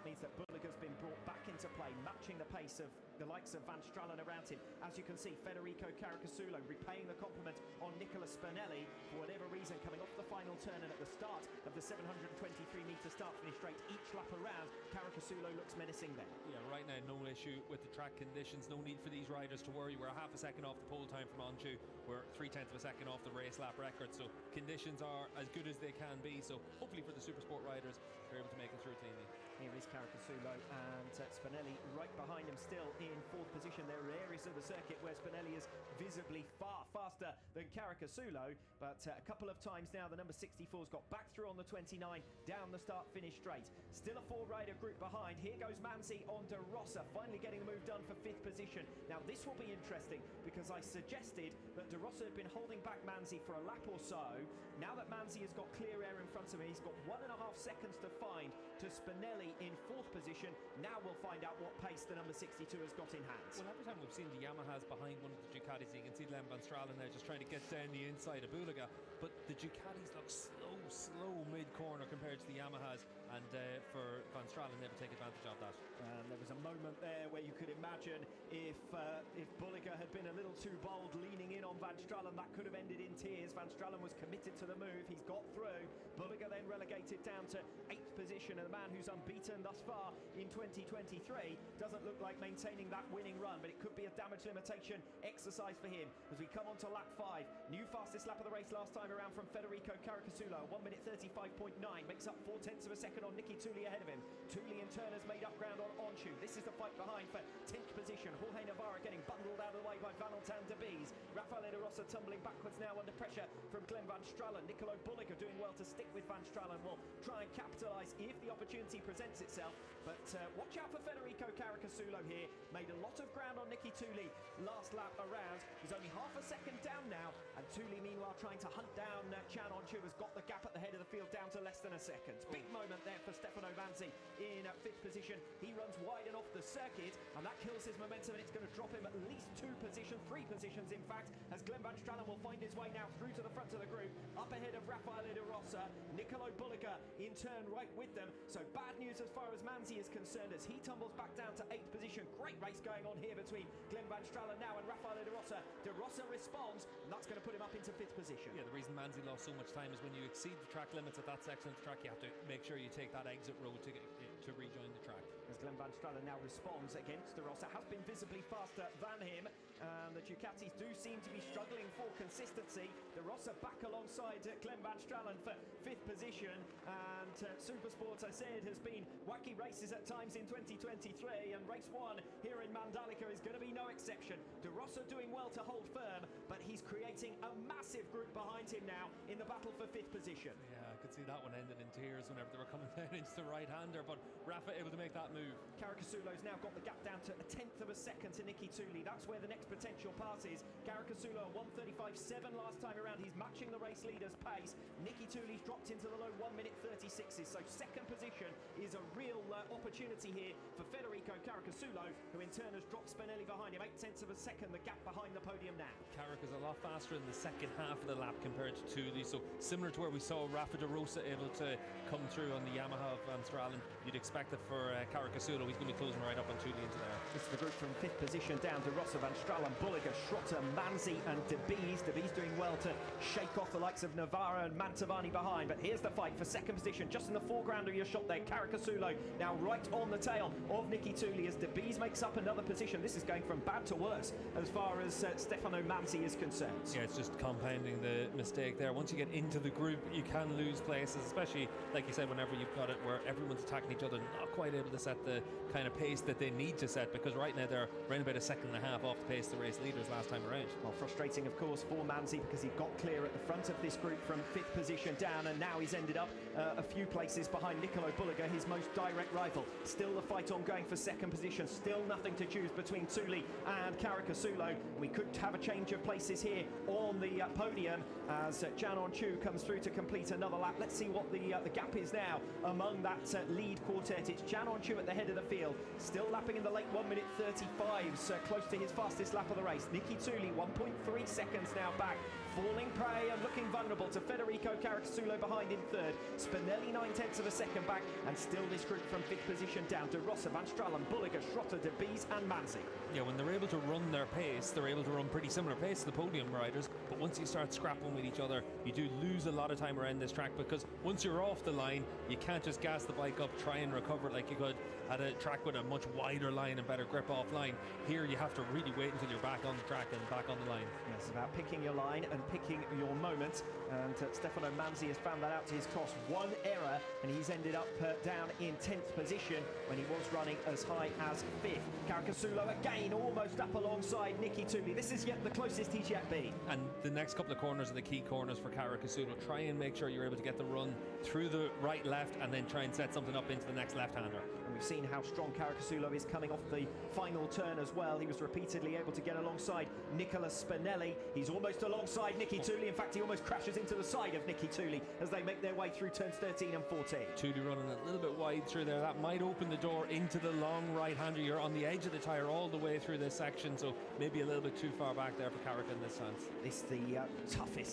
means that Bulliger's been brought back into play, matching the pace of the likes of Van Stralen around him. As you can see, Federico Caricasulo repaying the compliment on Nicola Spinelli for whatever reason, coming off the final turn, and at the start of the 723-metre start-finish straight, each lap around, Caricasulo looks menacing there. Yeah, right now, no issue with the track conditions, no need for these riders to worry. We're half a second off the pole time from Öncü, we're 0.3 of a second off the race lap record, so conditions are as good as they can be, so hopefully for the Supersport riders, they're able to make it through cleanly. Here is Caricasulo and Spinelli right behind him, still in fourth position. There are areas of the circuit where Spinelli is visibly far faster than Caricasulo, but a couple of times now the number 64's got back through on the 29 down the start-finish straight. Still a four-rider group behind. Here goes Manzi on De Rosa, finally getting the move done for fifth position. Now this will be interesting because I suggested that De Rosa had been holding back Manzi for a lap or so. Now that Manzi has got clear air in front of him, he's got 1.5 seconds to find to Spinelli in fourth position. Now we'll find out what pace the number 62 has got in hand. Well, every time we've seen the Yamahas behind one of the Ducatis, you can see Glenn Van Stralen there just trying to get down the inside of Bulega, but the Ducatis look slow mid-corner compared to the Yamahas, and for Van Stralen never take advantage of that. And there was a moment there where you could imagine if Bulega had been a little too bold leaning in on Van Stralen, that could have ended in tears. Van Stralen was committed to the move, he's got through. Bulega then relegated down to 8th position, and the man who's unbeaten thus far in 2023 doesn't look like maintaining that winning run, but it could be a damage limitation exercise for him as we come on to lap 5. New fastest lap of the race last time around from Federico Caricasulo, 1 minute 35.9, makes up 0.4 of a second on Nicky Tulli ahead of him. Tulli in turn has made up ground on Öncü. This is the fight behind for 10th position. Jorge Navarra getting bundled out of the way by Valentin Debise. Rafael De Rosa tumbling backwards now under pressure from Glenn Van Stralen. Nicolo Bulliger doing well to stick with Van Stralen. Will try and capitalise if the opportunity presents itself, but watch out for Federico Caricasulo here. Made a lot of ground on Nicky Tulli last lap around. He's only half a second down now, and Tulli meanwhile trying to hunt down Can Öncü, has got the gap at the head of the field down to less than a second. Big moment there for Stefano Manzi in 5th position. He runs wide and off the circuit, and that kills his momentum, and it's going to drop him at least 3 positions in fact, as Glenn Van Stralen will find his way now through to the front of the group, up ahead of Rafael De Rosa. Nicolo Bulliger in turn right with them, so bad news as far as Manzi is concerned as he tumbles back down to 8th position. Great race going on here between Glenn Van Stralen now and Rafael De Rosa. De Rosa responds, and that's going to put him up into 5th position. Yeah, the reason Manzi lost so much time is when you exceed the track limits at that section of the track, you have to make sure you take that exit road to rejoin the track. As Glenn Van Stralen now responds against De Rosa, has been visibly faster than him, and the Ducatis do seem to be struggling for consistency. De Rosa back alongside Glenn Van Stralen for 5th position, and Supersport, I said, has been wacky races at times in 2023, and race 1 here in Mandalika is going to be no exception. De Rosa doing well to hold firm, but he's creating a massive group behind him now in the battle for 5th position. Yeah, I could see that one ended in tears whenever they were coming down into the right-hander, but Rafa able to make that move. Caricasulo's now got the gap down to 1/10 of a second to Nicky Tulli. That's where the next potential pass is. Caricasulo 1:35.7 last time around. He's matching the race leader's pace. Nicky Tulli's dropped into the low 1 minute 36s, so second position is a real opportunity here for Federico Caricasulo, who in turn has dropped Spinelli behind him. 0.8 of a second, the gap behind the podium now. Caric is a lot faster in the second half of the lap compared to Tulli, so similar to where we saw Rafa De Rosa able to come through on the Yamaha of Van Stralen, you'd expect that for Caricasulo, he's going to be closing right up on Tulli into there. This is the group from 5th position down to Rosa, Van Stralen, Bulliger, Schrotter, Manzi and Debise. Debise doing well to shake off the likes of Navarra and Mantovani behind, but here's the fight for second position, just in the foreground of your shot there. Caricasulo now right on the tail of Nicky Tulli as Debise makes up another position. This is going from bad to worse as far as Stefano Manzi is concerned. Yeah, it's just compounding the mistake there. Once you get into the group, you can lose places, especially, like you said, whenever you've got it where everyone's attacking each other, not quite able to set the kind of pace that they need to set, because right now they're around about 1.5 seconds off the pace of the race leaders last time around. Well, frustrating, of course, for Manzi because he got clear at the front of this group from 5th position down, and now he's ended up a few places behind Nicolo Bulliger, his most direct rival. Still the fight ongoing for second position, still nothing to choose between Tulli and Caricasulo. We could have a change of places here on the podium as Can Öncü comes through to complete another lap. Let's see what the gap is now among that lead quartet. It's Can Öncü at the head of the field, still lapping in the late 1 minute 35s, close to his fastest lap of the race. Nicky Tulli 1.3 seconds now back. falling prey and looking vulnerable to Federico Caricasulo behind in third. Spinelli 9/10 of a second back, and still this group from fifth position down to Rossa, Van Stralen, Bulliger, Schrotter, De Bies and Manzi. Yeah, when they're able to run their pace, they're able to run pretty similar pace to the podium riders, but once you start scrapping with each other, you do lose a lot of time around this track, because once you're off the line, you can't just gas the bike up, try and recover it like you could at a track with a much wider line and better grip offline. Here you have to really wait until you're back on the track and back on the line. Yes, it's about picking your line and picking your moment, and Stefano Manzi has found that out to his cost. One error and he's ended up down in 10th position when he was running as high as 5th. Caricasulo again almost up alongside Nicky Tooley. This is yet the closest he's yet been. And the next couple of corners are the key corners for Caricasulo. Try and make sure you're able to get the run through the right left and then try and set something up into the next left-hander. And we've seen how strong Caricasulo is coming off the final turn as well. He was repeatedly able to get alongside Nicola Spinelli. He's almost alongside Nicky Tooley. In fact, he almost crashes into the side of Nicky Tooley as they make their way through turns 13 and 14. Tooley running a little bit wide through there. That might open the door into the long right-hander. You're on the edge of the tyre all the way through this section, so maybe a little bit too far back there for Carrick in this sense. This is the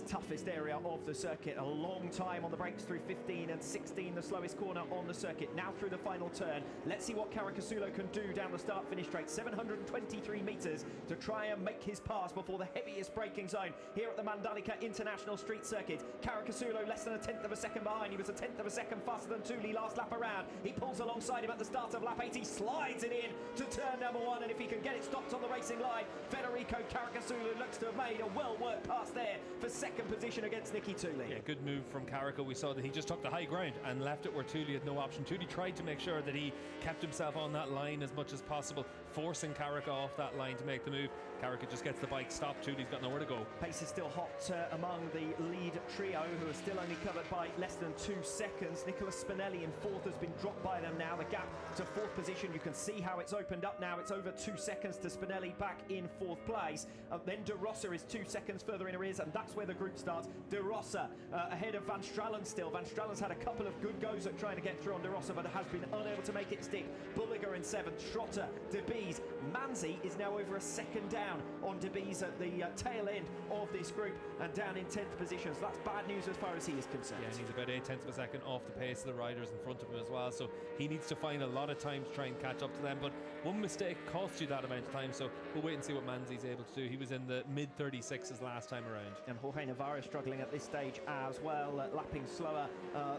toughest area of the circuit. A long time on the brakes through 15 and 16, the slowest corner on the circuit. Now through the final turn. Let's see what Caricasulo can do down the start-finish straight. 723 metres to try and make his pass before the heaviest braking zone here at the Mandalika International Street Circuit. Caricasulo less than a 1/10 of a second behind. He was a 1/10 of a second faster than Tooley last lap around. He pulls alongside him at the start of lap 8. He slides it in to turn number 1, and if he can get it stopped on the racing line, Federico Caricasulo looks to have made a well-worked pass there for second position against Nicky Tooley. Yeah, good move from Carrick. We saw that he just took the high ground and left it where Tooley had no option. Tooley tried to make sure that he kept himself on that line as much as possible, forcing Carrick off that line to make the move. Carrick just gets the bike stopped. Tooley's got nowhere to go. Pace is still hot among the lead trio, who are still only covered by less than 2 seconds. Nicola Spinelli in 4th has been dropped by them now. The gap to 4th position, you can see how it's opened up now. It's over 2 seconds to Spinelli back in 4th place. Then De Rossa is 2 seconds further in arrears, and that's where the group starts. De Rossa ahead of Van Stralen still. Van Stralen's had a couple of good goes at trying to get through on De Rossa, but has been unable to make it stick. Bulliger in 7th, Schrotter, De Bies. Manzi is now over a second down on De Bies at the tail end of this group and down in 10th position. So that's bad news as far as he is concerned. Yeah, and he's about 8/10 of a second off the pace of the riders in front of him as well. So he needs to find a lot of time to try and catch up to them. But one mistake costs you that amount of time. So we'll wait and see what Manzi's able to do. He was in the mid-36s last time around. And Jorge Navarro struggling at this stage as well, lapping slower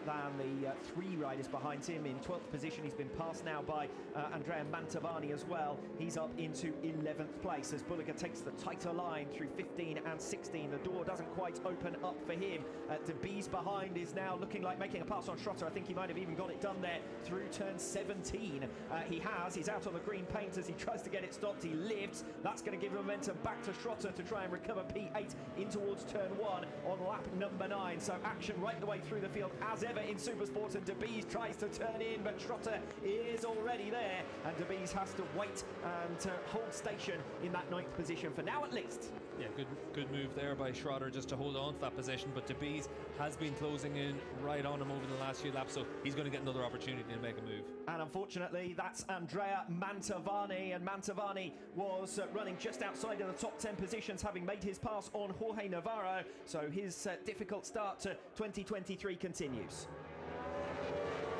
than the 3 riders behind him. In 12th position, he's been passed now by Andrea Mantovani as well. He's up into 11th place as Bulliger takes the tighter line through 15 and 16. The door doesn't quite open up for him. De Bies behind is now looking like making a pass on Schrotter. I think he might have even got it done there through turn 17. He's out on the green paint as he tries to get it stopped. He lifts. That's going to give momentum back to Schrotter to try and recover P8 in towards turn 1 on lap number 9. So action right the way through the field as ever in Supersport, and De Bies tries to turn in, but Schrotter is already there, and De Bies has to wait and hold station in that 9th position for now at least. Yeah, good move there by Schrotter just to hold on to that position, but De Bies has been closing in right on him over the last few laps, so he's going to get another opportunity to make a move. And unfortunately, that's Andrea Mantovani, and Mantovani was running just outside of the top 10 positions, having made his pass on Jorge Navarro, so his difficult start to 2023 continues.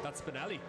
That's Spinelli.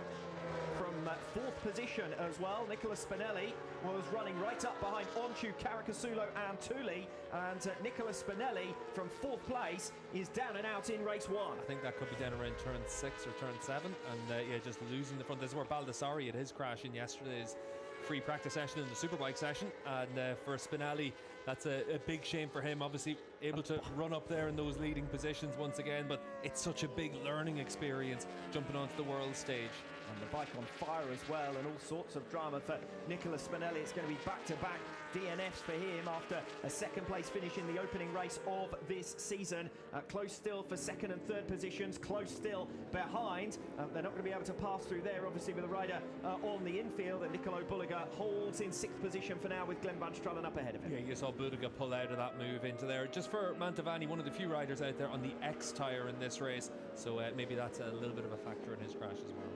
From 4th position as well, Nicola Spinelli was running right up behind Onchu, Caricasulo and Tooley, and Nicola Spinelli from 4th place is down and out in race 1. I think that could be down around turn 6 or turn 7, and yeah, just losing the front. This is where Baldassari had his crash in yesterday's free practice session in the Superbike session, and for Spinelli, that's a big shame for him. Obviously able to run up there in those leading positions once again, but it's such a big learning experience jumping onto the world stage. And the bike on fire as well, and all sorts of drama for Nicola Spinelli. It's going to be back-to-back DNFs for him after a 2nd place finish in the opening race of this season. Close still for 2nd and 3rd positions, close still behind. They're not going to be able to pass through there, obviously, with a rider on the infield, and Nicolo Bulliger holds in 6th position for now with Glenn Van Stralen up ahead of him. Yeah, you saw Bulliger pull out of that move into there. Just for Mantovani, one of the few riders out there on the X tyre in this race, so maybe that's a little bit of a factor in his crash as well.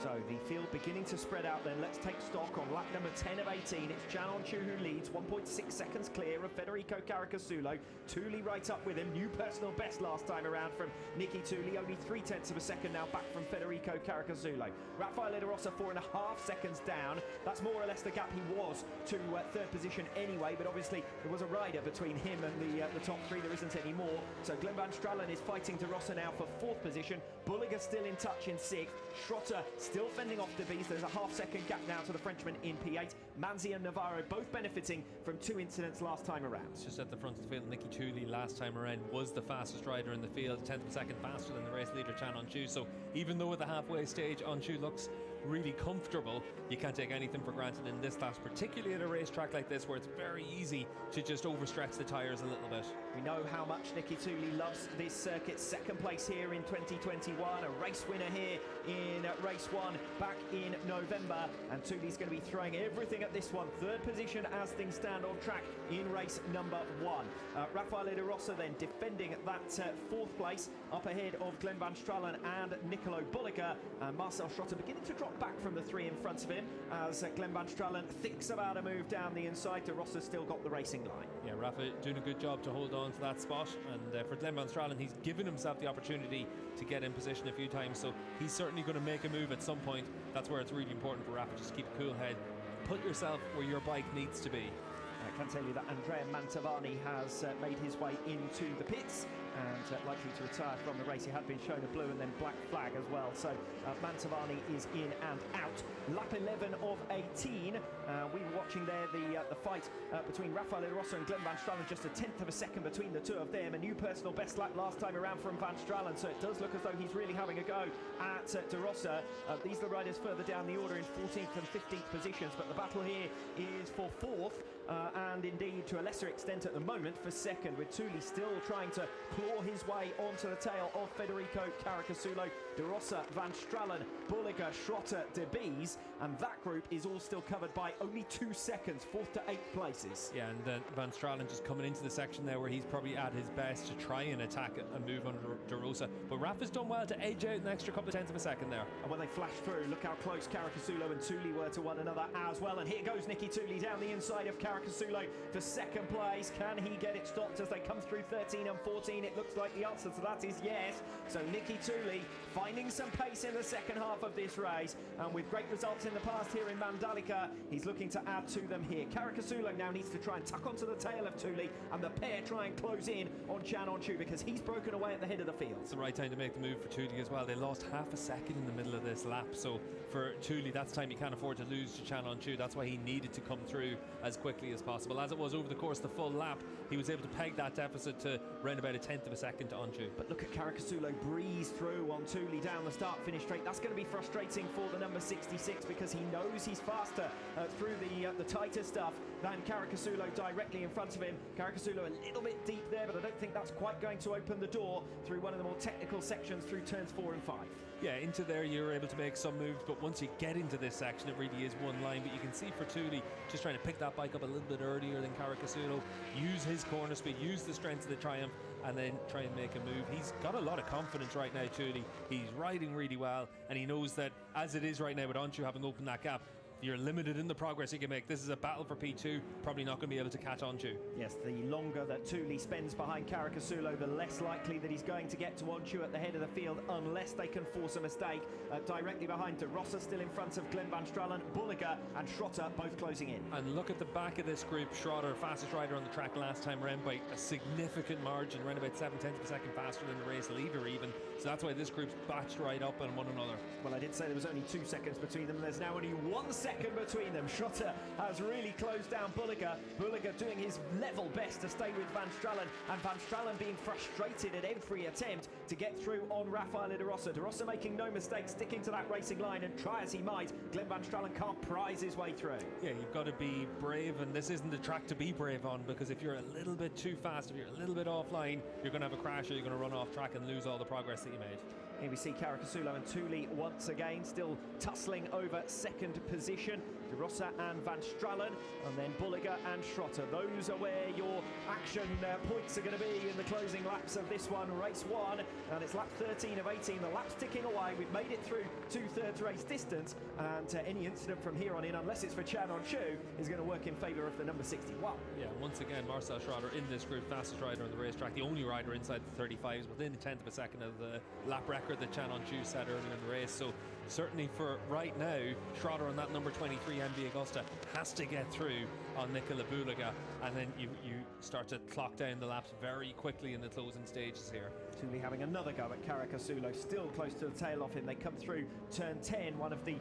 So the field beginning to spread out then. Let's take stock on lap number 10 of 18. It's Can Öncü who leads, 1.6 seconds clear of Federico Caricasulo. Tooley right up with him. New personal best last time around from Nicky Tooley. Only 0.3 of a second now back from Federico Caricasulo. Raffaele De Rosa 4.5 seconds down. That's more or less the gap he was to third position anyway, but obviously there was a rider between him and the top three. There isn't any more. So Glen van Stralen is fighting De Rosa now for fourth position. Bulliger still in touch in sixth. Schrotter still fending off De Vries. There's a half-second gap now to the Frenchman in P8. Manzi and Navarro both benefiting from two incidents last time around. It's just at the front of the field, Nicky Tooley last time around was the fastest rider in the field, 10th of a second faster than the race leader Can Öncü. So even though at the halfway stage Öncü looks really comfortable, you can't take anything for granted in this class, particularly at a racetrack like this where it's very easy to just overstretch the tyres a little bit. We know how much Nicky Tooley loves this circuit. Second place here in 2021, a race winner here in race one back in November, and Tooley's going to be throwing everything at this one. Third position as things stand on track in race number one. Raffaele De Rosa then defending that fourth place up ahead of Glen van Stralen and Nicolo Bulliger, and Marcel Schrotter beginning to drop back from the three in front of him as Glen van Stralen thinks about a move down the inside. De Rosa's still got the racing line. Yeah, Rafa doing a good job to hold on to that spot, and for Glen van Stralen, he's given himself the opportunity to get in position a few times, so he's certainly going to make a move at some point. That's where it's really important for Rafa, just keep a cool head, put yourself where your bike needs to be. I can tell you that Andrea Mantovani has made his way into the pits and likely to retire from the race. He had been shown a blue and then black flag as well. So Mantovani is in and out. Lap 11 of 18. We were watching there the fight between Raffaele De Rosa and Glen van Stralen. Just a 10th of a second between the two of them. A new personal best lap last time around from van Stralen. So it does look as though he's really having a go at De Rosa. These are the riders further down the order in 14th and 15th positions. But the battle here is for fourth. And indeed to a lesser extent at the moment for second, with Tooley still trying to claw his way onto the tail of Federico Caricasulo, De Rosa, van Stralen, Bulliger, Schrotter, De Vries, and that group is all still covered by only 2 seconds, fourth to eighth places. Yeah, and van Stralen just coming into the section there where he's probably at his best to try and attack a move on De Rosa, but Rafa's done well to edge out an extra couple of tenths of a second there. And when they flash through, look how close Caricasulo and Tooley were to one another as well, and here goes Nicky Tooley down the inside of Caricasulo for second place. Can he get it stopped as they come through 13 and 14? It looks like the answer to that is yes. So Nicky Tooley finding some pace in the second half of this race, and with great results in the past here in Mandalika, he's looking to add to them here. Caricasulo now needs to try and tuck onto the tail of Tooley, and the pair try and close in on Can Öncü because he's broken away at the head of the field. It's the right time to make the move for Tooley as well. They lost half a second in the middle of this lap, so for Tooley that's time he can't afford to lose to Can Öncü. That's why he needed to come through as quickly as possible. As it was over the course of the full lap, he was able to peg that deficit to around about a 10th of a second to Öncü. But look at Caricasulo breeze through on Tooley down the start-finish straight. That's going to be frustrating for the number 66 because he knows he's faster through the tighter stuff than Caricasulo directly in front of him. Caricasulo a little bit deep there, but I don't think that's quite going to open the door through one of the more technical sections through turns 4 and 5. Yeah, into there you're able to make some moves, but once you get into this section it really is one line. But you can see for Tooley just trying to pick that bike up a little bit earlier than Caricasulo, use his corner speed, use the strength of the Triumph, and then try and make a move. He's got a lot of confidence right now, Tooley. He's riding really well, and he knows that as it is right now with Öncü having opened that gap, you're limited in the progress you can make. This is a battle for P2, probably not going to be able to catch Öncü. Yes, the longer that Tooley spends behind Caricasulo, the less likely that he's going to get to Öncü at the head of the field unless they can force a mistake. Directly behind De Rosa, still in front of Glen van Stralen, Bulliger and Schrotter both closing in. And look at the back of this group. Schrotter, fastest rider on the track last time around by a significant margin, around about 7/10 of a second faster than the race leader even. So that's why this group's batched right up on one another. Well, I did say there was only 2 seconds between them. There's now only 1 second between them. Schrotter has really closed down Bulliger. Bulliger doing his level best to stay with van Stralen, and van Stralen being frustrated at every attempt to get through on Raffaele De Rosa. De Rosa making no mistake, sticking to that racing line, and try as he might, Glen van Stralen can't prize his way through. Yeah, you've got to be brave, and this isn't the track to be brave on, because if you're a little bit too fast, if you're a little bit offline, you're going to have a crash or you're going to run off track and lose all the progress that you made. Here we see Caricasulo and Tooley once again still tussling over second position. De Rosa and Van Stralen, and then Bulliger and Schrotter. Those are where your action points are going to be in the closing laps of this one, race 1, and it's lap 13 of 18. The lap's ticking away. We've made it through 2/3 race distance, and any incident from here on in, unless it's for Chan On Chu, is going to work in favour of the number 61. Yeah, once again, Marcel Schrotter in this group, fastest rider on the racetrack, the only rider inside the 35s, within a tenth of a second of the lap record that Chan On Chu set earlier in the race. So certainly for right now, Schrotter on that number 23 MV Agusta has to get through on Nicola Bulliga, and then you start to clock down the laps very quickly in the closing stages here. Tooley having another go at Caricasulo, still close to the tail of him. They come through turn 10, one of the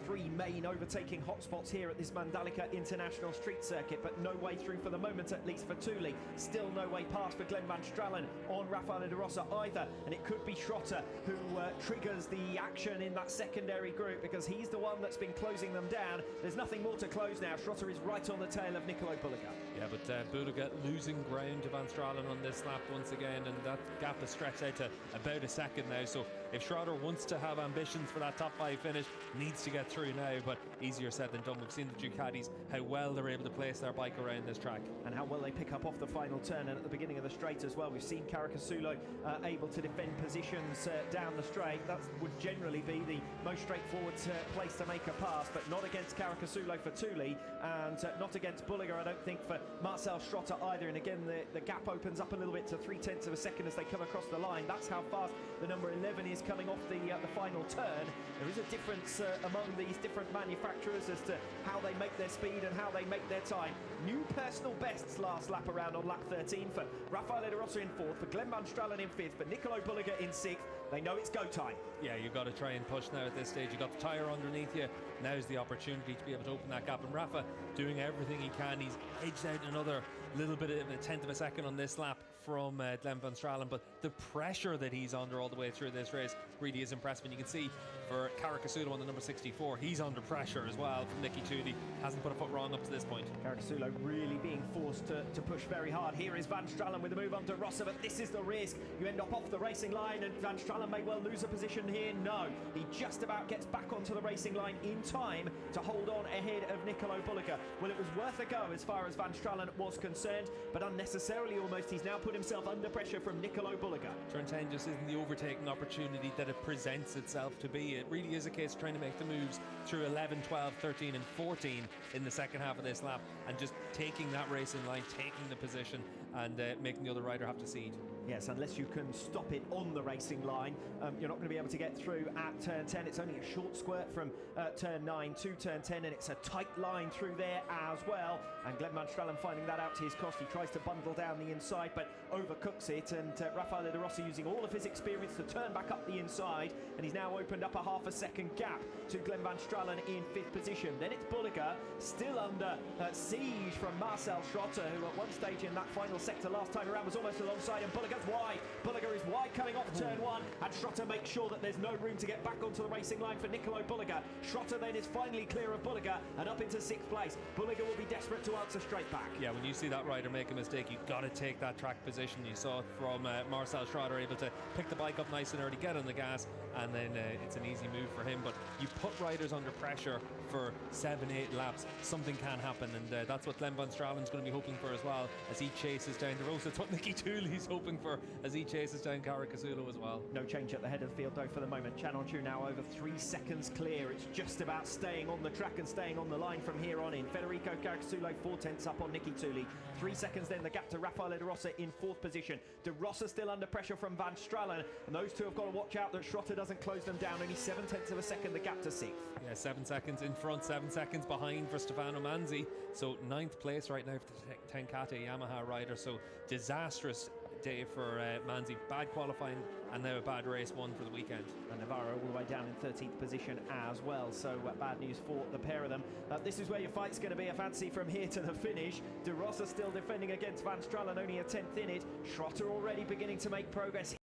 3 main overtaking hotspots here at this Mandalika International Street Circuit, but no way through for the moment, at least for Tooley. Still no way past for Glenn Van Stralen on Raffaele De Rosa either, and it could be Schrotter who triggers the action in that secondary group, because he's the one that's been closing them down. There's nothing more to close now. Schrotter is right on the tail of Nicolo Bulliga. Yeah, but Bulliga losing ground to Van Stralen on this lap once again, and that gap is stretched out to about a second now. So if Schrotter wants to have ambitions for that top 5 finish, needs to get through now, but easier said than done. We've seen the Ducatis, how well they're able to place their bike around this track. And how well they pick up off the final turn and at the beginning of the straight as well. We've seen Caricasulo able to defend positions down the straight. That would generally be the most straightforward place to make a pass, but not against Caricasulo for Tooley, and not against Bulliger, I don't think, for Marcel Schrotter either. And again, the gap opens up a little bit to 0.3 of a second as they come across the line. That's how fast the number 11 is coming off the final turn. There is a difference among these different manufacturers as to how they make their speed and how they make their time. New personal bests last lap around on lap 13 for Raffaele De Rosa in 4th, for Glenn Van Stralen in 5th, for Nicolo Bulliga in 6th. They know it's go time. Yeah, you've got to try and push now at this stage. You've got the tyre underneath you. Now's the opportunity to be able to open that gap. And Rafa doing everything he can. He's edged out another little bit of a tenth of a second on this lap from Glenn Van Stralen, but the pressure that he's under all the way through this race really is impressive. And you can see for Caricasulo on the number 64, he's under pressure as well from Nicky Tooley. Hasn't put a foot wrong up to this point. Caricasulo really being forced to push very hard. Here is Van Stralen with a move on to Rossa, but this is the risk. You end up off the racing line, and Van Stralen may well lose a position here. No, he just about gets back onto the racing line in time to hold on ahead of Nicolo Bulliga. Well, it was worth a go as far as Van Stralen was concerned, but unnecessarily almost. He's now put himself under pressure from Nicolo Bulliga. Turn 10 just isn't the overtaking opportunity that it presents itself to be. It really is a case of trying to make the moves through 11, 12, 13 and 14 in the second half of this lap, and just taking that racing line, taking the position, and making the other rider have to cede. Yes, unless you can stop it on the racing line, you're not going to be able to get through at turn 10. It's only a short squirt from turn 9 to turn 10, and it's a tight line through there as well. And Glenn Van Stralen finding that out to his cost. He tries to bundle down the inside, but overcooks it, and Raffaele De Rosa using all of his experience to turn back up the inside, and he's now opened up a half a second gap to Glenn Van Stralen in 5th position. Then it's Bulliga, still under siege from Marcel Schrotter, who at one stage in that final sector last time around was almost alongside him. Bulliga's wide. Bulliga is wide coming off turn 1, and Schrotter makes sure that there's no room to get back onto the racing line for Nicolo Bulliga. Schrotter then is finally clear of Bulliga and up into 6th place. Bulliga will be desperate to answer straight back. Yeah, when you see that rider make a mistake, you've got to take that track position. You saw it from Marcel Schrotter, able to pick the bike up nice and early, get on the gas, and then it's an easy move for him. But you put riders under pressure for 7, 8 laps, something can happen, and that's what Glenn Van Stralen's going to be hoping for as well as he chases down De Rosa. It's what Nicky Tooley's hoping for as he chases down Caricasulo as well. No change at the head of the field though for the moment. Chan On Chu now over 3 seconds clear. It's just about staying on the track and staying on the line from here on in. Federico Caricasulo 4/10 up on Nicky Tooley. 3 seconds then the gap to Raffaele De Rosa in 4th position. De Rosa still under pressure from Van Stralen, and those two have got to watch out that Schrotter doesn't close them down. Only 0.7 of a second the gap to 6th. Yeah, 7 seconds in front, 7 seconds behind for Stefano Manzi. So 9th place right now for the Tenkate Yamaha rider. So disastrous day for Manzi. Bad qualifying and now a bad race one for the weekend. And Navarro all the way down in 13th position as well. So bad news for the pair of them. This is where your fight's going to be a fancy from here to the finish. De Rosa still defending against Van Stralen, only a 10th in it. Schrotter already beginning to make progress.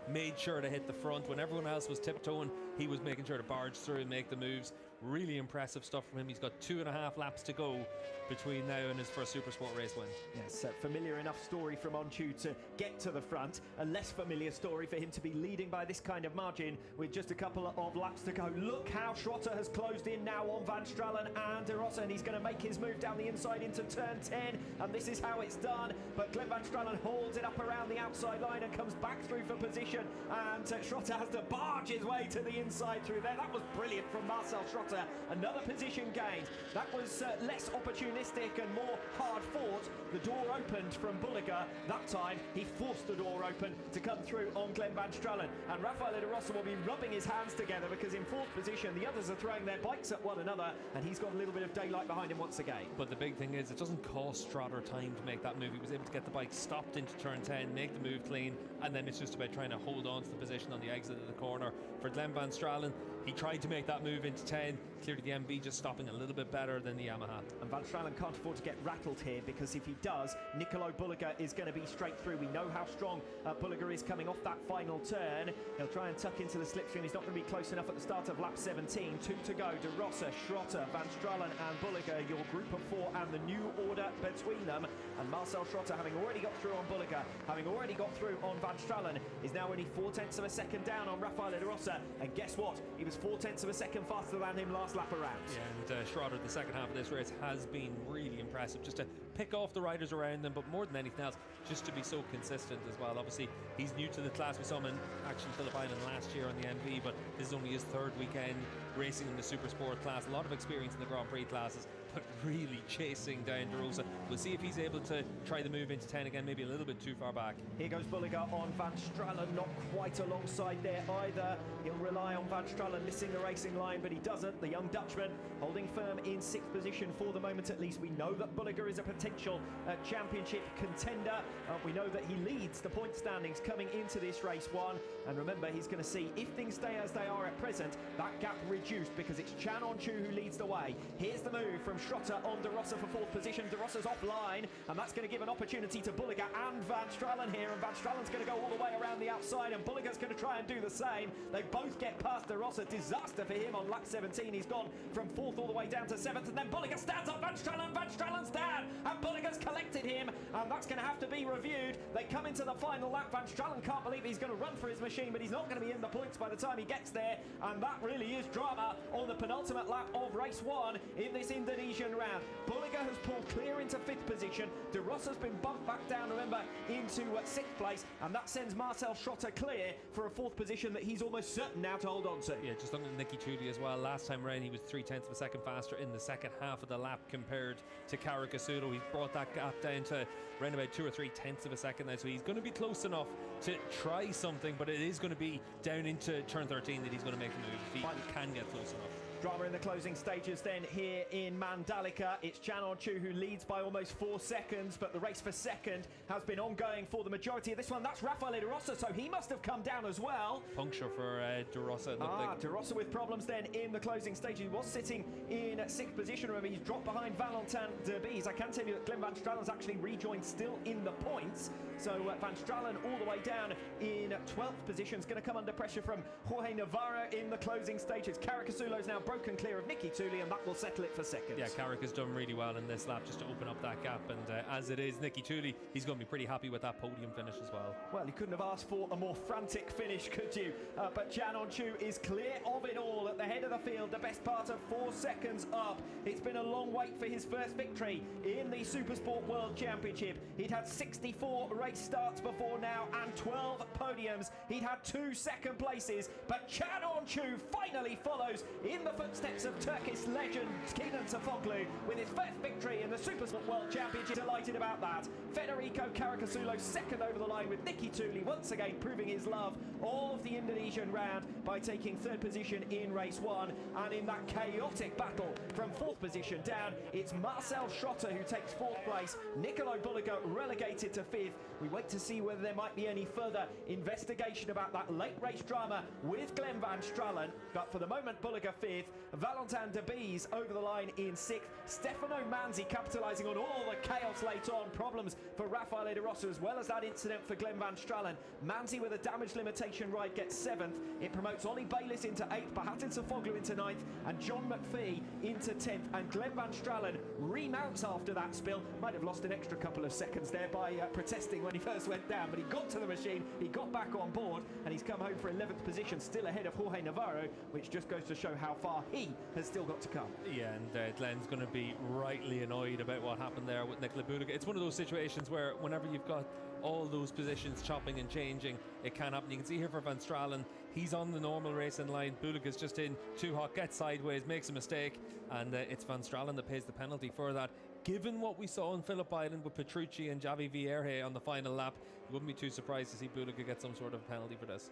made sure to hit the front. When everyone else was tiptoeing, he was making sure to barge through and make the moves. Really impressive stuff from him. He's got 2.5 laps to go between now and his first Supersport race win. Yes, familiar enough story from Öncü to get to the front. A less familiar story for him to be leading by this kind of margin with just a couple of laps to go. Look how Schrotter has closed in now on Van Stralen and De Rossa, and he's going to make his move down the inside into turn 10, and this is how it's done. But Glenn Van Stralen holds it up around the outside line and comes back through for position, and Schrotter has to barge his way to the inside through there. That was brilliant from Marcel Schrotter. Another position gained. That was less opportunistic and more hard fought. The door opened from Bulliger. That time he forced the door open to come through on Glenn Van Stralen, and Raffaele De Rossa will be rubbing his hands together because in fourth position the others are throwing their bikes at one another, and he's got a little bit of daylight behind him once again. But the big thing is it doesn't cost Schrotter time to make that move. He was able to get the bike stopped into turn 10, make the move clean, and then it's just about trying to hold on to the position on the exit of the corner. For Glenn Van Stralen, he tried to make that move into 10. Clearly the MV just stopping a little bit better than the Yamaha. And Van Stralen can't afford to get rattled here, because if he does, Nicolo Bulliger is going to be straight through. We know how strong Bulliger is coming off that final turn. He'll try and tuck into the slipstream. He's not going to be close enough at the start of lap 17. 2 to go. De Rossa, Schrotter, Van Stralen and Bulliger, your group of 4, and the new order between them. And Marcel Schrotter, having already got through on Bulliger, having already got through on Van Stralen, is now only 4/10 of a second down on Raffaele De Rossa. And guess what? He was 4/10 of a second faster than him last lap around. Yeah, and Schrotter, the second half of this race, has been really impressive. Just to pick off the riders around them, but more than anything else, just to be so consistent as well. Obviously, he's new to the class. We saw him in Action Phillip Island last year on the MV, but this is only his third weekend racing in the Super Sport class. A lot of experience in the Grand Prix classes, but really chasing down De Rossa. We'll see if he's able to try the move into 10 again, maybe a little bit too far back. Here goes Bulliger on Van Stralen, not quite alongside there either. He'll rely on Van Stralen missing the racing line, but he doesn't. The young Dutchman holding firm in 6th position for the moment at least. We know that Bulliger is a potential championship contender. We know that he leads the point standings coming into this race 1. And remember, he's going to see, if things stay as they are at present, that gap reduced, because it's Chan Öncü who leads the way. Here's the move from Schrotter on De Rossa for 4th position. De Rossa's offline, and that's going to give an opportunity to Bulliger and Van Stralen here, and Van Stralen's going to go all the way around the outside, and Bulliger's going to try and do the same. They both get past De Rossa. Disaster for him on lap 17. He's gone from 4th all the way down to 7th, and then Bulliger stands up Van Stralen's down, and Bulliger's collected him, and that's going to have to be reviewed. They come into the final lap. Van Stralen can't believe he's going to run for his machine, but he's not going to be in the points by the time he gets there, and that really is drama on the penultimate lap of race 1 in this Indonesian round. Bulliger has pulled clear into 5th position. De Rossa's been bumped back down, remember, into 6th place, and that sends Marcel Schrotter clear for a 4th position that he's almost certain now to hold on to. Yeah, just looking at Nicky Tuuli as well. Last time around, he was 3/10 of a second faster in the second half of the lap compared to Kara Kasuto. He's brought that gap down to around about 2 or 3/10 of a second now, so he's going to be close enough to try something, but it is going to be down into turn 13 that he's going to make the move if he can get close enough. Drama in the closing stages then here in Mandalika. It's Chan Öncü who leads by almost 4 seconds, but the race for second has been ongoing for the majority of this one. That's Raffaele De Rossa, so he must have come down as well. Puncture for De Rossa. De Rossa with problems then in the closing stage. He was sitting in 6th position. Remember, he's dropped behind Valentin Derbies. I can tell you that Glenn Van Stralen's actually rejoined still in the points. So Van Stralen all the way down in 12th position. Is going to come under pressure from Jorge Navarro in the closing stages. Caricasulo's now broken clear of Nicky Tuuli, and that will settle it for second. Yeah, Carrick has done really well in this lap just to open up that gap, and as it is, Nicky Tuuli, he's going to be pretty happy with that podium finish as well. Well, you couldn't have asked for a more frantic finish, could you? But Chan Öncü is clear of it all at the head of the field, the best part of 4 seconds up. It's been a long wait for his first victory in the Supersport World Championship. He'd had 64 race starts before now and 12 podiums. He'd had 2 second places, but Chan Öncü finally follows in the footsteps of Turkish legend Kenan Tafoglu with his first victory in the Supersport World Championship. Delighted about that. Federico Caricasulo second over the line with Nicky Tuuli once again proving his love of the Indonesian round by taking 3rd position in race 1, and in that chaotic battle from 4th position down, it's Marcel Schrotter who takes 4th place. Nicolo Bulliger relegated to 5th. We wait to see whether there might be any further investigation about that late race drama with Glenn Van Stralen. But for the moment, Bulega 5th, Valentin Debise over the line in 6th, Stefano Manzi capitalising on all the chaos late on, problems for Raffaele De Rosa as well as that incident for Glenn Van Stralen. Manzi with a damage limitation ride gets 7th. It promotes Ollie Bayliss into 8th, Bahatin Sofoglu into 9th, and John McPhee into 10th. And Glenn Van Stralen remounts after that spill. Might have lost an extra couple of seconds there by protesting when he first went down, but he got to the machine, he got back on board, and he's come home for 11th position, still ahead of Jorge Navarro, which just goes to show how far he has still got to come. Yeah, and Glenn's going to be rightly annoyed about what happened there with Nicola Bulega. It's one of those situations where whenever you've got all those positions chopping and changing, it can happen. You can see here for Van Stralen, he's on the normal racing line. Bulega's just in too hot, gets sideways, makes a mistake, and it's Van Stralen that pays the penalty for that. Given what we saw on Phillip Island with Petrucci and Javi Vierge on the final lap, you wouldn't be too surprised to see Bulega get some sort of penalty for this.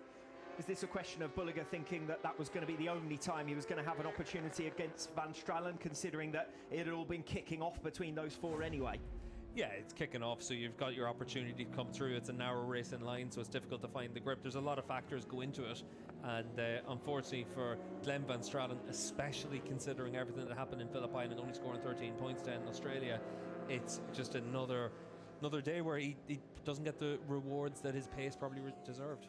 Is this a question of Bulega thinking that that was going to be the only time he was going to have an opportunity against Van Stralen, considering that it had all been kicking off between those four anyway? Yeah, it's kicking off, so you've got your opportunity to come through. It's a narrow racing line, so it's difficult to find the grip. There's a lot of factors go into it, and unfortunately for Glenn Van Stralen, especially considering everything that happened in Phillip Island, only scoring 13 points down in Australia, it's just another day where he doesn't get the rewards that his pace probably deserved.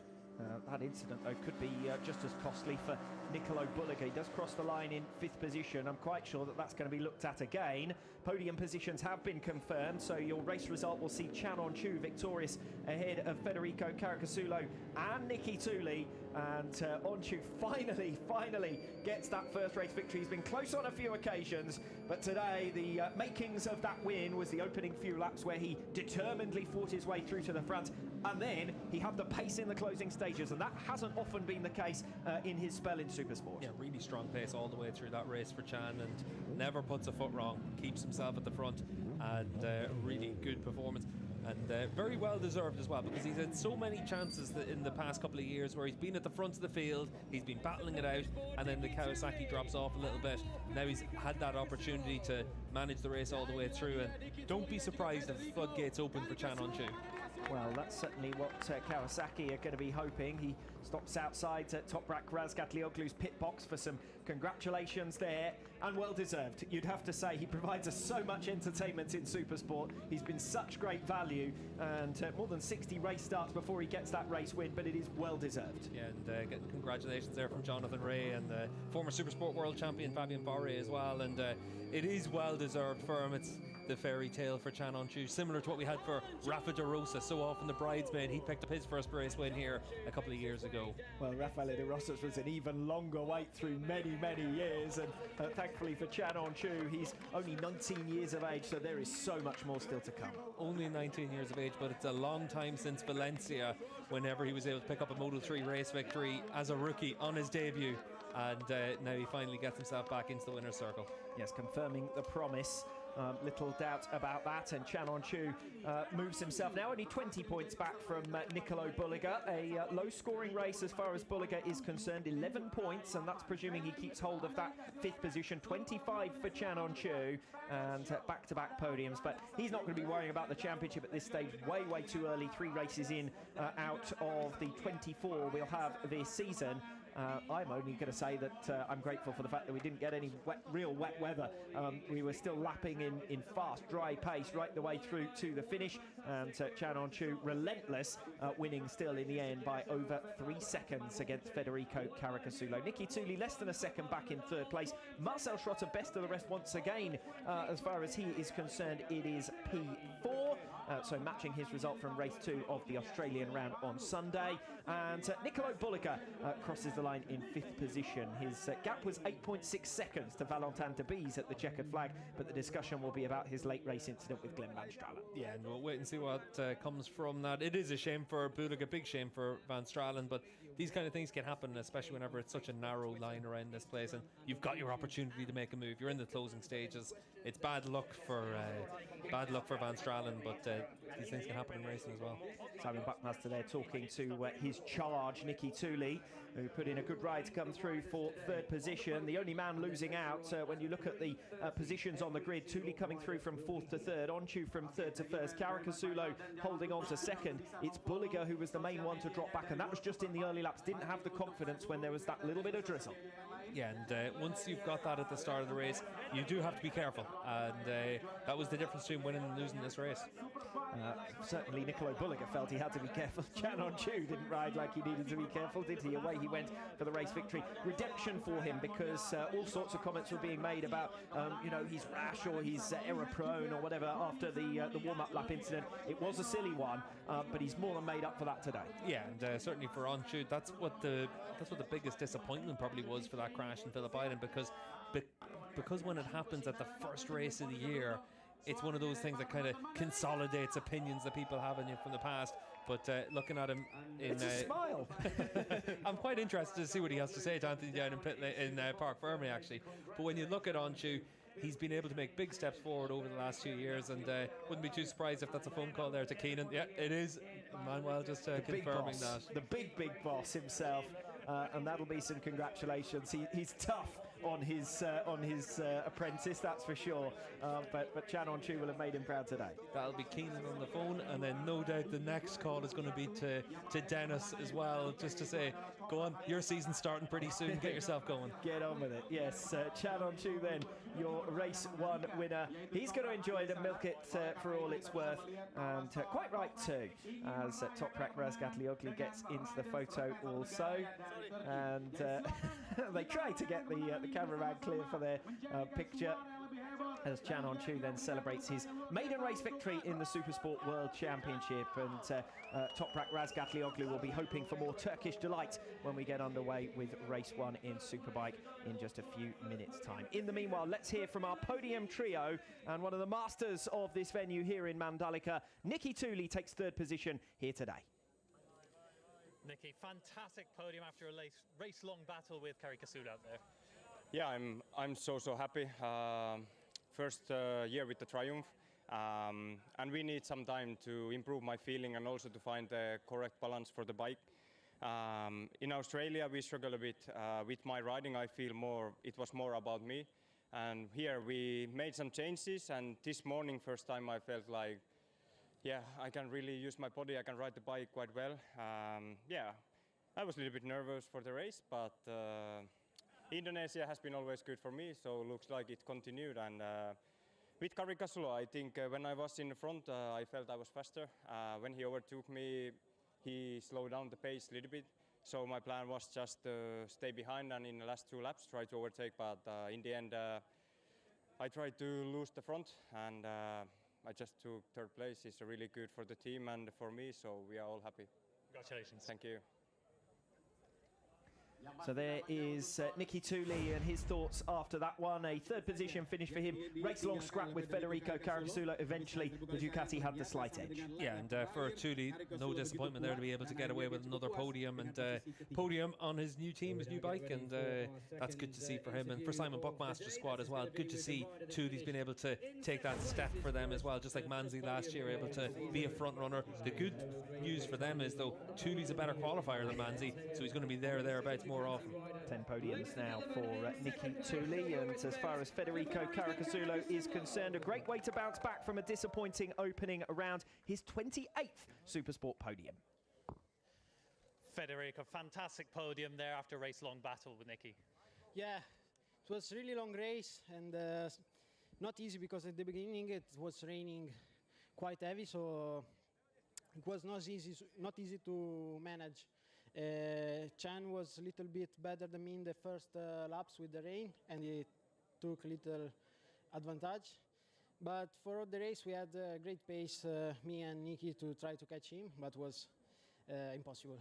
That incident, though, could be just as costly for Nicolo Bulega. He does cross the line in 5th position. I'm quite sure that that's going to be looked at again. Podium positions have been confirmed, so your race result will see Chan On-Chu victorious ahead of Federico Caricasulo and Nicky Tooley. And On-Chu finally gets that first race victory. He's been close on a few occasions, but today the makings of that win was the opening few laps where he determinedly fought his way through to the front, and then he had the pace in the closing stages, and that hasn't often been the case in his spell in Supersport. Yeah, really strong pace all the way through that race for Chan, and never puts a foot wrong, keeps himself at the front, and really good performance. And very well deserved as well, because he's had so many chances in the past couple of years where he's been at the front of the field, he's been battling it out, and then the Kawasaki drops off a little bit. Now he's had that opportunity to manage the race all the way through, and don't be surprised if the floodgates open for Chan On-Chu. Well, that's certainly what Kawasaki are going to be hoping. He stops outside Toprak Razgatlioglu's pit box for some congratulations there, and well deserved. You'd have to say he provides us so much entertainment in Supersport. He's been such great value, and more than 60 race starts before he gets that race win, but it is well deserved. Yeah, and getting congratulations there from Jonathan Ray and former Supersport world champion Fabien Barre as well, and it is well deserved for him. It's the fairy tale for Chan On-Chu, similar to what we had for Rafa De Rosa. So often the bridesmaid, he picked up his first race win here a couple of years ago. Well, Rafael De Rosas was an even longer wait through many years, and thankfully for Chan On-Chu, he's only 19 years of age, so there is so much more still to come. Only 19 years of age, but it's a long time since Valencia, whenever he was able to pick up a Moto 3 race victory as a rookie on his debut, and now he finally gets himself back into the winner's circle. Yes, confirming the promise. Little doubt about that, and Chan On-Chu moves himself now only 20 points back from Nicolo Bulega. A low-scoring race as far as Bulega is concerned, 11 points, and that's presuming he keeps hold of that 5th position. 25 for Chan On-Chu, and back-to-back podiums, but he's not going to be worrying about the championship at this stage. Way too early. 3 races in out of the 24 we'll have this season. I'm only going to say that I'm grateful for the fact that we didn't get any real wet weather. We were still lapping in fast, dry pace right the way through to the finish. And Chan On-Chu relentless, winning still in the end by over 3 seconds against Federico Caricasulo. Nicky Tooley less than a second back in 3rd place. Marcel Schrotter best of the rest once again. As far as he is concerned, it is P4. So matching his result from race 2 of the Australian round on Sunday. And Nicolo Bulega crosses the line in 5th position. His gap was 8.6 seconds to Valentin Debise at the checkered flag, but the discussion will be about his late race incident with Glenn Van Stralen. Yeah, and we'll wait and see what comes from that. It is a shame for Bulega, big shame for Van Stralen, but these kind of things can happen, especially whenever it's such a narrow line around this place and you've got your opportunity to make a move. You're in the closing stages. It's bad luck for Van Stralen, but these things can happen in racing as well. Simon Buckmaster there talking to his charge, Nicky Tooley, who put in a good ride to come through for third position. The only man losing out when you look at the positions on the grid. Tooley coming through from fourth to third, Onchu from third to first, Caricasulo holding on to second. It's Bulliger who was the main one to drop back, and that was just in the early laps. Didn't have the confidence when there was that little bit of drizzle. Yeah, and once you've got that at the start of the race, you do have to be careful, and that was the difference between winning and losing this race. Certainly Nicolo Bulliger felt he had to be careful. Chan Onchu didn't ride like he needed to be careful, did he? Away he went for the race victory. Redemption for him, because all sorts of comments were being made about, you know, he's rash or he's error prone or whatever after the warm-up lap incident. It was a silly one, but he's more than made up for that today. Yeah, and certainly for Onchu, that's what the biggest disappointment probably was for that crash in Phillip Island, because when it happens at the first race of the year, it's one of those things that kind of consolidates opinions that people have on you from the past. But looking at him it's a smile. I'm quite interested to see what he has to say to Anthony down in Park Fermé, actually. But when you look at Onchu, he's been able to make big steps forward over the last few years, and wouldn't be too surprised if that's a phone call there to Keenan. Yeah, it is. Manuel just confirming that. The big boss himself, and that'll be some congratulations. He's tough on his apprentice, that's for sure. But Chan Onchu will have made him proud today. That'll be Keenan on the phone, and then no doubt the next call is going to be to Dennis as well, just to say, go on, your season's starting pretty soon, get yourself going. Get on with it. Yes, Chan Onchu then, your race one winner. He's going to enjoy the milk it for all it's worth, and quite right too, as Toprak Razgatlioglu gets into the photo also, and they try to get the cameraman clear for their picture, as Chan Onchu then celebrates his maiden race victory in the Supersport World Championship. And Toprak Razgatlioglu will be hoping for more Turkish delight when we get underway with race one in Superbike in just a few minutes' time. In the meanwhile, let's hear from our podium trio, and one of the masters of this venue here in Mandalika, Nicky Tooley, takes third position here today. Nicky, fantastic podium after a race-long battle with Caricasulo out there. Yeah, I'm so happy. First year with the Triumph, and we need some time to improve my feeling and also to find the correct balance for the bike. In Australia, we struggle a bit with my riding. I feel it was more about me, and here we made some changes. And this morning, first time I felt like, yeah, I can really use my body. I can ride the bike quite well. Yeah, I was a little bit nervous for the race, but Indonesia has been always good for me, so looks like it continued. And with Caricasulo, I think when I was in the front, I felt I was faster. When he overtook me, he slowed down the pace a little bit. So my plan was just to stay behind and in the last two laps try to overtake. But in the end, I tried to lose the front, and I just took third place. It's really good for the team and for me, so we are all happy. Congratulations. Thank you. So there is Nicky Tooley and his thoughts after that one. A third position finish for him. Race-long scrap with Federico Caricasulo. Eventually, the Ducati had the slight edge. Yeah, and for Tooley, no disappointment there to be able to get away with another podium, and podium on his new team, his new bike, and that's good to see for him. And for Simon Buckmaster's squad as well, good to see Tooley's been able to take that step for them as well, just like Manzi last year, able to be a front runner. The good news for them is, though, Tooley's a better qualifier than Manzi, so he's going to be thereabouts more often. 10 podiums now for Nicky Tooley, and as far as Federico Caricasulo is concerned, a great way to bounce back from a disappointing opening round, his 28th Supersport podium. Federico, fantastic podium there after a race-long battle with Nicky. Yeah, it was a really long race, and not easy because at the beginning it was raining quite heavy, so it was not easy to manage. Chan was a little bit better than me in the first laps with the rain, and he took a little advantage. But for the race, we had a great pace, me and Nicky, to try to catch him, but was impossible.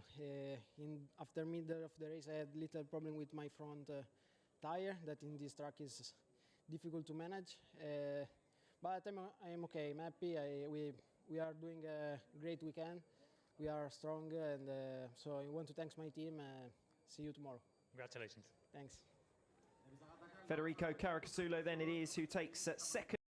After middle of the race, I had a little problem with my front tire, that in this track is difficult to manage. But I'm okay. I'm happy. We are doing a great weekend. We are strong, and so I want to thank my team. See you tomorrow. Congratulations. Thanks. Federico Caricasulo then it is who takes second.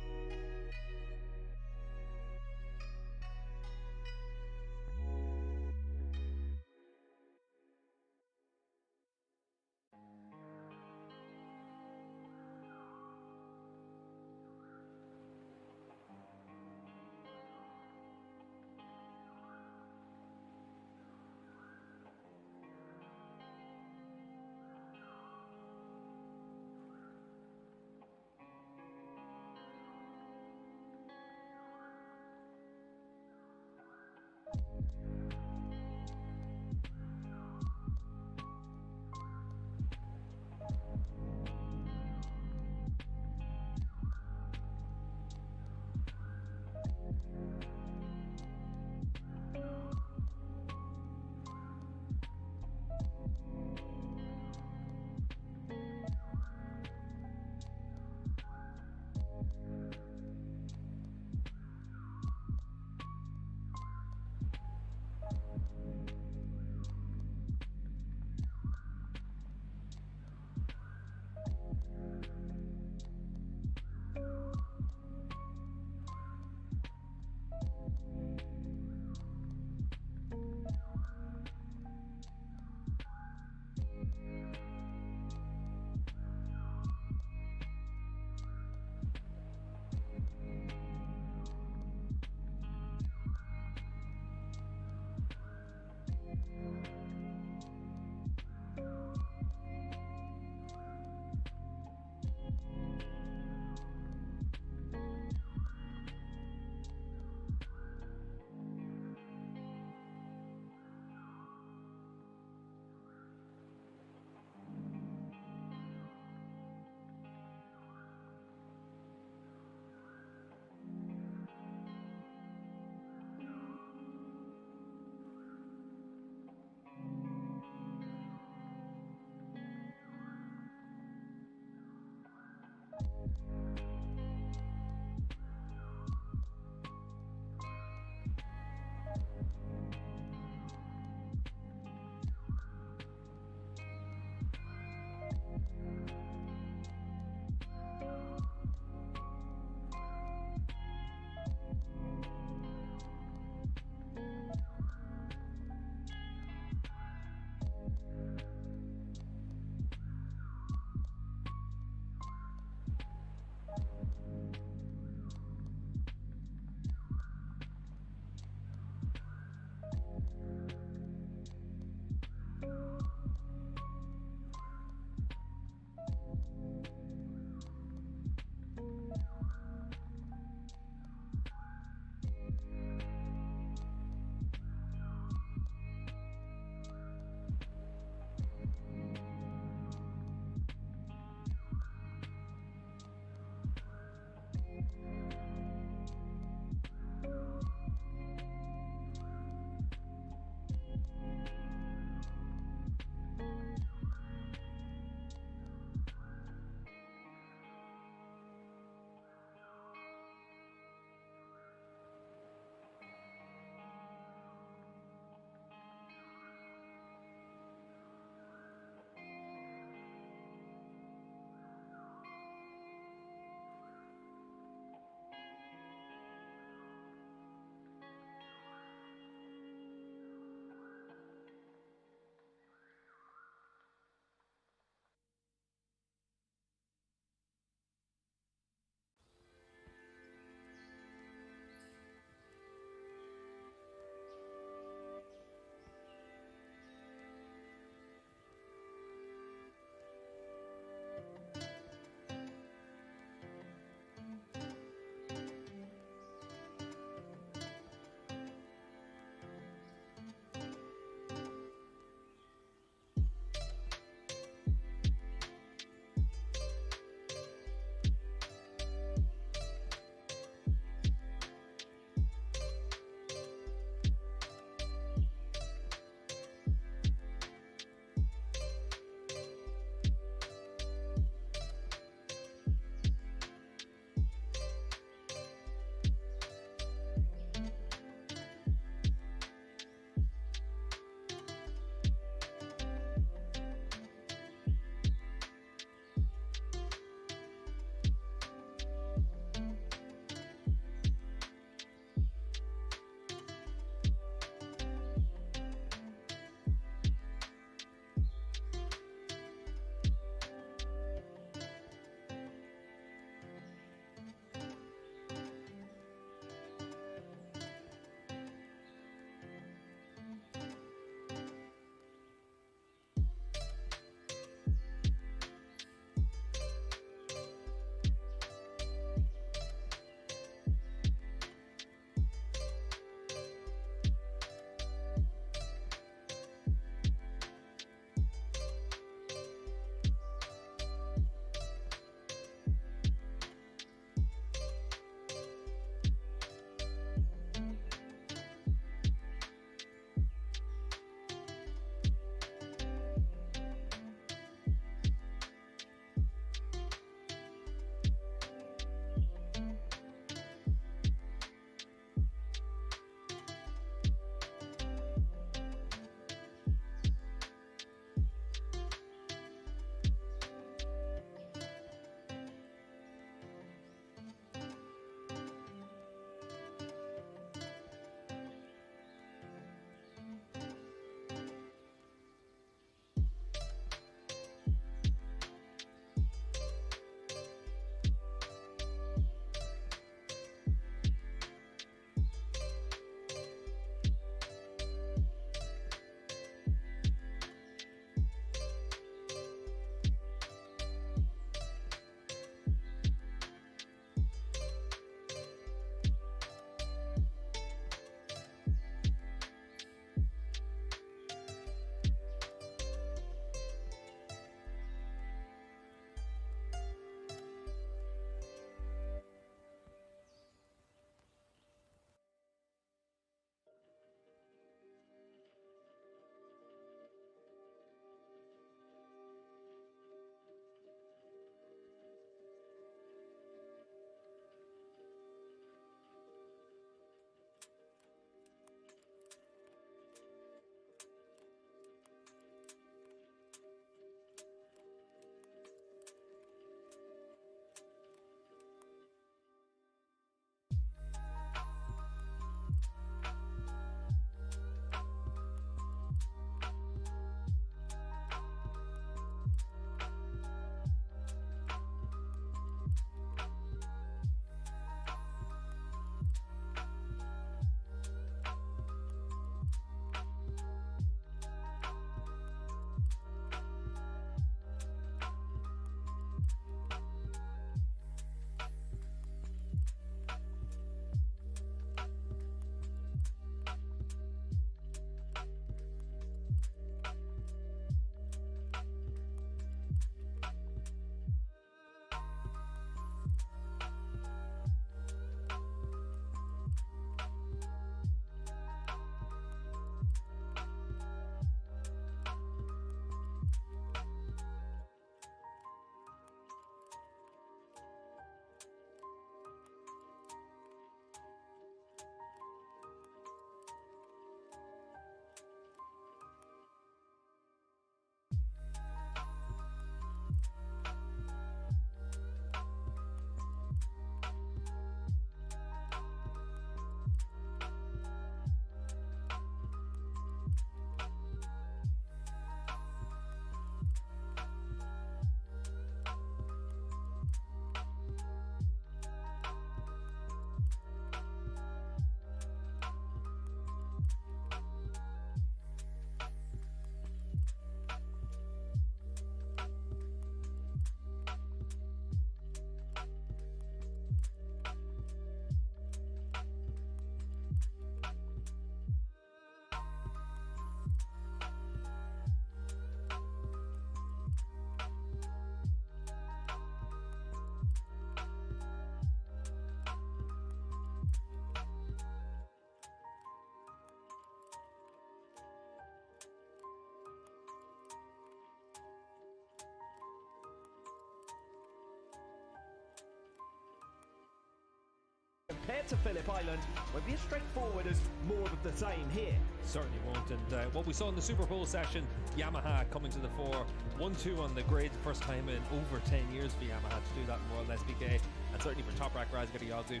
Compared to Phillip Island, won't be as straightforward as more of the same here. Certainly won't. And what we saw in the Super Bowl session, Yamaha coming to the fore, 1-2 on the grid, first time in over 10 years for Yamaha to do that in World SBK, and certainly for Toprak Razgatlioglu,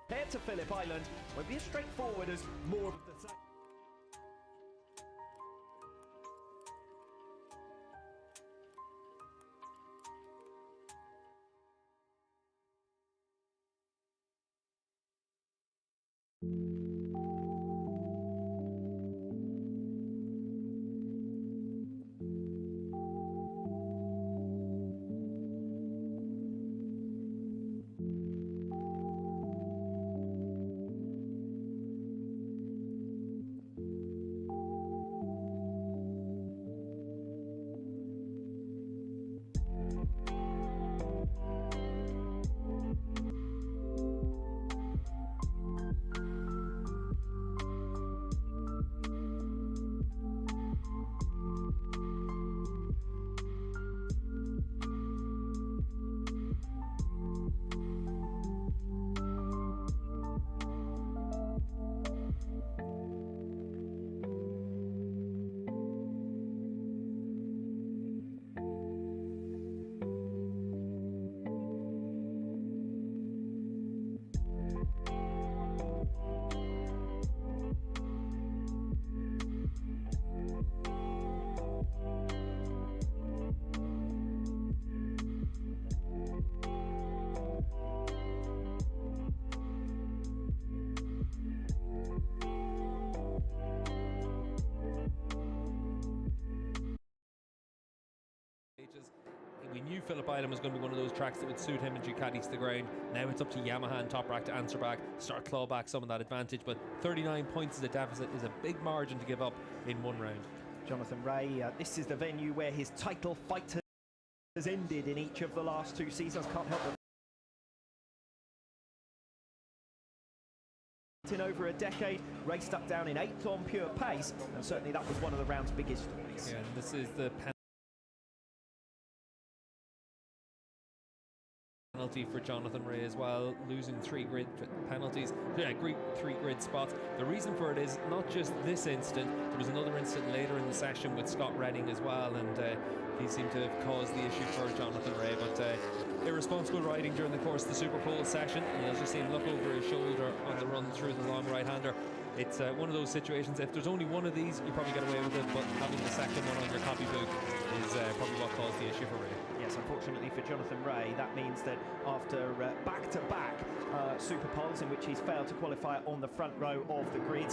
Compared to Phillip Island, won't be as straightforward as more of the same. We knew Phillip Island was going to be one of those tracks that would suit him and Ducati to the ground. Now it's up to Yamaha and Toprak to answer back, start claw back some of that advantage, but 39 points as a deficit is a big margin to give up in one round. Jonathan Rea, this is the venue where his title fight has ended in each of the last two seasons. Can't help but in over a decade, raced up down in 8th on pure pace, and certainly that was one of the round's biggest stories. Yeah, and this is the penalty for Jonathan Rea as well, losing 3 grid penalties, three grid spots. The reason for it is not just this incident, there was another incident later in the session with Scott Redding as well, and he seemed to have caused the issue for Jonathan Rea, but irresponsible riding during the course of the Super Bowl session, and you'll just see him look over his shoulder on the run through the long right-hander. It's one of those situations, if there's only one of these, you probably get away with it, but having the second one on your copybook is probably what caused the issue for Rea. Yes, unfortunately for Jonathan Rea, that means that after back-to-back Super Poles in which he's failed to qualify on the front row of the grid,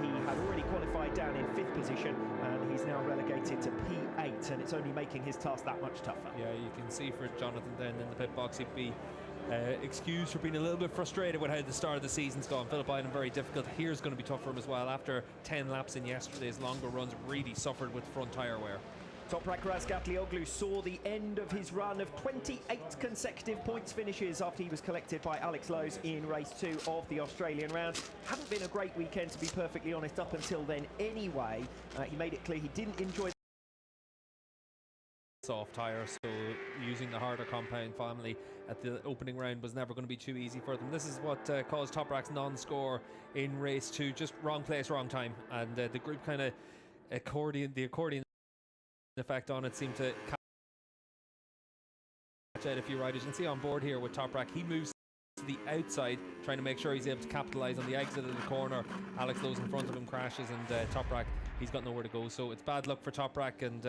he had already qualified down in 5th position, and he's now relegated to P8, and it's only making his task that much tougher. Yeah, you can see for Jonathan then in the pit box, he'd be excused for being a little bit frustrated with how the start of the season's gone. Phillip Island very difficult. Here's going to be tough for him as well. After 10 laps in yesterday's longer runs, really suffered with front tyre wear. Toprak Razgatlioglu saw the end of his run of 28 consecutive points finishes after he was collected by Alex Lowes in race 2 of the Australian round. Hadn't been a great weekend, to be perfectly honest, up until then anyway. He made it clear he didn't enjoy soft tyre, so using the harder compound family at the opening round was never going to be too easy for them. This is what caused Toprak's non-score in race 2, just wrong place, wrong time, and the group kind of accordion effect on it seemed to catch out a few riders. You can see on board here with Toprak, he moves to the outside trying to make sure he's able to capitalise on the exit of the corner. Alex Lowes in front of him crashes, and Toprak, he's got nowhere to go, so it's bad luck for Toprak, and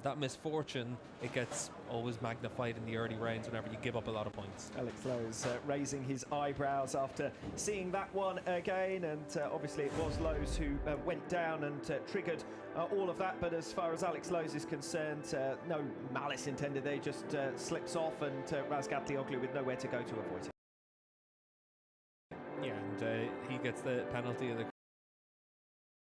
that misfortune, it gets always magnified in the early rounds whenever you give up a lot of points. Alex Lowes raising his eyebrows after seeing that one again, and obviously it was Lowes who went down and triggered all of that, but as far as Alex Lowes is concerned, no malice intended there, just slips off, and Razgatlioglu with nowhere to go to avoid it. Yeah, and he gets the penalty of the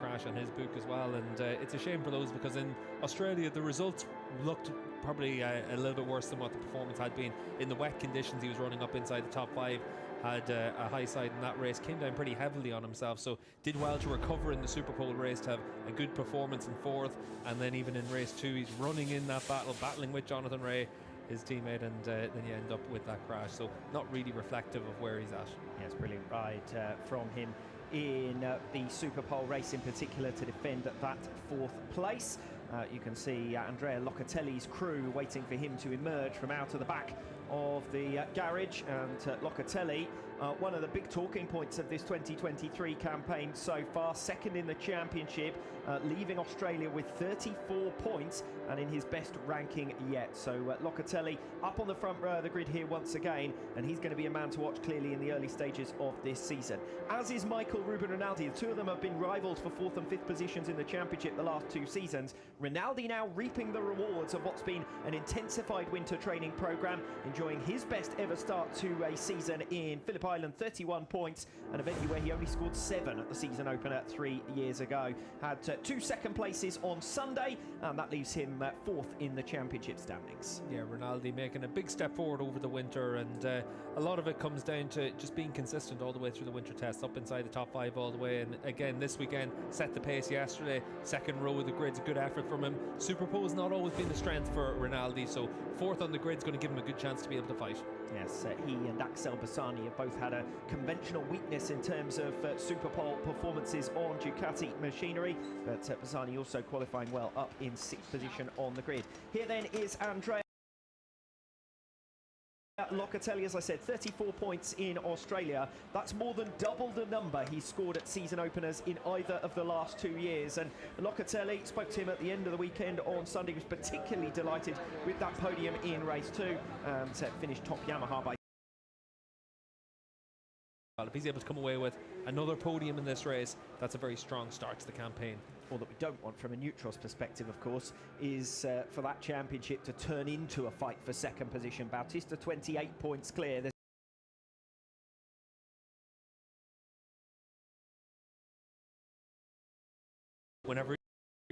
crash on his book as well, and it's a shame for those, because in Australia the results looked probably a little bit worse than what the performance had been. In the wet conditions, he was running up inside the top 5, had a high side in that race, came down pretty heavily on himself, so did well to recover in the Super Bowl race to have a good performance in 4th, and then even in race 2 he's running in that battle, battling with Jonathan Rea, his teammate, and then you end up with that crash. So not really reflective of where he's at. Yes, brilliant ride from him in the Superpole race in particular to defend that 4th place. You can see Andrea Locatelli's crew waiting for him to emerge from out of the back of the garage, and Locatelli, one of the big talking points of this 2023 campaign so far, second in the championship, leaving Australia with 34 points and in his best ranking yet. So Locatelli up on the front row of the grid here once again, and he's going to be a man to watch clearly in the early stages of this season. As is Michael Ruben Rinaldi. The two of them have been rivals for 4th and 5th positions in the championship the last 2 seasons. Rinaldi now reaping the rewards of what's been an intensified winter training program, enjoying his best ever start to a season in Phillip Island, 31 points, an event where he only scored 7 at the season opener 3 years ago. Had 2 second places on Sunday, and that leaves him 4th in the championship standings. Yeah, Rinaldi making a big step forward over the winter, and a lot of it comes down to just being consistent all the way through the winter tests, up inside the top 5 all the way. And again, this weekend set the pace yesterday, 2nd row of the grid's a good effort from him. Superpole's not always been the strength for Rinaldi, so 4th on the grid's going to give him a good chance to be able to fight. Yes, he and Axel Bassani have both had a conventional weakness in terms of Superpole performances on Ducati machinery, but Bassani also qualifying well up in 6th position on the grid. Here then is Andrea Locatelli, as I said, 34 points in Australia. That's more than double the number he scored at season openers in either of the last 2 years. And Locatelli, spoke to him at the end of the weekend on Sunday, was particularly delighted with that podium in race 2, and finished top Yamaha by. Well, if he's able to come away with another podium in this race, that's a very strong start to the campaign. All that we don't want from a Neutros perspective, of course, is for that championship to turn into a fight for 2nd position. Bautista 28 points clear. Whenever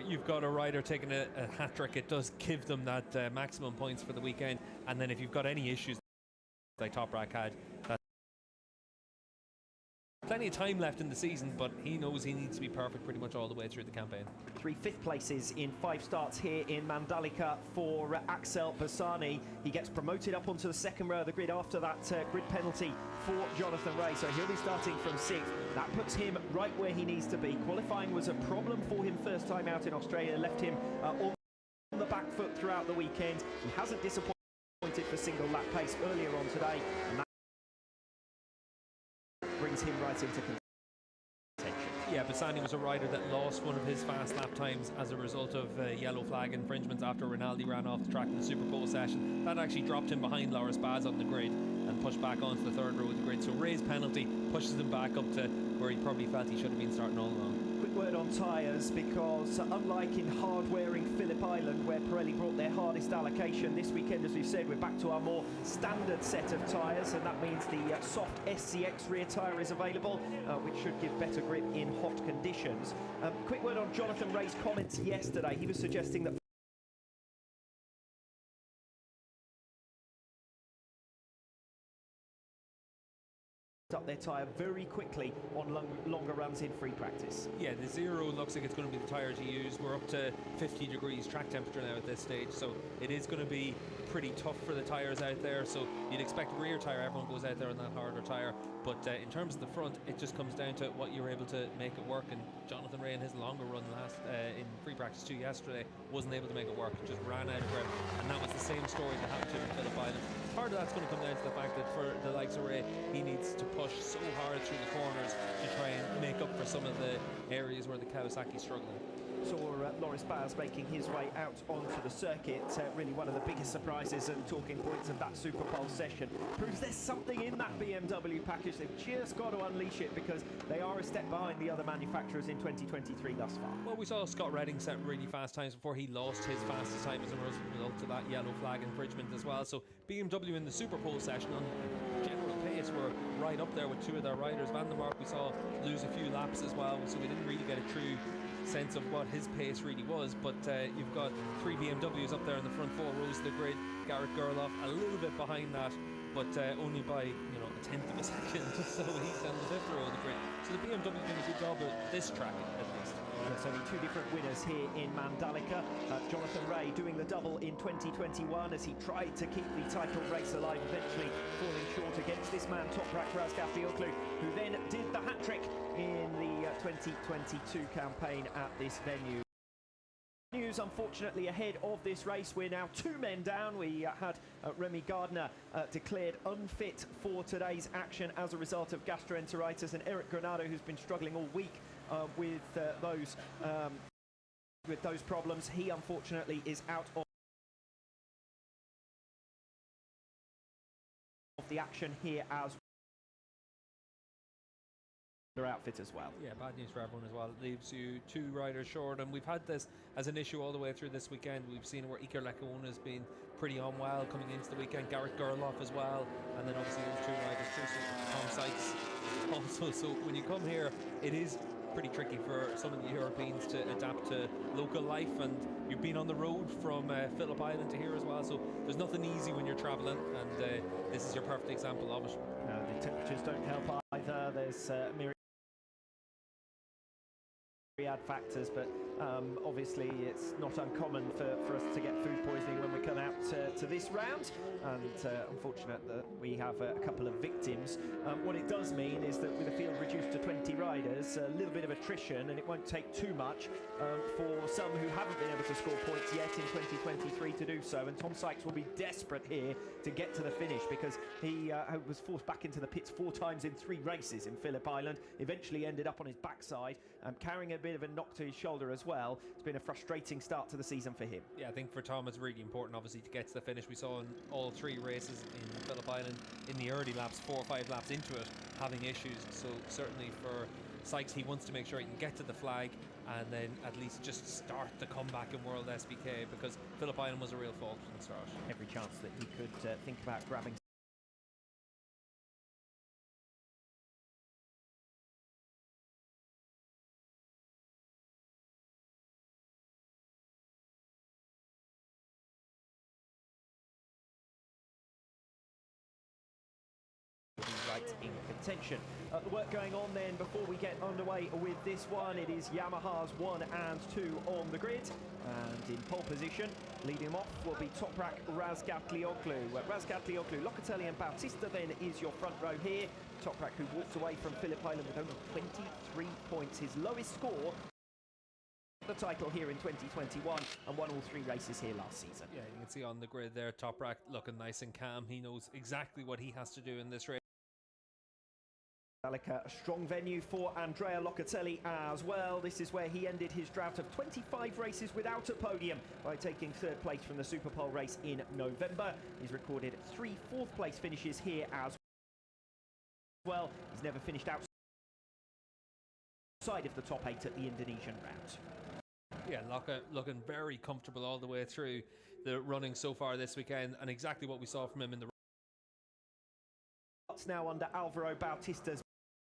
you've got a rider taking a hat-trick, it does give them that maximum points for the weekend. And then if you've got any issues like Toprak had, plenty of time left in the season, but he knows he needs to be perfect pretty much all the way through the campaign. 3 5th places in 5 starts here in Mandalika for Axel Bassani. He gets promoted up onto the 2nd row of the grid after that grid penalty for Jonathan Rea, so he'll be starting from 6th. That puts him right where he needs to be. Qualifying was a problem for him first time out in Australia, left him on the back foot throughout the weekend. He hasn't disappointed for single lap pace earlier on today, and that brings him right into contention. Yeah, Bassani was a rider that lost one of his fast lap times as a result of yellow flag infringements after Rinaldi ran off the track in the Superpole session. That actually dropped him behind Loris Baz on the grid and pushed back onto the 3rd row of the grid. So Rea's penalty pushes him back up to where he probably felt he should have been starting all along. Quick word on tyres, because unlike in hard-wearing Phillip Island, where Pirelli brought their hardest allocation, this weekend, as we've said, we're back to our more standard set of tyres, and that means the soft SCX rear tyre is available, which should give better grip in hot conditions. Quick word on Jonathan Rea's comments yesterday. He was suggesting that up their tyre very quickly on longer runs in free practice. Yeah, the 0 looks like it's going to be the tyre to use. We're up to 50 degrees track temperature now at this stage, so it is going to be pretty tough for the tyres out there. So you'd expect rear tyre, everyone goes out there on that harder tyre, but in terms of the front, it just comes down to what you're able to make it work. And Jonathan Rea in his longer run in free practice 2 yesterday wasn't able to make it work, just ran out of grip, and that was the same story that happened to him in Phillip Island. Part of that's going to come down to the fact that for the likes of Rea, he needs to push so hard through the corners to try and make up for some of the areas where the Kawasaki's struggling. Saw Loris Baz making his way out onto the circuit. Really one of the biggest surprises and talking points of that Superpole session. Proves there's something in that BMW package. They've just got to unleash it, because they are a step behind the other manufacturers in 2023 thus far. Well, we saw Scott Redding set really fast times before he lost his fastest time as a result of that yellow flag infringement as well. So BMW in the Superpole session on general pace were right up there with 2 of their riders. Van der Mark we saw lose a few laps as well, so we didn't really get a true sense of what his pace really was. But you've got 3 BMWs up there in the front 4 rows of the grid. Garrett Gerloff a little bit behind that, but only by a tenth of a second. So he's on the 5th row of the grid. So the BMW doing a good job at this track at least. Yes, only two different winners here in Mandalika. Jonathan Rea doing the double in 2021 as he tried to keep the title race alive, eventually falling short against this man, Toprak Razgatlioglu, who then did the hat-trick in the 2022 campaign at this venue. News, unfortunately, ahead of this race. We're now 2 men down. We had Remy Gardner declared unfit for today's action as a result of gastroenteritis, and Eric Granado, who's been struggling all week with those problems. He unfortunately is out of the action here as their outfit as well. Yeah, bad news for everyone as well. It leaves you 2 riders short, and we've had this as an issue all the way through this weekend. We've seen where Iker Lecuona has been pretty unwell coming into the weekend, Garrett Gerloff as well, and then obviously those 2 riders, Tom Sykes also. So when you come here, it is pretty tricky for some of the Europeans to adapt to local life, and you've been on the road from Phillip Island to here as well, so there's nothing easy when you're travelling, and this is your perfect example of it. The temperatures don't help either. There's myriad factors, but obviously it's not uncommon for us to get food poisoning when we come out to this round, and unfortunate that we have a couple of victims. What it does mean is that with the field reduced to 20 riders, a little bit of attrition, and it won't take too much for some who haven't been able to score points yet in 2023 to do so, and Tom Sykes will be desperate here to get to the finish, because he was forced back into the pits 4 times in 3 races in Phillip Island, eventually ended up on his backside, carrying a bit of a knock to his shoulder as well. It's been a frustrating start to the season for him. Yeah, I think for Tom it's really important obviously to get to the finish. We saw in all 3 races in Phillip Island in the early laps, 4 or 5 laps into it, having issues. So certainly for Sykes, he wants to make sure he can get to the flag and then at least just start the comeback in World SBK, because Phillip Island was a real fault from the start. Every chance that he could think about grabbing right in contention. The work going on then before we get underway with this one, it is Yamaha's 1 and 2 on the grid, and in pole position, leading them off will be Toprak Razgatlioglu. Razgatlioglu, Locatelli and Bautista then is your front row here. Toprak, who walked away from Phillip Island with only 23 points, his lowest score the title here in 2021, and won all 3 races here last season. Yeah, you can see on the grid there, Toprak looking nice and calm. He knows exactly what he has to do in this race. A strong venue for Andrea Locatelli as well. This is where he ended his drought of 25 races without a podium by taking 3rd place from the Superpole race in November. He's recorded 3 4th place finishes here as well. He's never finished outside of the top 8 at the Indonesian round. Yeah, looking very comfortable all the way through the running so far this weekend, and exactly what we saw from him in the now under Alvaro Bautista's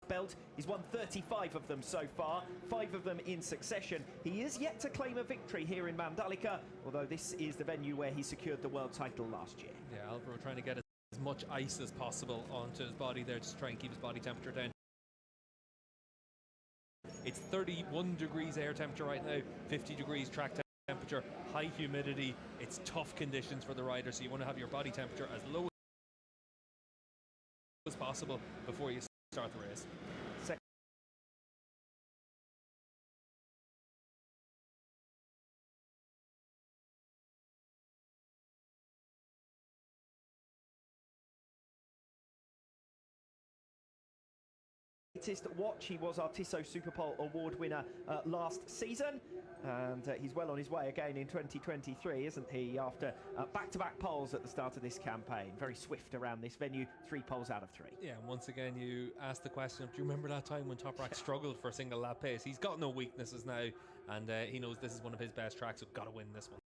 belt. He's won 35 of them so far, 5 of them in succession. He is yet to claim a victory here in Mandalika, although this is the venue where he secured the world title last year. Yeah, Alvaro trying to get as much ice as possible onto his body there to try and keep his body temperature down. It's 31 degrees air temperature right now, 50 degrees track temperature, high humidity. It's tough conditions for the rider, so you want to have your body temperature as low as possible before you start the race. Latest watch, he was our Tissot Superpole Award winner last season, and he's well on his way again in 2023, isn't he, after back-to-back poles at the start of this campaign. Very swift around this venue, 3 poles out of 3. Yeah, and once again you ask the question of, do you remember that time when Toprak struggled for a single lap pace? He's got no weaknesses now, and he knows this is one of his best tracks, so got to win this one.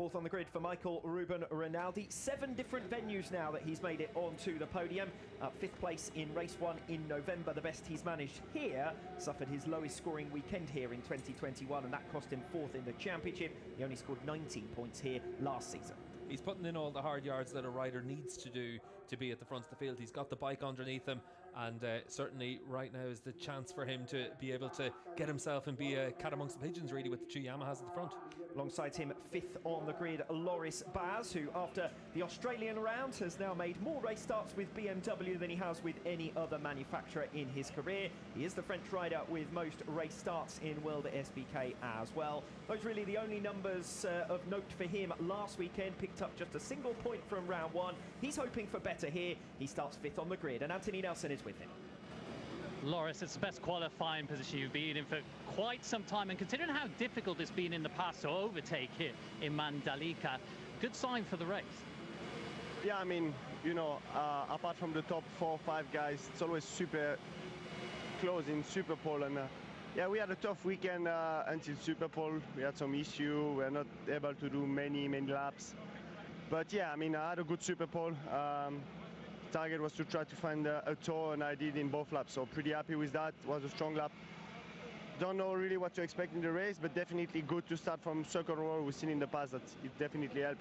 Fourth on the grid for Michael Ruben Rinaldi. 7 different venues now that he's made it onto the podium. 5th place in race 1 in November, the best he's managed here. Suffered his lowest scoring weekend here in 2021, and that cost him 4th in the championship. He only scored 19 points here last season. He's putting in all the hard yards that a rider needs to do to be at the front of the field. He's got the bike underneath him, and certainly right now is the chance for him to be able to get himself and be a cat amongst the pigeons, really, with the 2 Yamahas at the front. Alongside him, 5th on the grid, Loris Baz, who after the Australian round has now made more race starts with BMW than he has with any other manufacturer in his career. He is the French rider with most race starts in World SBK as well. Those really the only numbers of note for him last weekend. Picked up just a single point from round 1. He's hoping for better here. He starts 5th on the grid, and Anthony Nelson is with him. Loris, it's the best qualifying position you've been in for quite some time, and considering how difficult it's been in the past to overtake here in Mandalika, good sign for the race. Yeah, I mean, you know, apart from the top 4 or 5 guys, it's always super close in Superpole, and yeah, we had a tough weekend until Superpole. We had some issue. We were not able to do many laps, but yeah, I mean, I had a good Superpole. Target was to try to find a toe, and I did in both laps, so pretty happy with that. It was a strong lap. Don't know really what to expect in the race, but definitely good to start from second row. We've seen in the past that it definitely helped.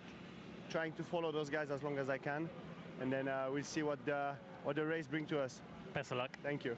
Trying to follow those guys as long as I can, and then we'll see what the race brings to us. Best of luck. Thank you.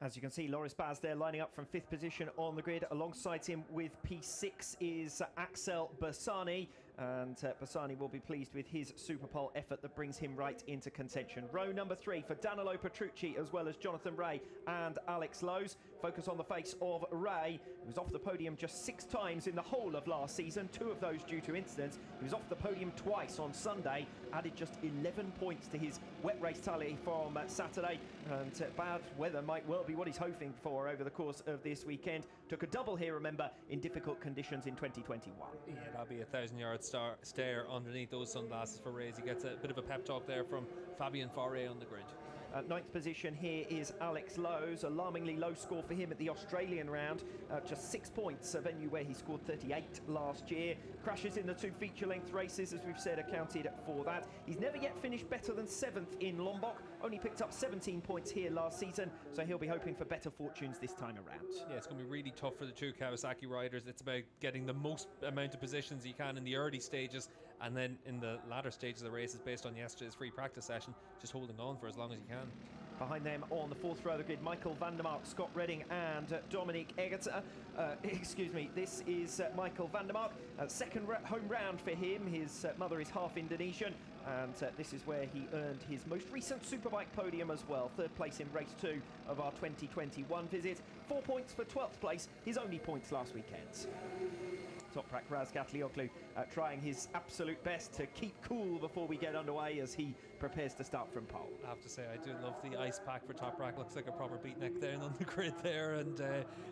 As you can see, Loris Baz there lining up from 5th position on the grid. Alongside him with P6 is Axel Bassani. And Bassani will be pleased with his Superpole effort that brings him right into contention. Row number 3 for Danilo Petrucci, as well as Jonathan Rea and Alex Lowes. Focus on the face of Rea, who was off the podium just 6 times in the whole of last season, 2 of those due to incidents. He was off the podium twice on Sunday, added just 11 points to his wet race tally from Saturday, and bad weather might well be what he's hoping for over the course of this weekend. Took a double here, remember, in difficult conditions in 2021. Yeah, that'll be a 1,000-yard stare underneath those sunglasses for Rea. He gets a bit of a pep talk there from Fabien Fauré on the grid. 9th position here is Alex Lowes. Alarmingly low score for him at the Australian round. Just 6 points, a venue where he scored 38 last year. Crashes in the 2 feature-length races, as we've said, accounted for that. He's never yet finished better than 7th in Lombok. Only picked up 17 points here last season, so he'll be hoping for better fortunes this time around. Yeah, it's going to be really tough for the 2 Kawasaki riders. It's about getting the most amount of positions you can in the early stages, and then in the latter stages of the races, based on yesterday's free practice session, just holding on for as long as you can. Behind them on the 4th row of the grid, Michael van der Mark, Scott Redding and Dominic Egerter. Excuse me, this is Michael van der Mark. Second home round for him. His mother is half Indonesian, and this is where he earned his most recent Superbike podium as well. 3rd place in race 2 of our 2021 visit. 4 points for 12th place, his only points last weekend. Toprak Razgatlioglu trying his absolute best to keep cool before we get underway as he prepares to start from pole. I have to say, I do love the ice pack for Toprak. Looks like a proper beatnik there on the grid there, and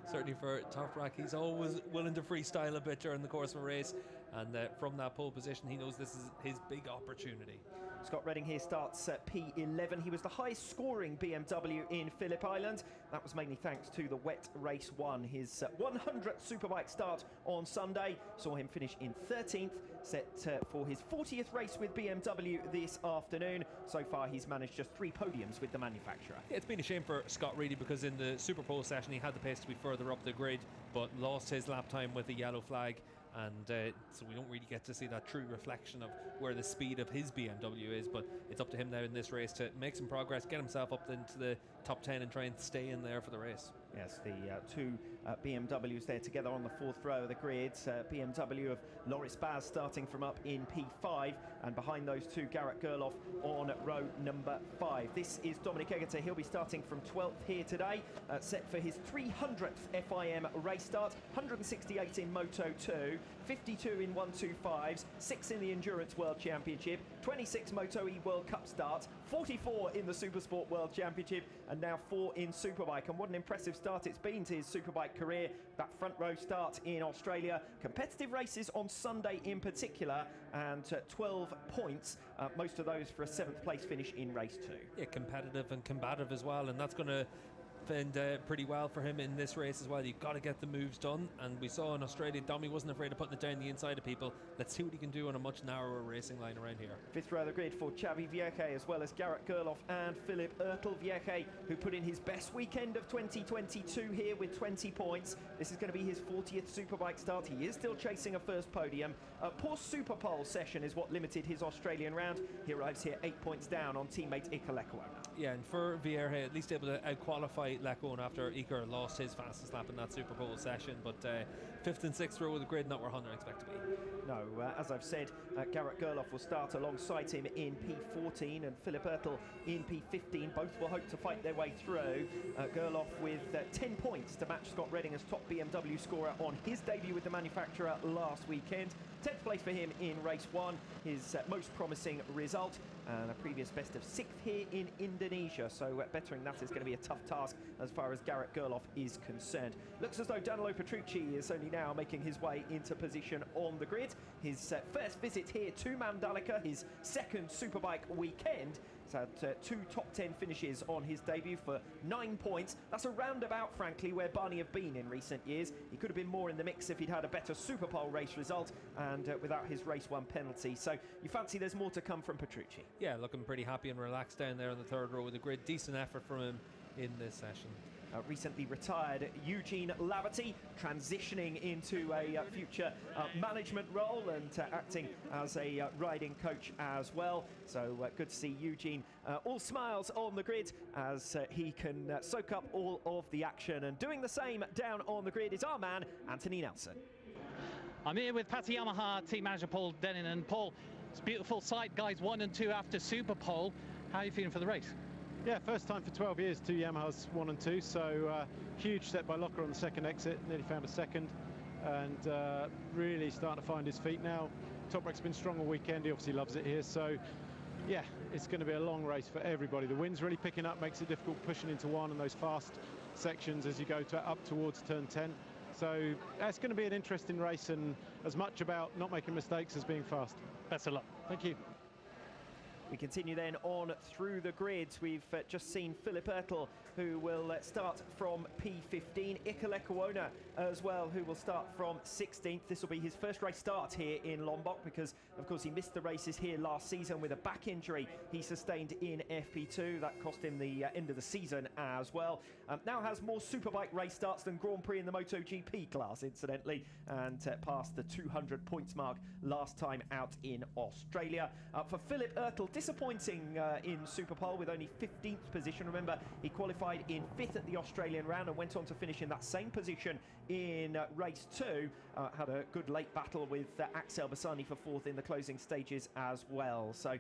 certainly for Toprak, he's always willing to freestyle a bit during the course of a race, and from that pole position, he knows this is his big opportunity. Scott Redding here starts at P11. He was the highest scoring BMW in Phillip Island. That was mainly thanks to the wet race 1. His 100th Superbike start on Sunday saw him finish in 13th, set for his 40th race with BMW this afternoon. So far, he's managed just 3 podiums with the manufacturer. Yeah, it's been a shame for Scott really, because in the Superpole session, he had the pace to be further up the grid, but lost his lap time with the yellow flag. And so we don't really get to see that true reflection of where the speed of his BMW is, but it's up to him now in this race to make some progress, get himself up into the top 10 and try and stay in there for the race. Yes, the 2 BMWs there together on the 4th row of the grid. BMW of Loris Baz starting from up in P5, and behind those 2, Garrett Gerloff on row number 5. This is Dominic Egerter. He'll be starting from 12th here today, set for his 300th FIM race start. 168 in Moto 2, 52 in 125s, 6 in the Endurance World Championship, 26 Moto E World Cup starts, 44 in the Supersport World Championship, and now 4 in Superbike. And what an impressive start it's been to his Superbike career. That front row start in Australia, competitive races on Sunday in particular, and 12 points, most of those for a 7th place finish in race 2. Yeah, competitive and combative as well, and that's going to pretty well for him in this race as well. You've got to get the moves done, and we saw an Australian Domi wasn't afraid of putting it down the inside of people. Let's see what he can do on a much narrower racing line around here. Fifth row of the grid for Xavi Vierge, as well as Garrett Gerloff and Philip Ertl. Vierge, who put in his best weekend of 2022 here with 20 points. This is going to be his 40th Superbike start. He is still chasing a first podium. A poor Superpole session is what limited his Australian round. He arrives here 8 points down on teammate Iker Lecuona. Yeah, and for Vierge, at least able to out-qualify Lecuona after Iker lost his fastest lap in that Superpole session. But 5th and 6th row of the grid, not where Honda expect to be. No, as I've said, Garrett Gerloff will start alongside him in P14 and Philip Ertl in P15. Both will hope to fight their way through. Gerloff with 10 points to match Scott Redding as top BMW scorer on his debut with the manufacturer last weekend. 10th place for him in race 1, his most promising result, and a previous best of 6th here in Indonesia. So bettering that is going to be a tough task as far as Garrett Gerloff is concerned. Looks as though Danilo Petrucci is only now making his way into position on the grid. His first visit here to Mandalika, his second Superbike weekend. He's had 2 top 10 finishes on his debut for 9 points. That's a roundabout, frankly, where Barney have been in recent years. He could have been more in the mix if he'd had a better Superpole race result and without his race 1 penalty. So you fancy there's more to come from Petrucci? Yeah, looking pretty happy and relaxed down there in the 3rd row of the grid. Decent effort from him in this session. Recently retired Eugene Laverty, transitioning into a future management role and acting as a riding coach as well. So good to see Eugene all smiles on the grid as he can soak up all of the action. And doing the same down on the grid is our man, Anthony Nelson. I'm here with Pata Yamaha team manager Paul Denin. And Paul, it's a beautiful sight, guys 1 and 2 after Superpole. How are you feeling for the race? Yeah, first time for 12 years, 2 Yamahas, 1 and 2. So huge step by Locker on the 2nd exit, nearly found a 2nd, and really starting to find his feet now. Toprak's been strong all weekend. He obviously loves it here. So yeah, it's going to be a long race for everybody. The wind's really picking up, makes it difficult pushing into 1 and those fast sections as you go up towards turn 10. So it's going to be an interesting race, and as much about not making mistakes as being fast. Best of luck. Thank you. We continue then on through the grids. We've just seen Philip Ertl, who will start from P15. Iker Lecuona as well, who will start from 16th. This will be his first race start here in Lombok because, of course, he missed the races here last season with a back injury he sustained in FP2. That cost him the end of the season as well. Now has more Superbike race starts than Grand Prix in the MotoGP class, incidentally, and passed the 200 points mark last time out in Australia. For Philip Ertl, disappointing in Superpole with only 15th position. Remember, he qualified in 5th at the Australian round and went on to finish in that same position in race 2. Had a good late battle with Axel Bassani for 4th in the closing stages as well. So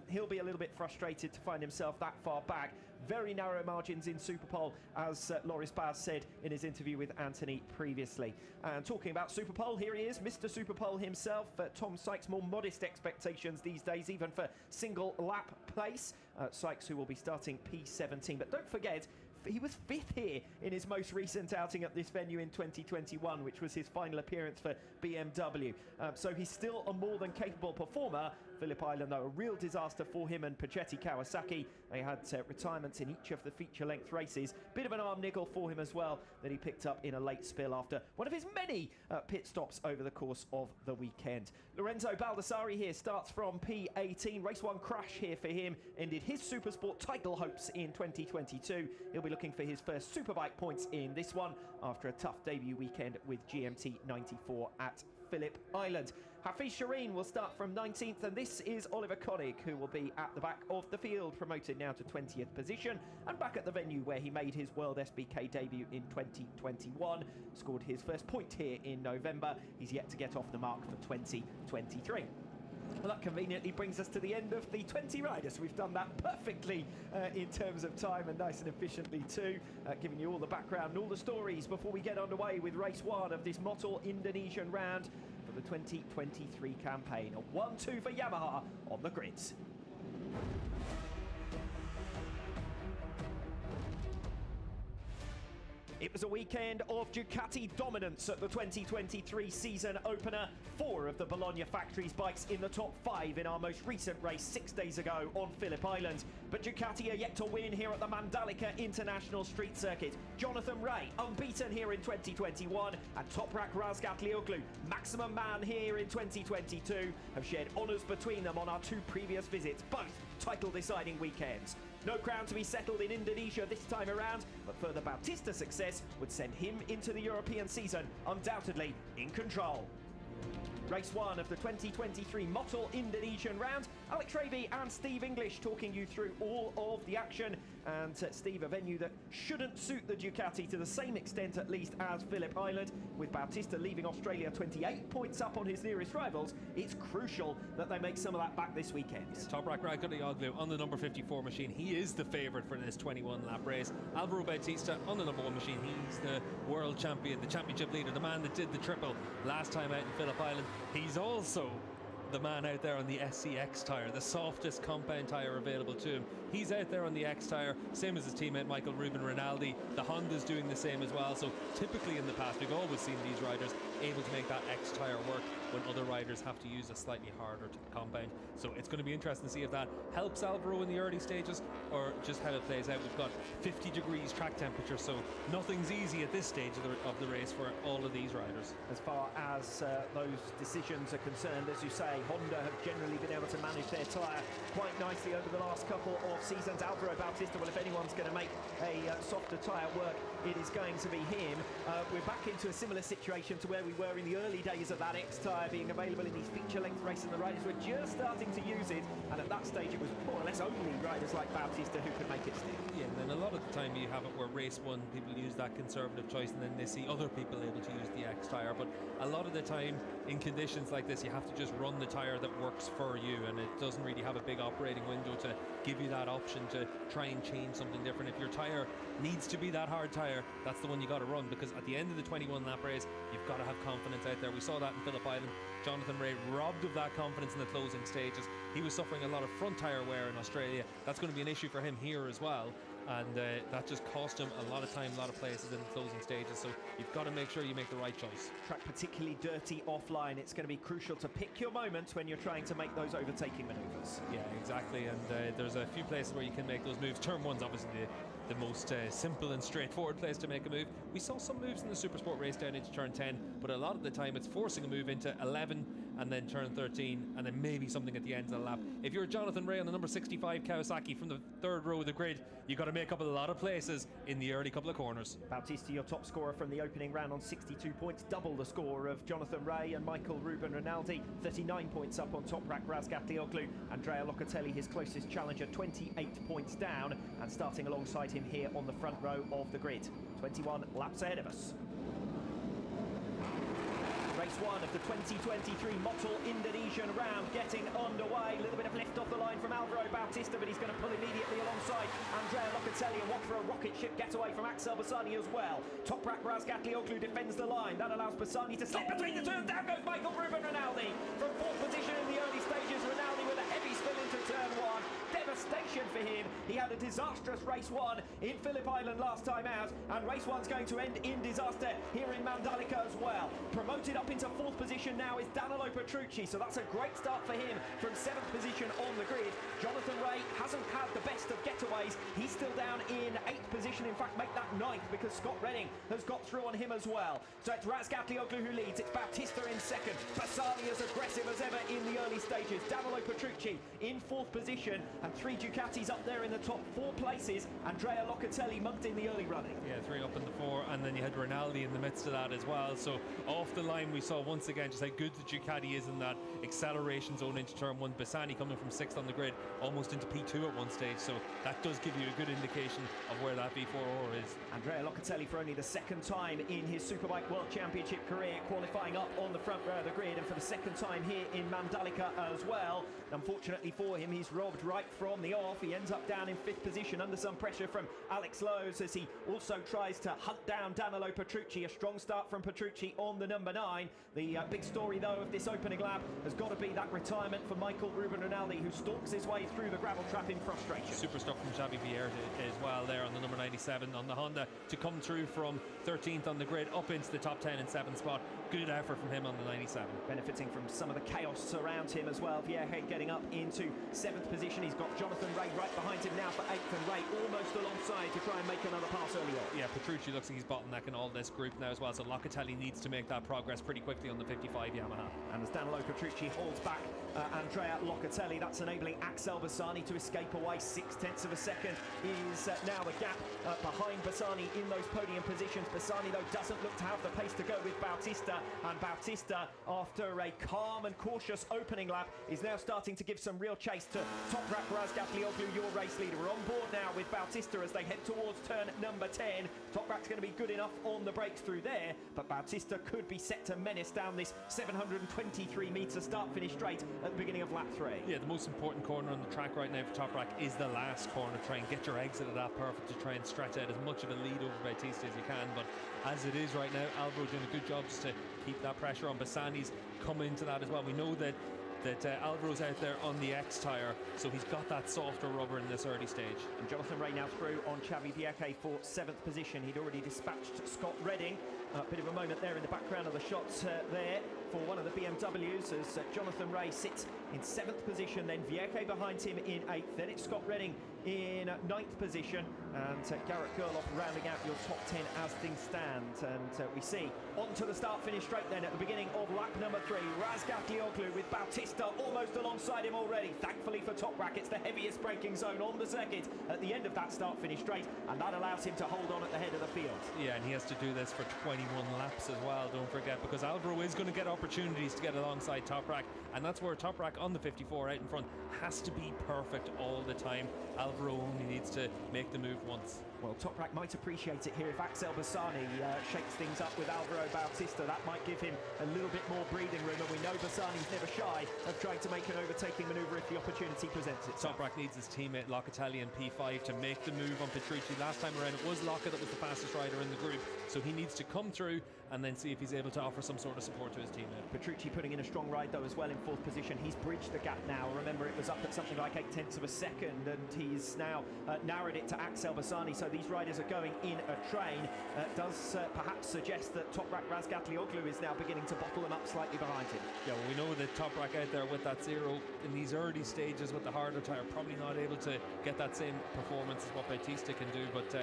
he'll be a little bit frustrated to find himself that far back. Very narrow margins in Superpole, as Loris Baz said in his interview with Anthony previously. And talking about Superpole, here he is, Mr. Superpole himself. Tom Sykes, more modest expectations these days, even for single lap place. Sykes, who will be starting P17. But don't forget, he was 5th here in his most recent outing at this venue in 2021, which was his final appearance for BMW. So he's still a more than capable performer. Phillip Island, though, a real disaster for him and Puchetti Kawasaki. They had retirements in each of the feature-length races. Bit of an arm niggle for him as well that he picked up in a late spill after one of his many pit stops over the course of the weekend. Lorenzo Baldassari here starts from P18. Race 1 crash here for him. Ended his Supersport title hopes in 2022. He'll be looking for his first Superbike points in this one after a tough debut weekend with GMT 94 at Phillip Island. Hafiz Shireen will start from 19th, and this is Oliver Koenig, who will be at the back of the field, promoted now to 20th position, and back at the venue where he made his World SBK debut in 2021. Scored his first point here in November. He's yet to get off the mark for 2023. Well, that conveniently brings us to the end of the 20 riders. We've done that perfectly in terms of time and nice and efficiently too, giving you all the background and all the stories before we get underway with race 1 of this Motul Indonesian round for the 2023 campaign. A 1-2 for Yamaha on the grids. It was a weekend of Ducati dominance at the 2023 season opener. 4 of the Bologna Factory's bikes in the top 5 in our most recent race 6 days ago on Phillip Island. But Ducati are yet to win here at the Mandalika International Street Circuit. Jonathan Rea, unbeaten here in 2021, and Toprak Razgatlioglu, maximum man here in 2022, have shared honours between them on our 2 previous visits, both title-deciding weekends. No crown to be settled in Indonesia this time around, but further Bautista success would send him into the European season undoubtedly in control. Race 1 of the 2023 Motul Indonesian round. Alex Raby and Steve English talking you through all of the action. And Steve, a venue that shouldn't suit the Ducati to the same extent at least as Phillip Island. With Bautista leaving Australia 28 points up on his nearest rivals, it's crucial that they make some of that back this weekend. Toprak Razgatlioglu on the number 54 machine. He is the favourite for this 21-lap race. Alvaro Bautista on the number 1 machine. He's the world champion, the championship leader, the man that did the triple last time out in Phillip Island. He's also the man out there on the SCX tyre, the softest compound tyre available to him. He's out there on the X tyre, same as his teammate Michael Ruben Rinaldi. The Honda's doing the same as well. So typically in the past, we've always seen these riders able to make that X tyre work when other riders have to use a slightly harder compound. So it's going to be interesting to see if that helps Alvaro in the early stages or just how it plays out. We've got 50 degrees track temperature, so nothing's easy at this stage of the race for all of these riders. As far as those decisions are concerned, as you say, Honda have generally been able to manage their tyre quite nicely over the last couple of seasons. Alvaro Bautista, well, if anyone's going to make a softer tyre work, it is going to be him. We're back into a similar situation to where we were in the early days of that X tyre being available in these feature-length races. The riders were just starting to use it, and at that stage it was more or less only riders like Bautista who could make it stick. Yeah, and then a lot of the time you have it where race 1 people use that conservative choice, and then they see other people able to use the X tyre. But a lot of the time in conditions like this, you have to just run the tyre that works for you, and it doesn't really have a big operating window to give you that option to try and change something different. If your tyre needs to be that hard tyre, that's the one you got to run, because at the end of the 21-lap race, you've got to have confidence out there. We saw that in Phillip Island. Jonathan Rea robbed of that confidence in the closing stages. He was suffering a lot of front tyre wear in Australia. That's going to be an issue for him here as well, and that just cost him a lot of time, a lot of places in the closing stages. So you've got to make sure you make the right choice. Track particularly dirty offline. It's going to be crucial to pick your moments when you're trying to make those overtaking manoeuvres. Yeah, exactly, and there's a few places where you can make those moves. Turn 1's obviously the most simple and straightforward place to make a move. We saw some moves in the Supersport race down into turn 10, but a lot of the time it's forcing a move into 11 and then turn 13 and then maybe something at the end of the lap. If you're Jonathan Rea on the number 65 Kawasaki from the 3rd row of the grid, you've got to make up a lot of places in the early couple of corners. Bautista, your top scorer from the opening round on 62 points, double the score of Jonathan Rea and Michael Ruben Rinaldi, 39 points up on Toprak Razgatlioglu. Andrea Locatelli, his closest challenger, 28 points down, and starting alongside him here on the front row of the grid. 21 laps ahead of us. Race 1 of the 2023 Motul Indonesian round getting underway. A little bit of lift off the line from Alvaro Bautista, but he's going to pull immediately alongside Andrea Locatelli and watch for a rocket ship getaway from Axel Bassani as well. Toprak Razgatlioglu defends the line. That allows Bassani to slip between the two, and down goes Michael Ruben Rinaldi. From 4th position in the early stages, Rinaldi with a heavy spill into turn 1. Devastation for him. He had a disastrous race 1 in Phillip Island last time out, and race 1's going to end in disaster here in Mandalika as well. Promoted up into 4th position now is Danilo Petrucci, so that's a great start for him from 7th position on the grid. Jonathan Rea hasn't had the best of getaways. He's still down in 8th position, in fact make that 9th because Scott Redding has got through on him as well. So it's Razgatlioglu who leads, it's Bautista in 2nd, Bassani as aggressive as ever in the early stages, Danilo Petrucci in 4th position, and 3 Ducatis up there in the top 4 places. Andrea Locatelli mugged in the early running. Yeah, 3 up in the 4, and then you had Rinaldi in the midst of that as well. So off the line we saw once again just how good the Ducati is in that acceleration zone into turn 1. Bassani coming from 6th on the grid, almost into P2 at one stage, so that does give you a good indication of where that V4R is. Andrea Locatelli for only the 2nd time in his Superbike World Championship career, qualifying up on the front row of the grid, and for the 2nd time here in Mandalika as well. Unfortunately for him, he's robbed right from the off. He ends up down in 5th position under some pressure from Alex Lowes as he also tries to hunt down Danilo Petrucci. A strong start from Petrucci on the number 9. The big story, though, of this opening lap has got to be that retirement for Michael Ruben Rinaldi, who stalks his way through the gravel trap in frustration. Super stuff from Xavi Vierge as well there on the number 97 on the Honda to come through from 13th on the grid up into the top 10 and 7th spot. Good effort from him on the 97. Benefiting from some of the chaos around him as well. Vierge getting up into 7th position. He's got Jonathan Rea right behind him now for 8th, and Rea almost alongside to try and make another pass early on. Yeah, Petrucci looks like he's bottlenecking all this group now as well, so Locatelli needs to make that progress pretty quickly on the 55 Yamaha. And as Danilo Petrucci holds back Andrea Locatelli, that's enabling Axel Bassani to escape away. 0.6 of a second is now the gap behind Bassani in those podium positions. Bassani, though, doesn't look to have the pace to go with Bautista, and Bautista, after a calm and cautious opening lap, is now starting to give some real chase to Toprak Razgatlioglu, your race leader. We're on board now with Bautista as they head towards turn number 10. Toprak's going to be good enough on the brakes through there, but Bautista could be set to menace down this 723-metre start-finish straight at the beginning of lap 3. Yeah, the most important corner on the track right now for Toprak is the last corner. Try and get your exit at that perfect to try and stretch out as much of a lead over Bautista as you can, but as it is right now, Alvaro doing a good job just to keep that pressure on. Bassani's come into that as well. We know that Alvaro's out there on the X tyre, so he's got that softer rubber in this early stage. And Jonathan Rea now through on Xavi Vierge for 7th position. He'd already dispatched Scott Redding. A bit of a moment there in the background of the shots there for one of the BMWs as Jonathan Rea sits in 7th position, then Vierge behind him in 8th, then it's Scott Redding in 9th position, and Garrett Gerloff rounding out your top 10 as things stand. And we see onto the start-finish straight then at the beginning of lap number 3. Razgatlioglu with Bautista almost alongside him already. Thankfully for Toprak, it's the heaviest braking zone on the circuit at the end of that start-finish straight, and that allows him to hold on at the head of the field. Yeah, and he has to do this for 21 laps as well, don't forget, because Alvaro is going to get opportunities to get alongside Toprak, and that's where Toprak on the 54 out in front has to be perfect all the time. Alvaro only needs to make the move once. Well, Toprak might appreciate it here if Axel Bassani shakes things up with Alvaro Bautista. That might give him a little bit more breathing room, and we know Bassani's never shy of trying to make an overtaking manoeuvre if the opportunity presents itself. Toprak needs his teammate Locatelli in P5 to make the move on Petrucci. Last time around, it was Locke that was the fastest rider in the group, so he needs to come through and then see if he's able to offer some sort of support to his teammate. Petrucci putting in a strong ride, though, as well in 4th position. He's bridged the gap now. Remember, it was up at something like 0.8 of a second, and he's now narrowed it to Axel Bassani, so these riders are going in a train. Does perhaps suggest that Toprak Razgatlioglu is now beginning to bottle them up slightly behind him. Yeah, well, we know that Toprak out there with that 0 in these early stages with the harder tyre, probably not able to get that same performance as what Bautista can do, but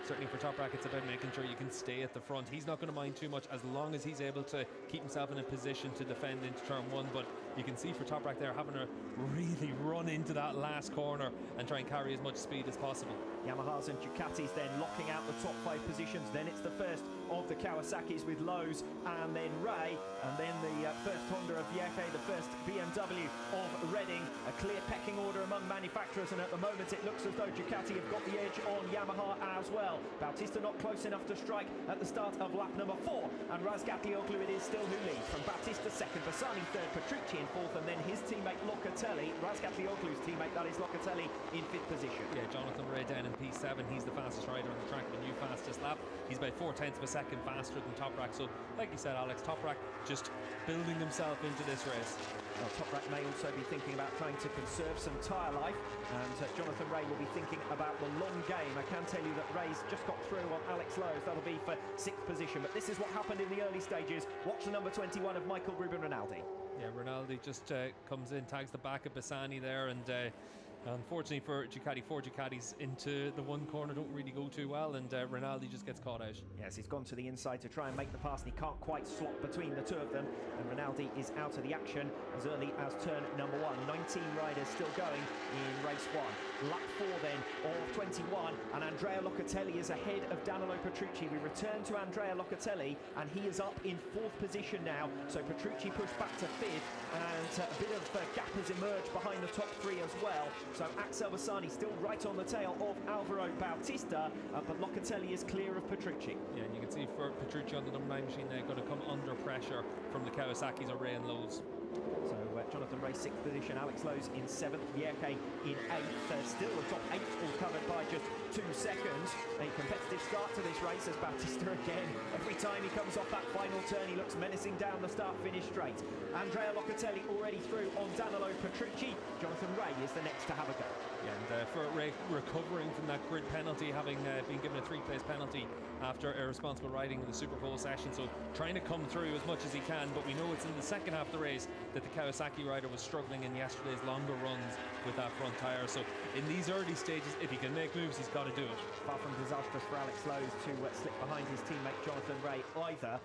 certainly for Toprak, it's about making sure you can stay at the front. He's not going to mind too much as long as he's able to keep himself in a position to defend into turn 1, but you can see for Toprak there having to really run into that last corner and try and carry as much speed as possible. Yamahas and Ducatis then locking out the top 5 positions. Then it's the first of the Kawasaki's with Lowes and then Rea, and then the first Honda of Vierge, the first BMW of Redding. A clear pecking order among manufacturers, and at the moment it looks as though Ducati have got the edge on Yamaha as well. Bautista not close enough to strike at the start of lap number 4, and Razgatlioglu it is still who leads. From Bautista 2nd, Bassani 3rd, Petrucci in 4th, and then his teammate Locatelli, Razgatlioglu's teammate, that is Locatelli, in 5th position. Yeah, Jonathan Rea down in P7, he's the fastest rider on the track, the new fastest lap. He's about 0.4 of a second faster than Toprak, so like you said, Alex, Toprak just building himself into this race. Well, Toprak may also be thinking about trying to conserve some tyre life, and Jonathan Rea will be thinking about the long game. I can tell you that Rea's just got through on Alex Lowes. That'll be for 6th position, but this is what happened in the early stages. Watch the number 21 of Michael Ruben Rinaldi. Yeah, Rinaldi just comes in, tags the back of Bassani there, and unfortunately for Ducati, 4 Ducatis into the one corner don't really go too well, and Rinaldi just gets caught out. Yes, he's gone to the inside to try and make the pass, and he can't quite slot between the two of them, and Rinaldi is out of the action as early as turn number 1. 19 riders still going in race 1. Lap 4 then of 21, and Andrea Locatelli is ahead of Danilo Petrucci. We return to Andrea Locatelli, and he is up in 4th position now, so Petrucci pushed back to 5th, and a bit of gap has emerged behind the top 3 as well. So Axel Bassani still right on the tail of Alvaro Bautista, but Locatelli is clear of Petrucci. Yeah, and you can see for Petrucci on the number 9 machine, they're going to come under pressure from the Kawasaki's or Rea and Lowes. So Jonathan Rea 6th position, Alex Lowes in 7th, Vierke in 8th. Still the top 8 all covered by just 2 seconds. A competitive start to this race as Bautista again. Every time he comes off that final turn, he looks menacing down the start-finish straight. Andrea Locatelli already through on Danilo Petrucci. Jonathan Rea is the next to have a go. Yeah, and for Rea recovering from that grid penalty, having been given a 3-place penalty after irresponsible riding in the Superpole session, so trying to come through as much as he can, but we know it's in the second half of the race that the Kawasaki rider was struggling in yesterday's longer runs with that front tyre. So in these early stages, if he can make moves, he's got to do it. Far from disastrous for Alex Lowes to slip behind his teammate Jonathan Rea either,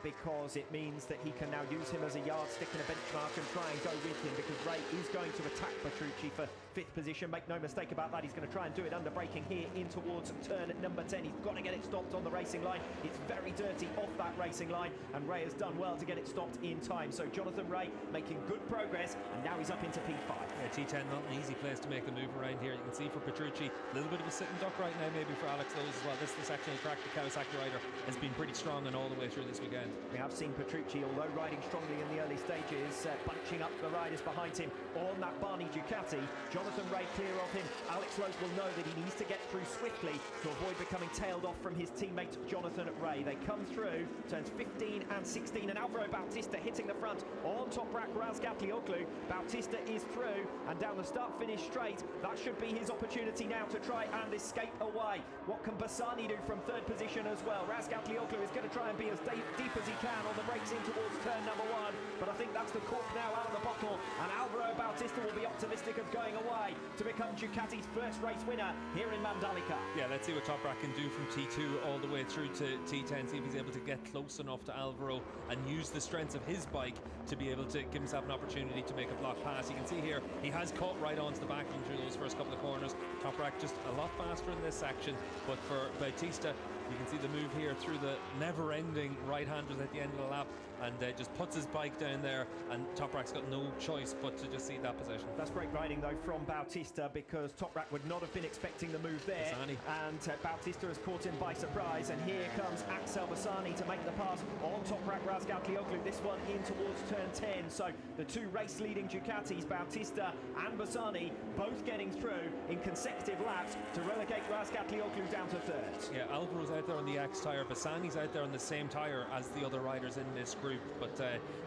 because it means that he can now use him as a yardstick and a benchmark and try and go with him, because Rea is going to attack Petrucci for 5th position. Make no mistake about that, he's going to try and do it under braking here in towards turn number 10. He's got to get it stopped on the racing line. It's very dirty off that racing line, and Rea has done well to get it stopped in time. So Jonathan Rea making good progress, and now he's up into P5. Yeah, T10 not an easy place to make the move around here. You can see for Petrucci, a little bit of a sitting duck right now, maybe for Alex Lowes as well. This section of the track, the Kawasaki rider has been pretty strong and all the way through this weekend. We have seen Petrucci, although riding strongly in the early stages, bunching up the riders behind him on that Barni Ducati. Jonathan Rea clear of him. Alex Lowes will know that he needs to get through swiftly to avoid becoming tailed off from his teammate Jonathan Rea. They come through turns 15 and 16, and Alvaro Bautista hitting the front on Toprak Razgatlioglu. Bautista is through and down the start-finish straight. That should be his opportunity now to try and escape away. What can Bassani do from 3rd position as well? Razgatlioglu is going to try and be as deep as he can on the brakes in towards turn number 1, but I think that's the cork now out of the bottle, and Alvaro Bautista will be optimistic of going away to become Ducati's first race winner here in Mandalika. Yeah, let's see what Toprak can do from T2 all the way through to T10, see if he's able to get close enough to Alvaro and use the strengths of his bike to be able to give himself an opportunity to make a block pass. You can see here, he has caught right onto the back of him through those first couple of corners. Toprak just a lot faster in this section, but for Bautista, you can see the move here through the never-ending right-handers at the end of the lap, and just puts his bike down there, and Toprak's got no choice but to just see that position. That's great riding though from Bautista, because Toprak would not have been expecting the move there, Bassani. and Bautista has caught him by surprise, and here comes Axel Bassani to make the pass on Toprak Razgatlioglu, this one in towards turn 10. So the two race-leading Ducatis, Bautista and Bassani, both getting through in consecutive laps to relegate Razgatlioglu down to 3rd. Yeah, Alvaro's out there on the X tyre, Bassani's out there on the same tyre as the other riders in this group, but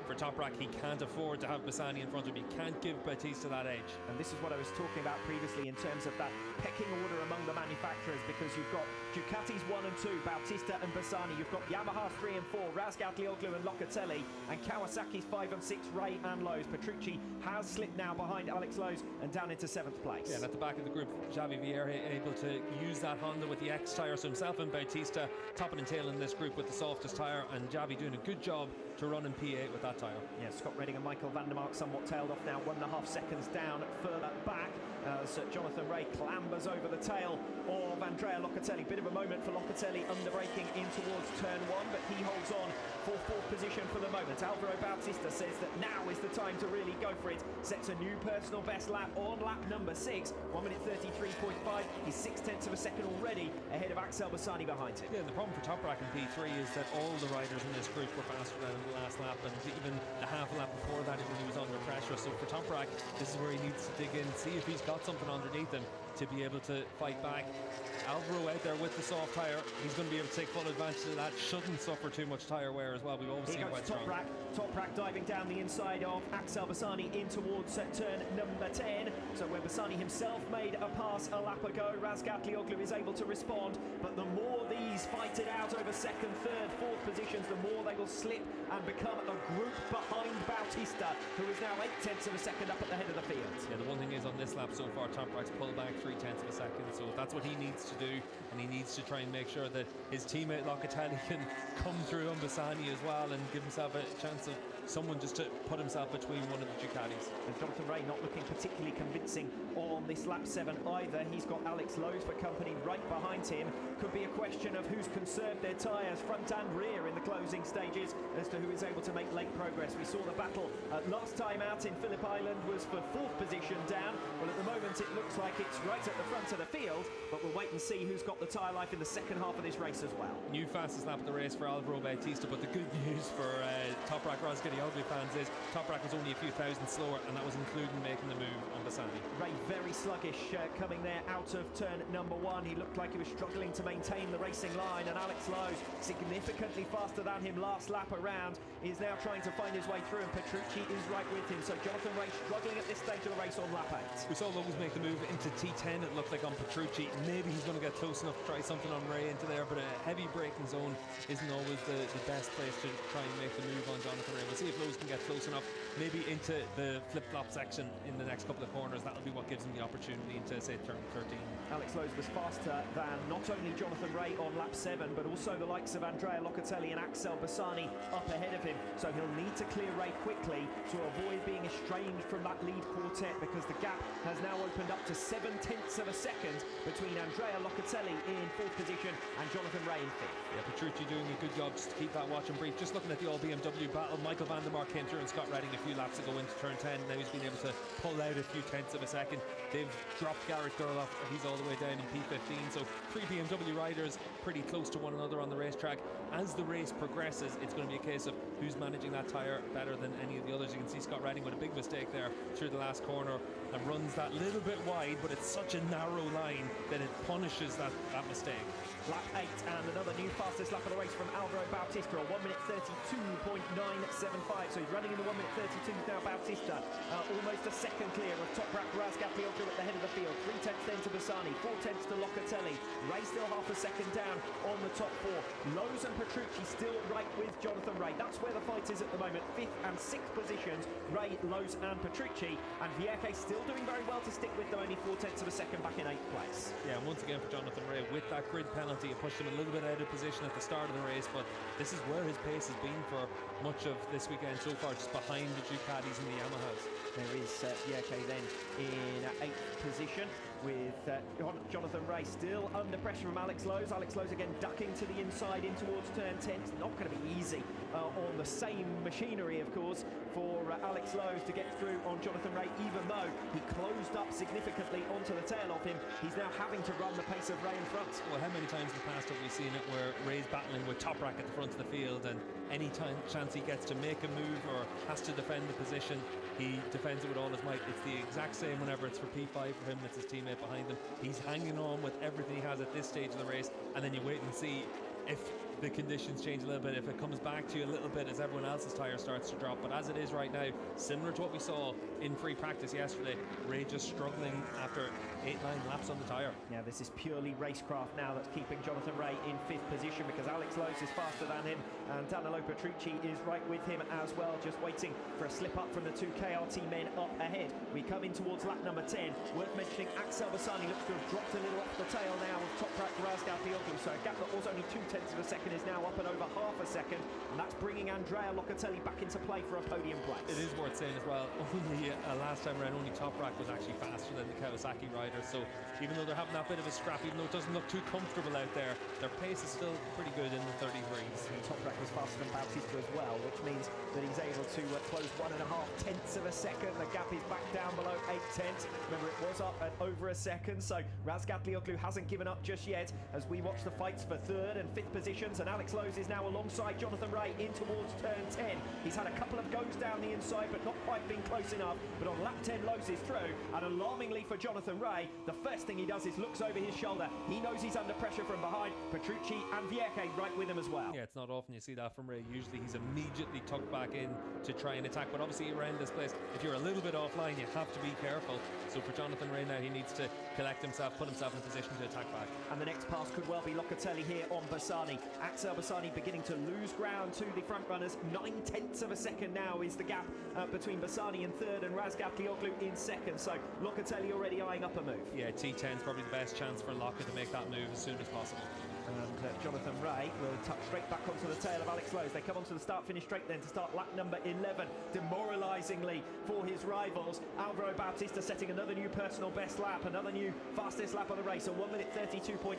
for Toprak, he can't afford to have Bassani in front of him. He can't give Bautista that edge. And this is what I was talking about previously in terms of that pecking order among the manufacturers, because you've got Ducatis 1 and 2, Bautista and Bassani. You've got Yamaha's 3 and 4, Razgatlioglu and Locatelli, and Kawasaki's 5 and 6, Rea and Lowes. Petrucci has slipped now behind Alex Lowes and down into 7th place. Yeah, and at the back of the group, Xavi Vierge able to use that Honda with the X tyre, so himself and Bautista topping and tailing this group with the softest tyre, and Xavi doing a good job to run in P8 with that tyre. Yeah, Scott Redding and Michael van der Mark somewhat tailed off now, 1.5 seconds down further back as Jonathan Rea clambers over the tail of Andrea Locatelli. Bit of a moment for Locatelli under braking in towards turn 1, but he holds on for 4th position for the moment. Alvaro Bautista says that now is the time to really go for it. Sets a new personal best lap on lap number 6, 1 minute 33.5. He's 0.6 of a second already ahead of Axel Bassani behind him. Yeah, the problem for Toprak in P3 is that all the riders in this group were faster than the last lap, and even the half lap before that when he was under pressure. So for Toprak, this is where he needs to dig in, see if he's got something underneath him to be able to fight back. Alvaro out there with the soft tyre, he's going to be able to take full advantage of that, shouldn't suffer too much tyre wear as well. We've always seen quite strong. Toprak diving down the inside of Axel Bassani in towards turn number 10. So where Bassani himself made a pass a lap ago, Razgatlioglu is able to respond, but the more these fight it out over 2nd, 3rd, 4th positions, the more they will slip and become a group behind Bautista, who is now 0.8 of a second up at the head of the field. Yeah, the one thing is on this lap so far, Toprak's pulled back 0.3 of a second, so that's what he needs to do, and he needs to try and make sure that his teammate Locatelli can come through on Bassani as well and give himself a chance of someone just to put himself between one of the Ducatis. And Jonathan Rea not looking particularly convincing on this lap 7 either. He's got Alex Lowes for company right behind him. Could be a question of who's conserved their tyres front and rear in the closing stages as to who is able to make late progress. We saw the battle last time out in Phillip Island was for 4th position down. Well, at the moment it looks like it's right at the front of the field, but we'll wait and see who's got the tyre life in the second half of this race as well. New fastest lap of the race for Alvaro Bautista, but the good news for Toprak Razgatlioglu fans is Toprak was only a few thousand slower, and that was including making the move on Bassani. Ray very sluggish coming there out of turn number 1. He looked like he was struggling to maintain the racing line, and Alex Lowes, significantly faster than him last lap around, is now trying to find his way through, and Petrucci is right with him. So Jonathan Ray struggling at this stage of the race on lap 8. We saw Lowes make the move into T10, it looked like, on Petrucci. Maybe he's going to get close enough to try something on Ray into there, but a heavy braking zone isn't always the best place to try and make the move on Jonathan Ray. We'll see if Lowes can get close enough, maybe into the flip-flop section in the next couple of corners. That'll be what gives him the opportunity into, say, turn 13. Alex Lowes was faster than not only Jonathan Ray on lap 7, but also the likes of Andrea Locatelli and Axel Bassani up ahead of him. So he'll need to clear Ray quickly to avoid being estranged from that lead quartet, because the gap has now opened up to 0.7 of a second between Andrea Locatelli in 4th position and Jonathan Ray in 5th. Yeah, Petrucci doing a good job just to keep that watch and brief. Just looking at the all BMW battle, Michael van der Mark came through and Scott Redding a few laps ago into turn 10. Now he's been able to pull out a few tenths of a second. They've dropped Garrett Gerloff, he's all the way down in P15. So 3 BMW riders pretty close to one another on the racetrack. As the race progresses, it's going to be a case of who's managing that tyre better than any of the others. You can see Scott Redding with a big mistake there through the last corner and runs that little bit wide, but it's such a narrow line that it punishes that mistake. Lap 8 and another new fastest lap of the race from Alvaro Bautista, a 1 minute 32.975. So he's running in the 1 minute 32 now. Bautista almost a second clear of Toprak Razgatlioglu at the head of the field. 3 tenths then to Bassani, 4 tenths to Locatelli. Ray still half a second down on the top 4. Lowes and Petrucci still right with Jonathan Ray. That's where the fight is at the moment. 5th and 6th positions, Ray, Lowes and Petrucci. And Vierke still doing very well to stick with, though only 4 tenths of a second back in 8th place. Yeah, and once again for Jonathan Ray, with that grid penalty, it pushed him a little bit out of position at the start of the race, but this is where his pace has been for much of this weekend so far, just behind the Ducatis and the Yamahas. There is Vierke then in 8th position, with Jonathan Ray still under pressure from Alex Lowes. Alex Lowes again ducking to the inside in towards turn 10. It's not going to be easy on the same machinery, of course, for Alex Lowes to get through on Jonathan Ray, even though he closed up significantly onto the tail of him. He's now having to run the pace of Ray in front. Well, how many times in the past have we seen it where Ray's battling with Toprak at the front of the field, and any chance he gets to make a move or has to defend the position, he defends it with all his might. It's the exact same whenever it's for P5 for him, it's his teammate behind him. He's hanging on with everything he has at this stage of the race, and then you wait and see if the conditions change a little bit, if it comes back to you a little bit as everyone else's tyre starts to drop. But as it is right now, similar to what we saw in free practice yesterday, Ray just struggling after 8-9 laps on the tyre. Now this is purely racecraft now that's keeping Jonathan Ray in 5th position, because Alex Lowes is faster than him and Danilo Petrucci is right with him as well, just waiting for a slip up from the 2 KRT men up ahead. We come in towards lap number 10. Worth mentioning, Axel Bassani looks to have dropped a little off the tail now of Toprak Razgatlioglu, so a gap that was only 0.2 of a second is now up at over half a second, and that's bringing Andrea Locatelli back into play for a podium place. It is worth saying as well, only last time around, only Toprak was actually faster than the Kawasaki riders, so even though they're having that bit of a scrap, even though it doesn't look too comfortable out there, their pace is still pretty good in the 33s. Toprak was faster than Bautista as well, which means that he's able to close 1.5 tenths of a second. The gap is back down below 8 tenths. Remember, it was up at over a second, so Razgatlioglu hasn't given up just yet as we watch the fights for 3rd and 5th positions, and Alex Lowes is now alongside Jonathan Ray in towards turn 10. He's had a couple of goes down the inside, but not quite been close enough. But on lap 10, Lowes is through, and alarmingly for Jonathan Ray, the first thing he does is looks over his shoulder. He knows he's under pressure from behind. Petrucci and Vierke right with him as well. Yeah, it's not often you see that from Ray. Usually he's immediately tucked back in to try and attack, but obviously around this place, if you're a little bit offline, you have to be careful. So for Jonathan Ray now, he needs to collect himself, put himself in position to attack back. And the next pass could well be Locatelli here on Bassani. Axel Bassani beginning to lose ground to the front runners. 0.9 of a second now is the gap between Bassani in 3rd and Razgatlioglu in 2nd. So Locatelli already eyeing up a move. Yeah, T10 is probably the best chance for Locker to make that move as soon as possible. And Jonathan Rea will tuck straight back onto the tail of Alex Lowes. They come onto the start-finish straight then to start lap number 11. Demoralisingly for his rivals, Alvaro Bautista setting another new personal best lap, another new fastest lap of the race, a 1 minute 32.824.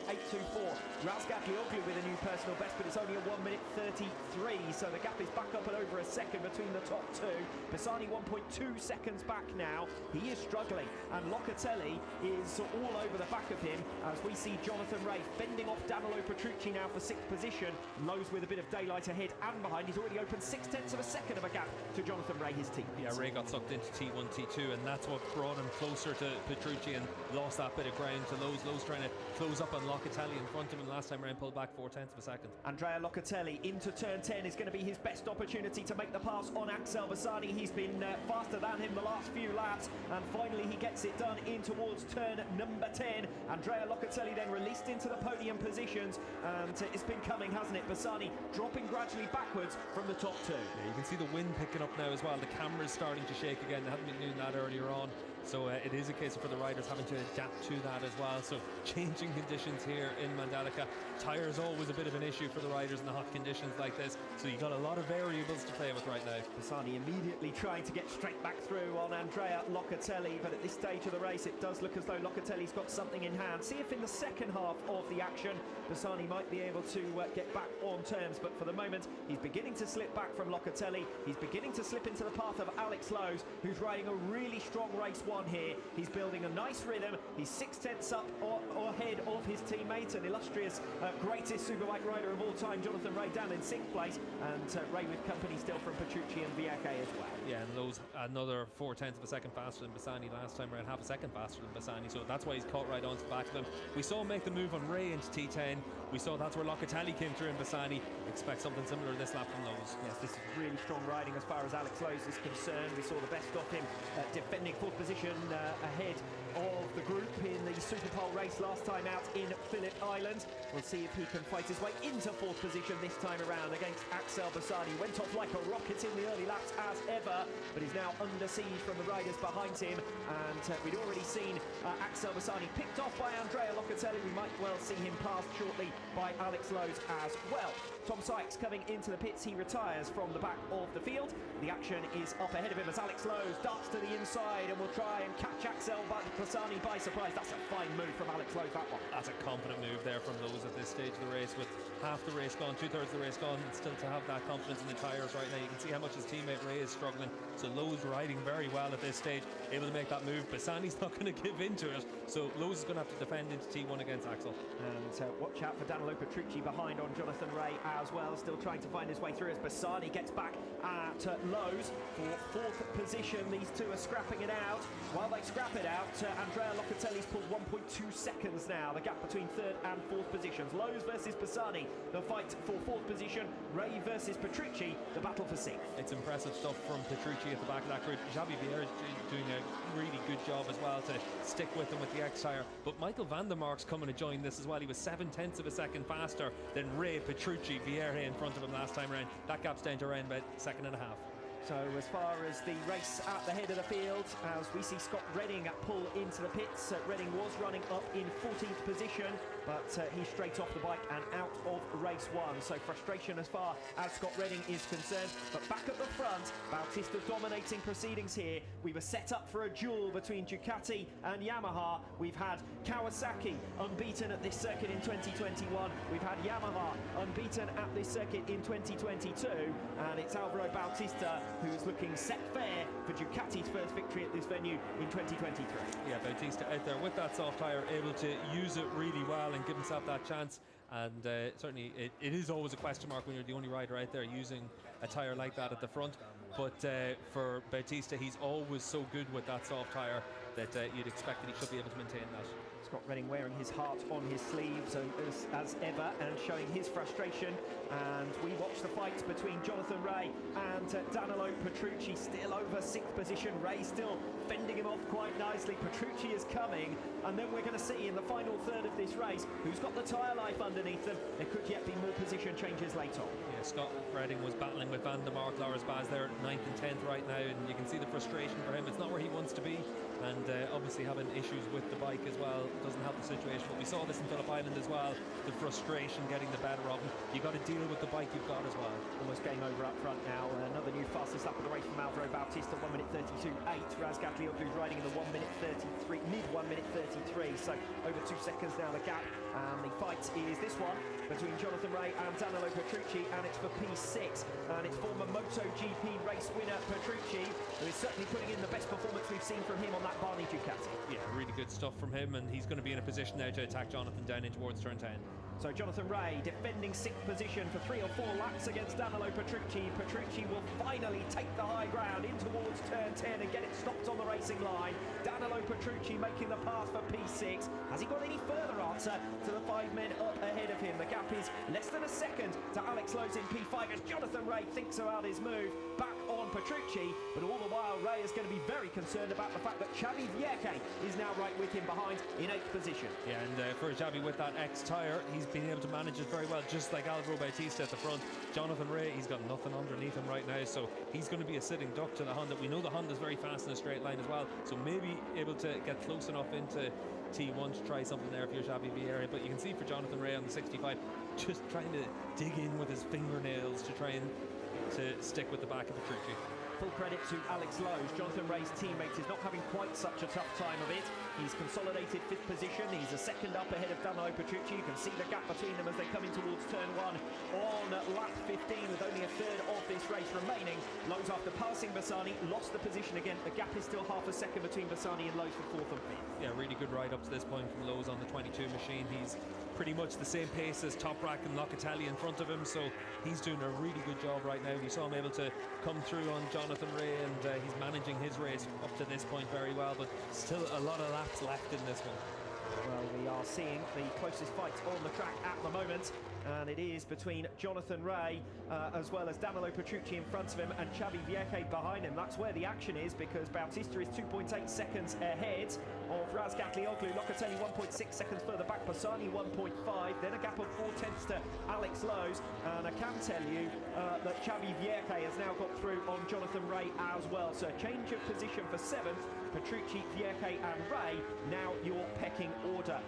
Razgat Lioglu with a new personal best, but it's only a 1 minute 33, so the gap is back up at over a second between the top two. Bassani 1.2 seconds back now. He is struggling, and Locatelli is all over the back of him as we see Jonathan Rea fending off Danilo Petrucci now for 6th position. Lowes with a bit of daylight ahead and behind. He's already opened 0.6 of a second of a gap to Jonathan Rea, his team. Yeah, Rea got sucked into T1, T2, and that's what brought him closer to Petrucci and lost that bit of ground to Lowes. Lowes trying to close up on Locatelli in front of him last time around, pulled back 0.4 of a second. Andrea Locatelli into turn 10 is going to be his best opportunity to make the pass on Axel Bassani. He's been faster than him the last few laps, and finally he gets it done in towards turn number 10. Andrea Locatelli then released into the podium positions, and it's been coming, hasn't it? Bassani dropping gradually backwards from the top two. Yeah, you can see the wind picking up now as well. The camera's starting to shake again. They haven't been doing that earlier on. So it is a case for the riders having to adapt to that as well. So changing conditions here in Mandalika. Tyres always a bit of an issue for the riders in the hot conditions like this. So you've got a lot of variables to play with right now. Bassani immediately trying to get straight back through on Andrea Locatelli, but at this stage of the race it does look as though Locatelli's got something in hand. See if in the second half of the action Bassani might be able to get back on terms, but for the moment he's beginning to slip back from Locatelli. He's beginning to slip into the path of Alex Lowes, who's riding a really strong race one here. He's building a nice rhythm. He's 0.6 up or ahead of his teammate and illustrious greatest superbike rider of all time, Jonathan Rea, down in 6th place, and Rea with company still from Petrucci and Vieque as well. Yeah, and Lowes another 0.4 of a second faster than Bassani last time around, half a second faster than Bassani, so that's why he's caught right onto the back of them. We saw him make the move on Rea into T10. We saw that's where Locatelli came through in Bassani. Expect something similar this lap from Lowes. Yes, this is really strong riding as far as Alex Lowes is concerned. We saw the best of him defending 4th position ahead of the group in the Superpole race last time out in Phillip Island. We'll see if he can fight his way into 4th position this time around against Axel Bassani. Went off like a rocket in the early laps as ever, but is now under siege from the riders behind him, and we'd already seen Axel Bassani picked off by Andrea Locatelli. We might well see him passed shortly by Alex Lowes as well. Tom Sykes coming into the pits. He retires from the back of the field. The action is up ahead of him as Alex Lowes darts to the inside and will try and catch Axel Bassani by surprise. That's a fine move from Alex Lowes, that one. That's a confident move there from Lowes at this stage of the race, with half the race gone, 2/3 of the race gone, and still to have that confidence in the tyres right now. You can see how much his teammate Rea is struggling. So Lowes riding very well at this stage, able to make that move. Bassani's not going to give into it, so Lowes is going to have to defend into T1 against Axel. And watch out for Danilo Petrucci behind on Jonathan Rea as well, still trying to find his way through as Bassani gets back at Lowes for 4th position. These two are scrapping it out. While they scrap it out, Andrea Locatelli's pulled 1.2 seconds now, the gap between 3rd and 4th positions. Lowes versus Bassani, the fight for 4th position. Rea versus Petrucci, the battle for 6th. It's impressive stuff from Petrucci at the back of that group. Xavi Vieira is doing a really good job as well to stick with them with the X-Tire. But Michael van der Mark's coming to join this as well. He was 0.7 of a second faster than Rea, Petrucci, Vieira in front of him last time around. That gap's down to around about 1.5 seconds. So as far as the race at the head of the field, as we see Scott Redding pull into the pits, Redding was running up in 14th position, but he's straight off the bike and out of race one. So frustration as far as Scott Redding is concerned. But back at the front, Bautista dominating proceedings here. We were set up for a duel between Ducati and Yamaha. We've had Kawasaki unbeaten at this circuit in 2021. We've had Yamaha unbeaten at this circuit in 2022. And it's Alvaro Bautista who's looking set fair for Ducati's first victory at this venue in 2023. Yeah, Bautista out there with that soft tyre, able to use it really well and give himself that chance. And certainly it is always a question mark when you're the only rider out there using a tyre like that at the front. But for Bautista, he's always so good with that soft tyre that you'd expect that he should be able to maintain that. Scott Redding wearing his heart on his sleeve, so as ever, and showing his frustration. And we watch the fight between Jonathan Rea and Danilo Petrucci, still over 6th position. Rea still fending him off quite nicely. Petrucci is coming, and then we're going to see in the final third of this race who's got the tyre life underneath them. There could yet be more position changes later on. Yeah, Scott Redding was battling with Van der Mark, Loris Baz there. 9th and 10th right now, and you can see the frustration for him. It's not where he wants to be, and obviously having issues with the bike as well doesn't help the situation. But we saw this in Phillip Island as well, the frustration getting the better of him. You got to deal with the bike you've got as well. Almost game over up front now. Another new fastest lap of the race from Alvaro Bautista, 1 minute 32.8. Razgat Lioglu's riding in the 1 minute 33, mid 1 minute 33. So over 2 seconds now the gap. And the fight is this one between Jonathan Rea and Danilo Petrucci, and it's for P6. And it's former MotoGP race winner Petrucci, who is certainly putting in the best performance we've seen from him on that Barney Ducati. Yeah, really good stuff from him, and he's going to be in a position now to attack Jonathan down in towards turn 10. So Jonathan Rea defending 6th position for 3 or 4 laps against Danilo Petrucci. Petrucci will finally take the high ground in towards turn 10 and get it stopped on the racing line. Danilo Petrucci making the pass for P6. Has he got any further answer to the 5 men up ahead of him? The gap is less than a second to Alex Lowes in P5 as Jonathan Rea thinks about his move back on Petrucci. But all the while, Rea is going to be very concerned about the fact that Xavi Vierque is now right with him behind in 8th position. Yeah, and for Xavi with that X tyre, he's been able to manage it very well, just like Alvaro Bautista at the front. Jonathan Rea, he's got nothing underneath him right now, so he's going to be a sitting duck to the Honda. We know the Honda's very fast in a straight line as well, so maybe able to get close enough into T1 to try something there if you're Xavi Vierque. But you can see for Jonathan Rea on the 65, just trying to dig in with his fingernails to try and to stick with the back of Petrucci. Full credit to Alex Lowes. Jonathan Rea's teammate is not having quite such a tough time of it. He's consolidated 5th position. He's a second up ahead of Danilo Petrucci. You can see the gap between them as they come in towards turn 1 on lap 15 with only a third of this race remaining. Lowes, after passing Bassani, lost the position again. The gap is still half a second between Bassani and Lowes for 4th and 5th. Yeah, really good ride up to this point from Lowes on the 22 machine. He's pretty much the same pace as Toprak and Locatelli in front of him, so he's doing a really good job right now. We saw him able to come through on Jonathan Rea, and he's managing his race up to this point very well, but still a lot of laps left in this one. Well, we are seeing the closest fight on the track at the moment, and it is between Jonathan Rea as well as Danilo Petrucci in front of him and Xavi Vierque behind him. That's where the action is, because Bautista is 2.8 seconds ahead of Razgat Lioglu. Locatelli 1.6 seconds further back, Bassani 1.5, then a gap of 0.4 to Alex Lowes, and I can tell you that Xavi Vierque has now got through on Jonathan Rea as well. So a change of position for 7th, Petrucci, Vierque and Rea, now your pecking order.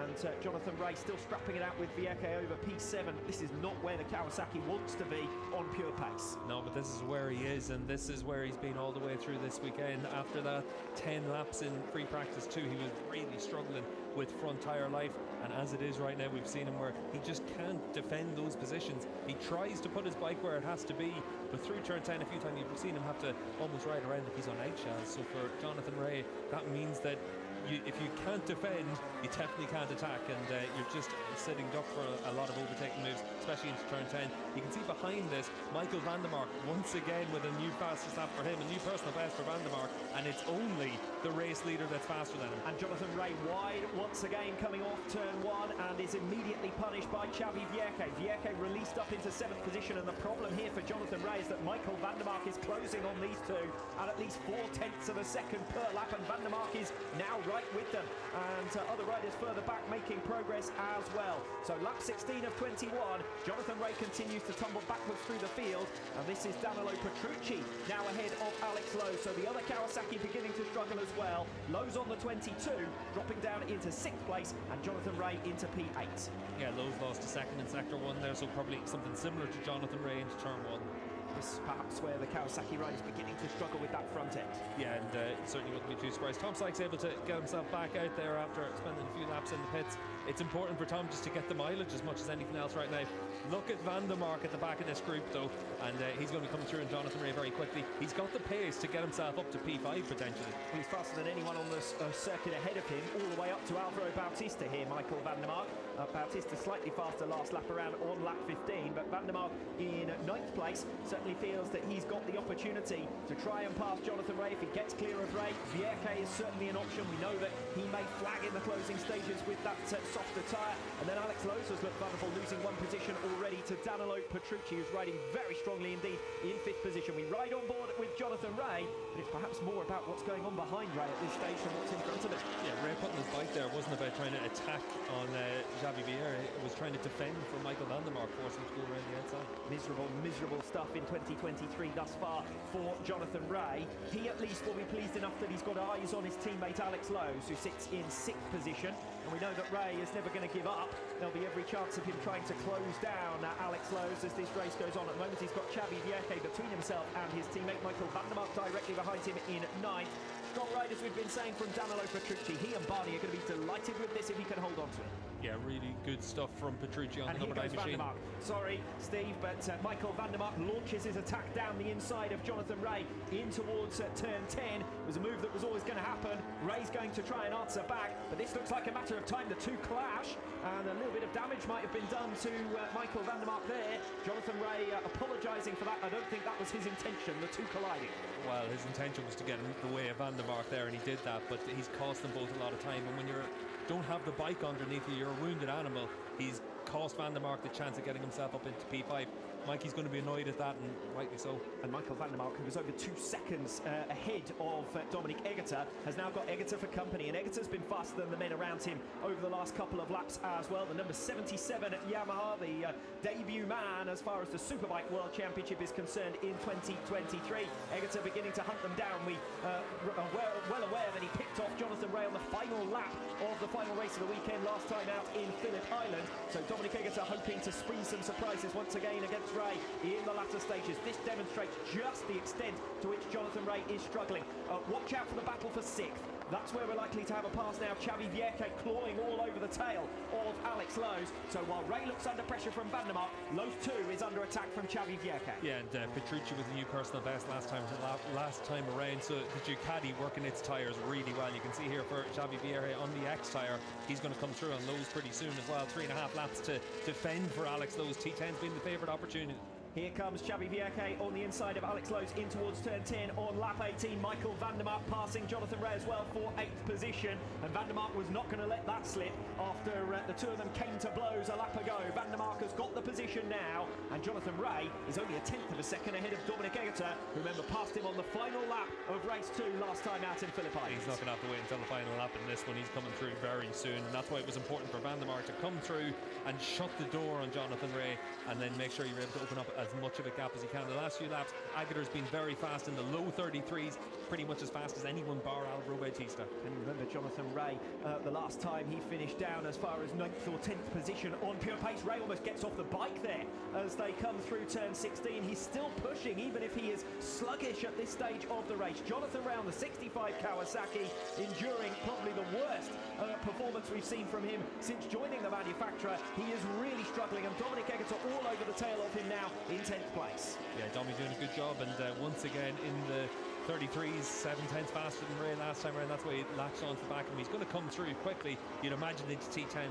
And Jonathan Rea still scrapping it out with Vierque over P7. This is not where the Kawasaki wants to be on pure pace. No, but this is where he is, and this is where he's been all the way through this weekend. After that 10 laps in free practice 2, he was really struggling with front tyre life, and as it is right now, we've seen him where he just can't defend those positions. He tries to put his bike where it has to be, but through turn 10 a few times you've seen him have to almost ride around like he's on eggshells. So for Jonathan Rea, that means that if you can't defend, you definitely can't attack, and you're just sitting duck for a lot of overtaking moves, especially into turn 10. You can see behind this, Michael van der Mark once again with a new fastest lap for him, a new personal best for van der Mark, and it's only the race leader that's faster than him. And Jonathan Rea wide once again coming off turn 1 and is immediately punished by Xavi Vierque. Vierque released up into 7th position, and the problem here for Jonathan Rea is that Michael van der Mark is closing on these two at least 0.4 of a second per lap, and van der Mark is now right with them, and other riders further back making progress as well. So lap 16 of 21, Jonathan Rea continues to tumble backwards through the field, and this is Danilo Petrucci now ahead of Alex Lowes. So the other Kawasaki beginning to struggle as well. Lowes on the 22, dropping down into 6th place, and Jonathan Rea into P8. Yeah, Lowes lost a second in sector 1 there, so probably something similar to Jonathan Rea into turn 1. This is perhaps where the Kawasaki riders beginning to struggle with that front end. Yeah, and certainly wouldn't be too surprised. Tom Sykes able to get himself back out there after spending a few laps in the pits. It's important for Tom just to get the mileage as much as anything else right now. Look at van der Mark at the back of this group though, and he's going to be coming through in Jonathan Rea very quickly. He's got the pace to get himself up to P5 potentially. Well, he's faster than anyone on the circuit ahead of him, all the way up to Alvaro Bautista here, Michael van der Mark. Bautista slightly faster last lap around on lap 15, but van der Mark in 9th place certainly feels that he's got the opportunity to try and pass Jonathan Rea. If he gets clear of Rea, Vierque is certainly an option. We know that he may flag in the closing stages with that softer tyre. And then Alex Lowes has looked vulnerable, losing 1 position already to Danilo Petrucci, who's riding very strongly indeed in 5th position. We ride on board with Jonathan Rea, but it's perhaps more about what's going on behind Rea at this stage than what's in front of him. Yeah, Rea putting his bike there wasn't about trying to attack on Xavi Vierge. It was trying to defend for Michael van der Mark, forcing him to go around the outside. Miserable stuff in 2023 thus far for Jonathan Rea. He at least will be pleased enough that he's got eyes on his teammate Alex Lowes, who sits in 6th position. And we know that Rea is never going to give up. There'll be every chance of him trying to close down Alex Lowes as this race goes on. At the moment, he's got Xavi Vierge between himself and his teammate Michael van der Mark directly behind him in 9th. Strong ride, as we've been saying, from Danilo Petrucci. He and Barney are going to be delighted with this if he can hold on to it. Yeah, really good stuff from Petrucci on the number 9 machine. Sorry, Steve, but Michael van der Mark launches his attack down the inside of Jonathan Rea in towards turn 10. It was a move that was always going to happen. Rea's going to try and answer back, but this looks like a matter of time. The two clash, and a little bit of damage might have been done to Michael van der Mark there. Jonathan Rea apologising for that. I don't think that was his intention, the two colliding. Well, his intention was to get in the way of van der Mark there, and he did that, but he's cost them both a lot of time. And when you don't have the bike underneath you, you're a wounded animal. He's cost van der Mark the chance of getting himself up into P5. Mikey's going to be annoyed at that, and rightly so. And Michael van der Mark, who was over 2 seconds ahead of Dominic Egerter, has now got Egerter for company, and Egerter's been faster than the men around him over the last couple of laps as well. The number 77 at Yamaha, the debut man as far as the Superbike World Championship is concerned in 2023. Egerter beginning to hunt them down. We are well aware that he picked off Jonathan Rea on the final lap of the final race of the weekend last time out in Phillip Island. So Dominic Egerter hoping to spring some surprises once again against Rea in the latter stages. This demonstrates just the extent to which Jonathan Rea is struggling. Watch out for the battle for 6th. That's where we're likely to have a pass now. Xavi Vierge clawing all over the tail of Alex Lowes. So while Rea looks under pressure from van der Mark, Lowes too is under attack from Xavi Vierge. Yeah, and Petrucci with a new personal best last time around. So the Ducati working its tyres really well. You can see here for Xavi Vierge on the X tyre, he's going to come through on Lowes pretty soon as well. 3.5 laps to defend for Alex Lowes. T10's been the favourite opportunity. Here comes Xavi Vierge on the inside of Alex Lowes in towards turn 10 on lap 18. Michael van der Mark passing Jonathan Rea as well for 8th position. And van der Mark was not going to let that slip after the two of them came to blows a lap ago. Van der Mark has got the position now, and Jonathan Rea is only 1/10 of a second ahead of Dominic Egerter. Remember, passed him on the final lap of race 2 last time out in Phillip Island. He's not going to have to wait until the final lap in this one. He's coming through very soon, and that's why it was important for van der Mark to come through and shut the door on Jonathan Rea, and then make sure you're able to open up as much of a gap as you can. The last few laps, Aguilar's been very fast in the low 33s, pretty much as fast as anyone bar Alvaro Bautista. And remember Jonathan Rea, the last time he finished down as far as 9th or 10th position on pure pace. Rea almost gets off the bike there as they come through turn 16. He's still pushing, even if he is sluggish at this stage of the race. Jonathan Rea on the 65 Kawasaki, enduring probably the worst performance we've seen from him since joining the manufacturer. He is really struggling, and Dominic Egerter all over the tail of him now in 10th place. Yeah, Dommy doing a good job, and once again in the 33s, 7/10 faster than Rea last time around. That's why he latched onto the back of him. He's going to come through quickly. You'd imagine into T10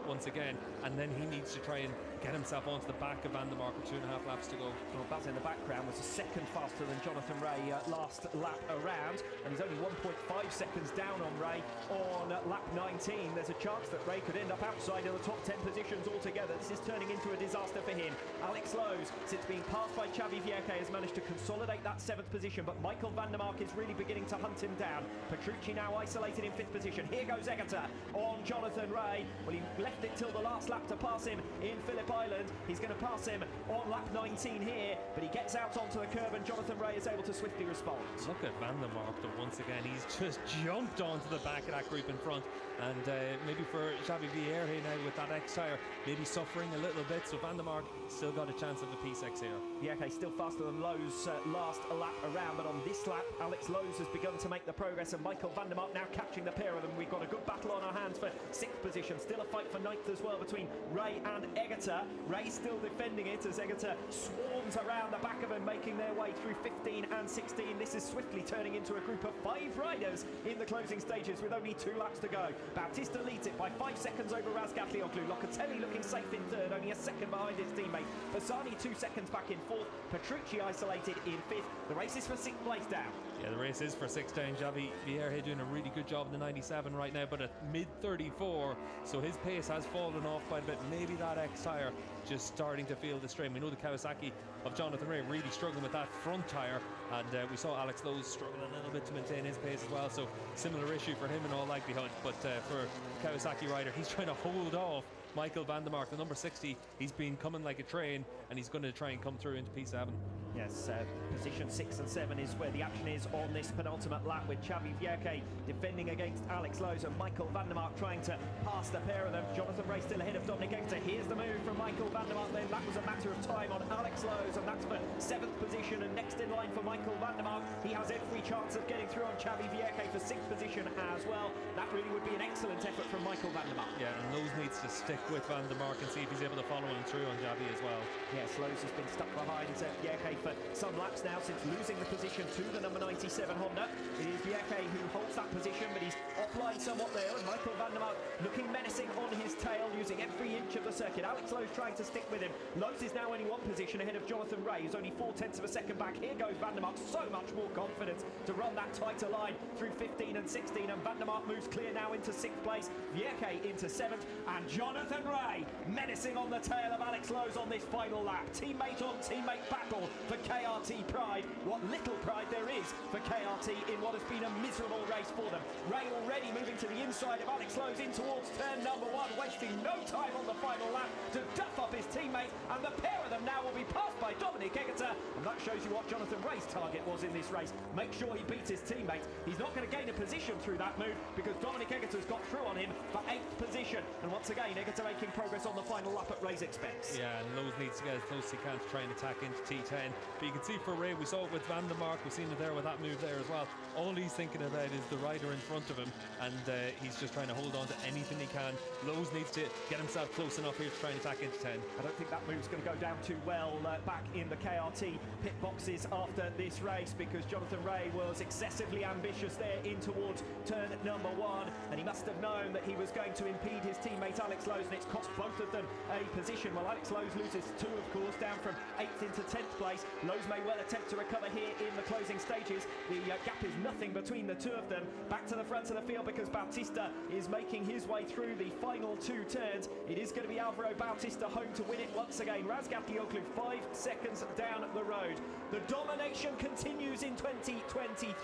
once again, and then he needs to try and get himself onto the back of van der Mark with 2.5 laps to go. Well, Baz in the background was a second faster than Jonathan Rea last lap around, and he's only 1.5 seconds down on Rea on lap 19. There's a chance that Rea could end up outside of the top 10 positions altogether. This is turning into a disaster for him. Alex Lowes, since being passed by Xavi Vierge, has managed to consolidate that 7th position, but Michael van der Mark is really beginning to hunt him down. Petrucci now isolated in 5th position. Here goes Egerter on Jonathan Rea. Well, he left it till the last lap to pass him in Phillip Island. He's going to pass him on lap 19 here, but he gets out onto the curb, and Jonathan Rea is able to swiftly respond. Look at van der Mark, though, once again. He's just jumped onto the back of that group in front, and maybe for Xavi Vierge now with that X tyre, maybe suffering a little bit, so van der Mark still got a chance of the P6 here. Yeah, okay, still faster than Lowes last lap around, but on this lap, Alex Lowes has begun to make the progress, and Michael van der Mark now catching the pair of them. We've got a good battle on our hands for 6th position. Still a fight for 9th as well between Rea and Egerter. Rea still defending it as Egerter swarms around the back of him, making their way through 15 and 16. This is swiftly turning into a group of 5 riders in the closing stages with only 2 laps to go. Bautista leads it by 5 seconds over Razgatlioglu. Locatelli looking safe in 3rd, only a second behind his teammate. Bassani 2 seconds back in 4th. Petrucci isolated in 5th. The race is for 6th place down. Yeah, the race is for 6 down. Xavi Vierge doing a really good job in the 97 right now, but at mid 34, so his pace has fallen off quite a bit. Maybe that X tyre just starting to feel the strain. We know the Kawasaki of Jonathan Rea really struggling with that front tyre, and we saw Alex Lowes struggling a little bit to maintain his pace as well, so similar issue for him in all likelihood. But for Kawasaki rider, he's trying to hold off Michael van der Mark, the number 60. He's been coming like a train, and he's going to try and come through into P7. Yes, position 6 and 7 is where the action is on this penultimate lap, with Xavi Vierge defending against Alex Lowes and Michael van der Mark trying to pass the pair of them. Jonathan Rea still ahead of Dominic Egerter. Here's the move from Michael van der Mark then. That was a matter of time on Alex Lowes, and that's for 7th position, and next in line for Michael van der Mark. He has every chance of getting through on Xavi Vierge for 6th position as well. That really would be an excellent effort from Michael van der Mark. Yeah, and Lowes needs to stick with van der Mark and see if he's able to follow him through on Xavi as well. Yes, Lowes has been stuck behind Vierge for some laps now since losing the position to the number 97 Honda. It is Vierge who holds that position, but he's offline somewhat there, and Michael van der Mark looking menacing on his tail, using every inch of the circuit. Alex Lowes trying to stick with him. Lowes is now only 1 position ahead of Jonathan Rea, who's only 0.4 of a second back. Here goes van der Mark, so much more confidence to run that tighter line through 15 and 16, and van der Mark moves clear now into 6th place, Vierge into 7th, and Jonathan Rea menacing on the tail of Alex Lowes on this final lap. Teammate on teammate battle for KRT pride. What little pride there is for KRT in what has been a miserable race for them. Rea already moving to the inside of Alex Lowes in towards turn number 1, wasting no time on the final lap to duff up his teammate, and the pair of them now will be passed by Dominic Egerter, and that shows you what Jonathan Rea's target was in this race. Make sure he beats his teammate. He's not going to gain a position through that move because Dominic Egerter's got through on him for 8th position, and once again Egerter making progress on the final lap at Rea's expense. Yeah, and Lowes needs to get as close as he can to try and attack into T10, but you can see for Rea, we saw it with van der Mark, we've seen it there with that move there as well. All he's thinking about is the rider in front of him, and he's just trying to hold on to anything he can. Lowes needs to get himself close enough here to try and attack into 10. I don't think that move's going to go down too well back in the KRT pit boxes after this race, because Jonathan Rea was excessively ambitious there in towards turn number 1, and he must have known that he was going to impede his teammate Alex Lowes, and it's cost both of them a position. Well, Alex Lowes loses 2, of course, down from 8th into 10th place. Lowes may well attempt to recover here in the closing stages. The gap is nothing between the two of them. Back to the front of the field because Bautista is making his way through the final 2 turns. It is going to be Alvaro Bautista home to win it once again. Razgat Dioglu 5 seconds down the road. The domination continues in 2023.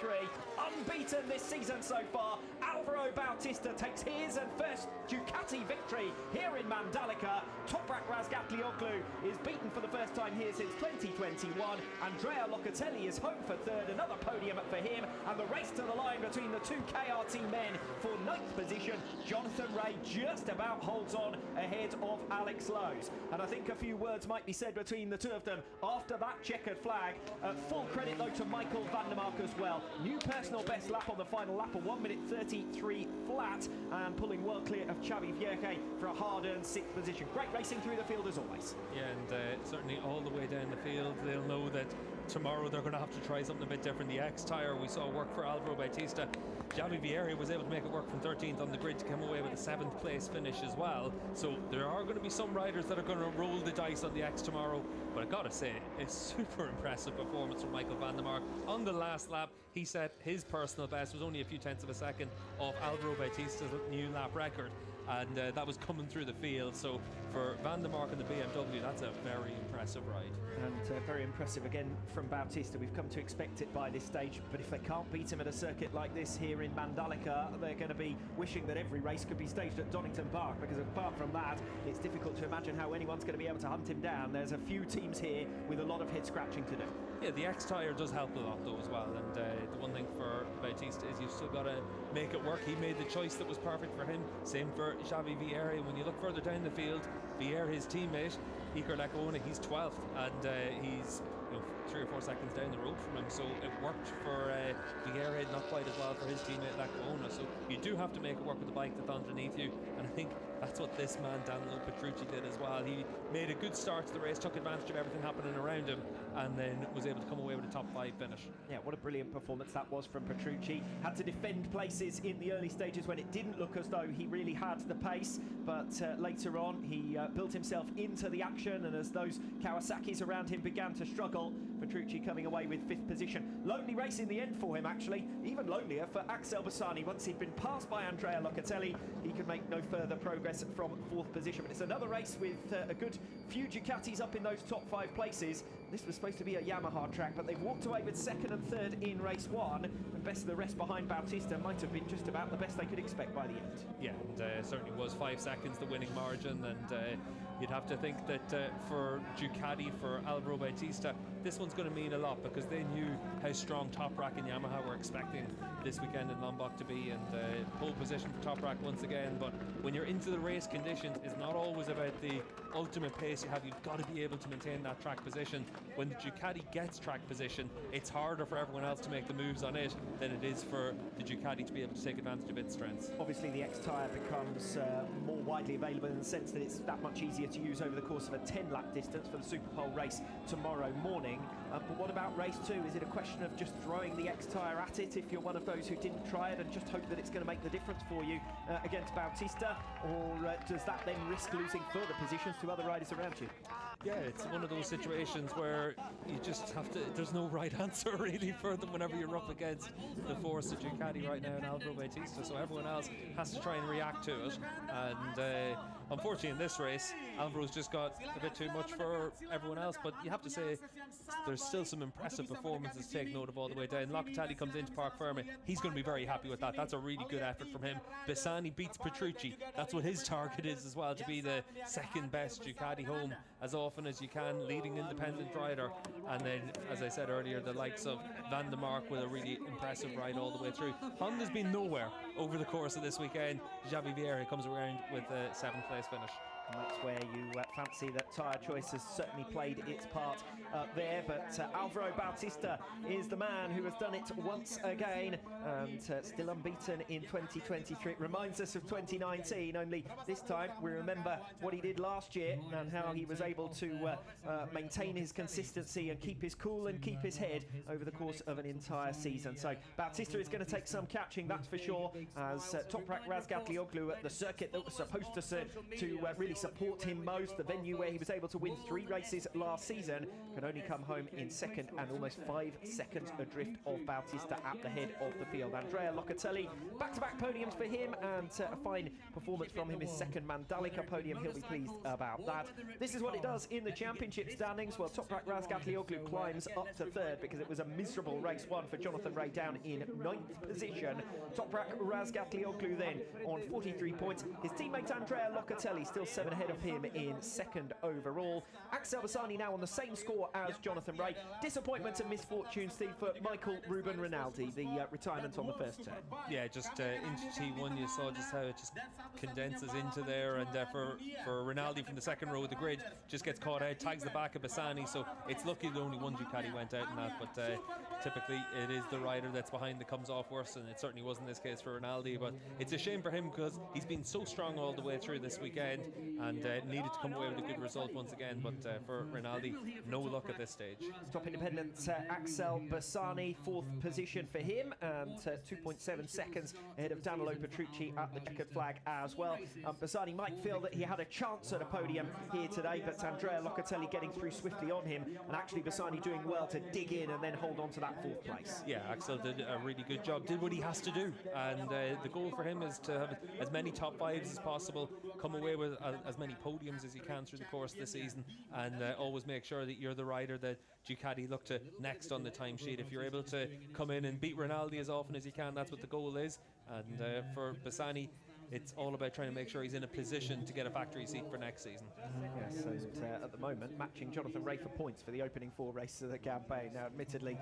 Unbeaten this season so far. Alvaro Bautista takes his and first Ducati victory here in Mandalika. Toprak Razgatlioglu is beaten for the first time here since 2021. Andrea Locatelli is home for 3rd, another podium for him, and the race to the line between the 2 KRT men for 9th position. Jonathan Rea just about holds on ahead of Alex Lowes, and I think a few words might be said between the two of them after that checkered flag. Full credit though to Michael van der Mark as well. New personal best lap on the final lap, a 1 minute 33 flat, and pulling well clear of Xavi Vierge for a hard-earned 6th position. Great racing through the field as always. Yeah, and certainly all the way down the field, they'll know that tomorrow they're going to have to try something a bit different. The X tyre we saw work for Alvaro Bautista. Xavi Vierge was able to make it work from 13th on the grid to come away with a 7th place finish as well. So there are going to be some riders that are going to roll the dice on the X tomorrow, but I've got to say, a super impressive performance from Michael van der Mark. On the last lap, he set his personal best, was only a few tenths of a second off Alvaro Bautista's new lap record, and that was coming through the field. So for van der Mark and the BMW, that's a very impressive ride. And very impressive again from Bautista. We've come to expect it by this stage, but if they can't beat him at a circuit like this here in Mandalika, they're going to be wishing that every race could be staged at Donington Park, because apart from that, it's difficult to imagine how anyone's going to be able to hunt him down. There's a few teams here with a lot of head scratching to do. Yeah, the X tyre does help a lot though as well, and the one thing for Bautista is you've still got to make it work. He made the choice that was perfect for him. Same for Xavi Vierge. When you look further down the field, Vierge, his teammate, Iker Lecuona, he's 12th, and he's 3 or 4 seconds down the road from him, so it worked for Vierge, not quite as well for his teammate Lecuona. So you do have to make it work with the bike that's underneath you, and I think that's what this man Danilo Petrucci did as well. He made a good start to the race, took advantage of everything happening around him, and then was able to come away with a top 5 finish. Yeah, what a brilliant performance that was from Petrucci. Had to defend places in the early stages when it didn't look as though he really had the pace, but later on he built himself into the action, and as those Kawasaki's around him began to struggle, Petrucci coming away with 5th position. Lonely race in the end for him, actually. Even lonelier for Axel Bassani. Once he'd been passed by Andrea Locatelli, he could make no further progress from 4th position. But it's another race with a good few Ducatis up in those top 5 places. This was supposed to be a Yamaha track, but they've walked away with 2nd and 3rd in race 1, and best of the rest behind Bautista might have been just about the best they could expect by the end. Yeah, and certainly was 5 seconds the winning margin, and you'd have to think that for Ducati, for Alvaro Bautista, this one's going to mean a lot, because they knew how strong Toprak and Yamaha were expecting this weekend in Lombok to be, and pole position for Toprak once again. But when you're into the race conditions, it's not always about the ultimate pace you have. You've got to be able to maintain that track position. When the Ducati gets track position, it's harder for everyone else to make the moves on it than it is for the Ducati to be able to take advantage of its strengths. Obviously the X tyre becomes more widely available in the sense that it's that much easier to use over the course of a 10-lap distance for the Superpole race tomorrow morning. But what about race 2? Is it a question of just throwing the X tyre at it if you're one of those who didn't try it and just hope that it's going to make the difference for you against Bautista, or does that then risk losing further positions to other riders around you? Yeah, it's one of those situations where you just have to, there's no right answer really for them whenever you're up against the force of Ducati right now and Alvaro Bautista, so everyone else has to try and react to it. And unfortunately in this race, Alvaro's just got a bit too much for everyone else, but you have to say there's still some impressive performances to take note of all the way down. Locatelli comes into Parc Ferme, he's going to be very happy with that. That's a really good effort from him. Bassani beats Petrucci, that's what his target is as well, to be the 2nd best Ducati home as often as you can, leading independent rider. And then, as I said earlier, the likes of Van der Mark with a really impressive ride all the way through. Honda's been nowhere over the course of this weekend. Javi Vieira comes around with a 7th place finish. And that's where you fancy that tyre choice has certainly played its part there. But Alvaro Bautista is the man who has done it once again, and still unbeaten in 2023. It reminds us of 2019, only this time we remember what he did last year and how he was able to maintain his consistency and keep his cool and keep his head over the course of an entire season. So Bautista is going to take some catching, that's for sure, as Toprak Razgatlioglu at the circuit that was supposed to really support him most, the venue where he was able to win 3 races last season, could only come home in 2nd and almost 5 seconds adrift of Bautista at the head of the field. Andrea Locatelli, back-to-back podiums for him, and a fine performance from him, his 2nd Mandalika podium. He'll be pleased about that. This is what it does in the championship standings. Well, Toprak Razgatlioglu climbs up to 3rd because it was a miserable race 1 for Jonathan Rea, down in 9th position. Toprak Razgatlioglu then on 43 points. His teammate Andrea Locatelli still 7 ahead of him in 2nd overall. Axel Bassani now on the same score as Jonathan Rea. Disappointment and misfortune, Steve, for Michael Ruben Rinaldi, the retirement on the first turn. Yeah, just into T1 you saw just how it just condenses into there, and for Rinaldi from the 2nd row of the grid, just gets caught out, tags the back of Bassani, so it's lucky that only one Ducati went out in that, but typically it is the rider that's behind that comes off worse, and it certainly wasn't this case for Rinaldi. But it's a shame for him because he's been so strong all the way through this weekend and needed to come away with a good result once again, but for Rinaldi, no luck at this stage. Top independent Axel Bassani, 4th position for him, and 2.7 seconds ahead of Danilo Petrucci at the checkered flag as well. Bassani might feel that he had a chance at a podium here today, but Andrea Locatelli getting through swiftly on him, and actually Bassani doing well to dig in and then hold on to that 4th place. Yeah, Axel did a really good job, did what he has to do, and the goal for him is to have as many top 5s as possible, come away with as many podiums as you can through the course of the season, and always make sure that you're the rider that Ducati look to next on the timesheet. If you're able to come in and beat Rinaldi as often as you can, that's what the goal is. And for Bassani, it's all about trying to make sure he's in a position to get a factory seat for next season. Yes, and at the moment, matching Jonathan Rea for points for the opening 4 races of the campaign. Now, admittedly,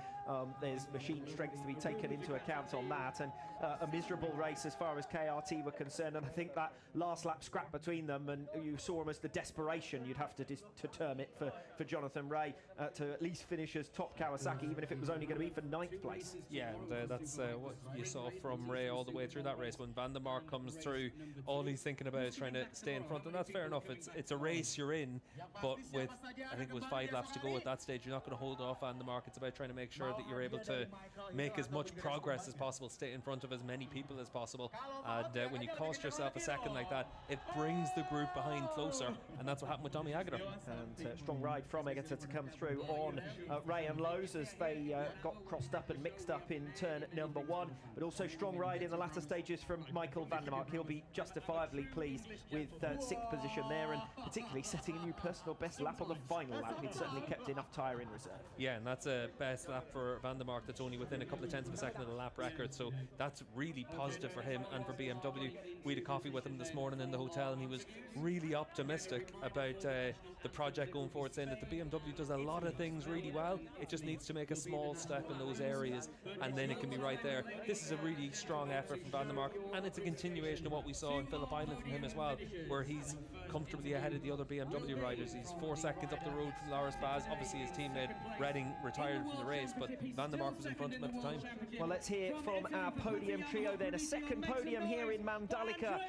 there's machine strengths to be taken into account on that, and a miserable race as far as KRT were concerned, and I think that last lap scrap between them, and you saw almost the desperation you'd have to term it for Jonathan Rea to at least finish as top Kawasaki, even if it was only going to be for 9th place. Yeah, and that's what you saw from Rea all the way through that race. When Van der Mark comes through, through, all he's thinking about is trying to stay in front, and that's fair enough. It's a race you're in, but with, I think it was 5 laps to go at that stage, you're not going to hold off on the mark. It's about trying to make sure that you're able to make as much progress as possible, stay in front of as many people as possible, and when you cost yourself a second like that, it brings the group behind closer, and that's what happened with Tommy Agutter. And strong ride from Agutter to come through on Ray and Lowe's as they got crossed up and mixed up in turn number 1, but also strong ride in the latter stages from Michael van der Mark. He'll be justifiably pleased with 6th position there, and particularly setting a new personal best lap on the final lap. He'd certainly kept enough tyre in reserve. Yeah, and that's a best lap for van der Mark that's only within a couple of tenths of a second of the lap record, so that's really positive for him and for BMW. We had a coffee with him this morning in the hotel, and he was really optimistic about the project going forward, saying that the BMW does a lot of things really well. It just needs to make a small step in those areas, and then it can be right there. This is a really strong effort from van der Mark, and it's a continuation of what we saw in Phillip Island from him as well, where he's comfortably ahead of the other BMW riders. He's 4 seconds up the road from Loris Baz. Obviously his teammate Redding retired from the race, but van der Mark was in front of him at the time. Well, let's hear from our podium trio then. A second podium here in Mandalika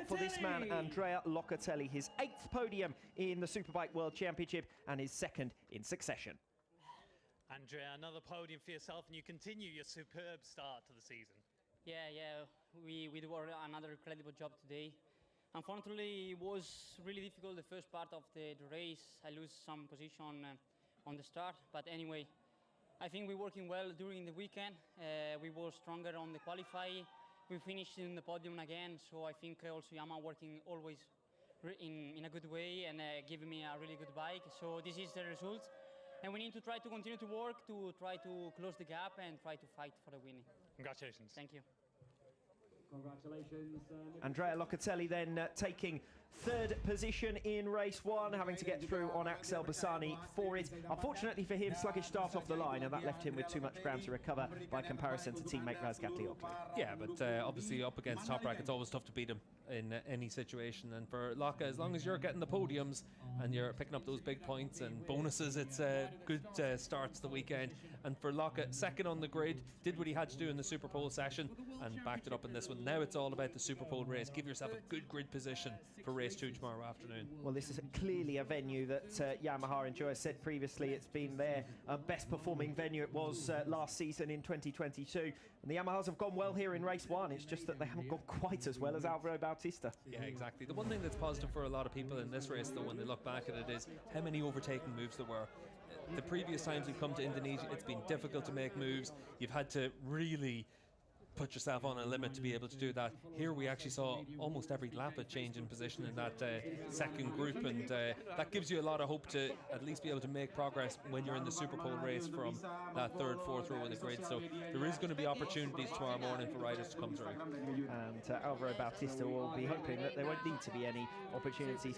for this man, Andrea Locatelli. His 8th podium in the Superbike World Championship and his 2nd in succession. Andrea, another podium for yourself, and you continue your superb start to the season. Yeah, we do another incredible job today. Unfortunately, it was really difficult the first part of the race. I lose some position on the start, but anyway, I think we're working well during the weekend. We were stronger on the qualify. We finished in the podium again, so I think also Yamaha working always in a good way and giving me a really good bike. So this is the result, and we need to try to continue to work to try to close the gap and try to fight for the winning. Congratulations. Thank you. Congratulations. Andrea Locatelli then taking 3rd position in race 1, having to get through on Axel Bassani for it. Unfortunately for him, sluggish start off the line, and that left him with too much ground to recover by comparison to teammate Razgat Lioglu. Yeah, but obviously up against Toprak, it's always tough to beat him in any situation. And for Locke, as long as you're getting the podiums and you're picking up those big points and bonuses, it's a good start to the weekend. And for Locke, 2nd on the grid, did what he had to do in the Super Pole session and backed it up in this one. Now it's all about the Super Pole race. Give yourself a good grid position for race 2 tomorrow afternoon. Well, this is clearly a venue that Yamaha enjoy. As said previously, it's been their best performing venue. It was last season in 2022. And the Yamahas have gone well here in race 1. It's just that they haven't gone quite as well as Alvaro Bautista. Yeah, exactly. The one thing that's positive for a lot of people in this race, though, when they look back at it, is how many overtaking moves there were. The previous times we've come to Indonesia, it's been difficult to make moves. You've had to really put yourself on a limit to be able to do that. Here we actually saw almost every lap a change in position in that second group, and that gives you a lot of hope to at least be able to make progress when you're in the Super Pole race from that 3rd, 4th row in the grid. So there is going to be opportunities tomorrow morning for riders to come through. And Alvaro Bautista will be hoping that there won't need to be any opportunities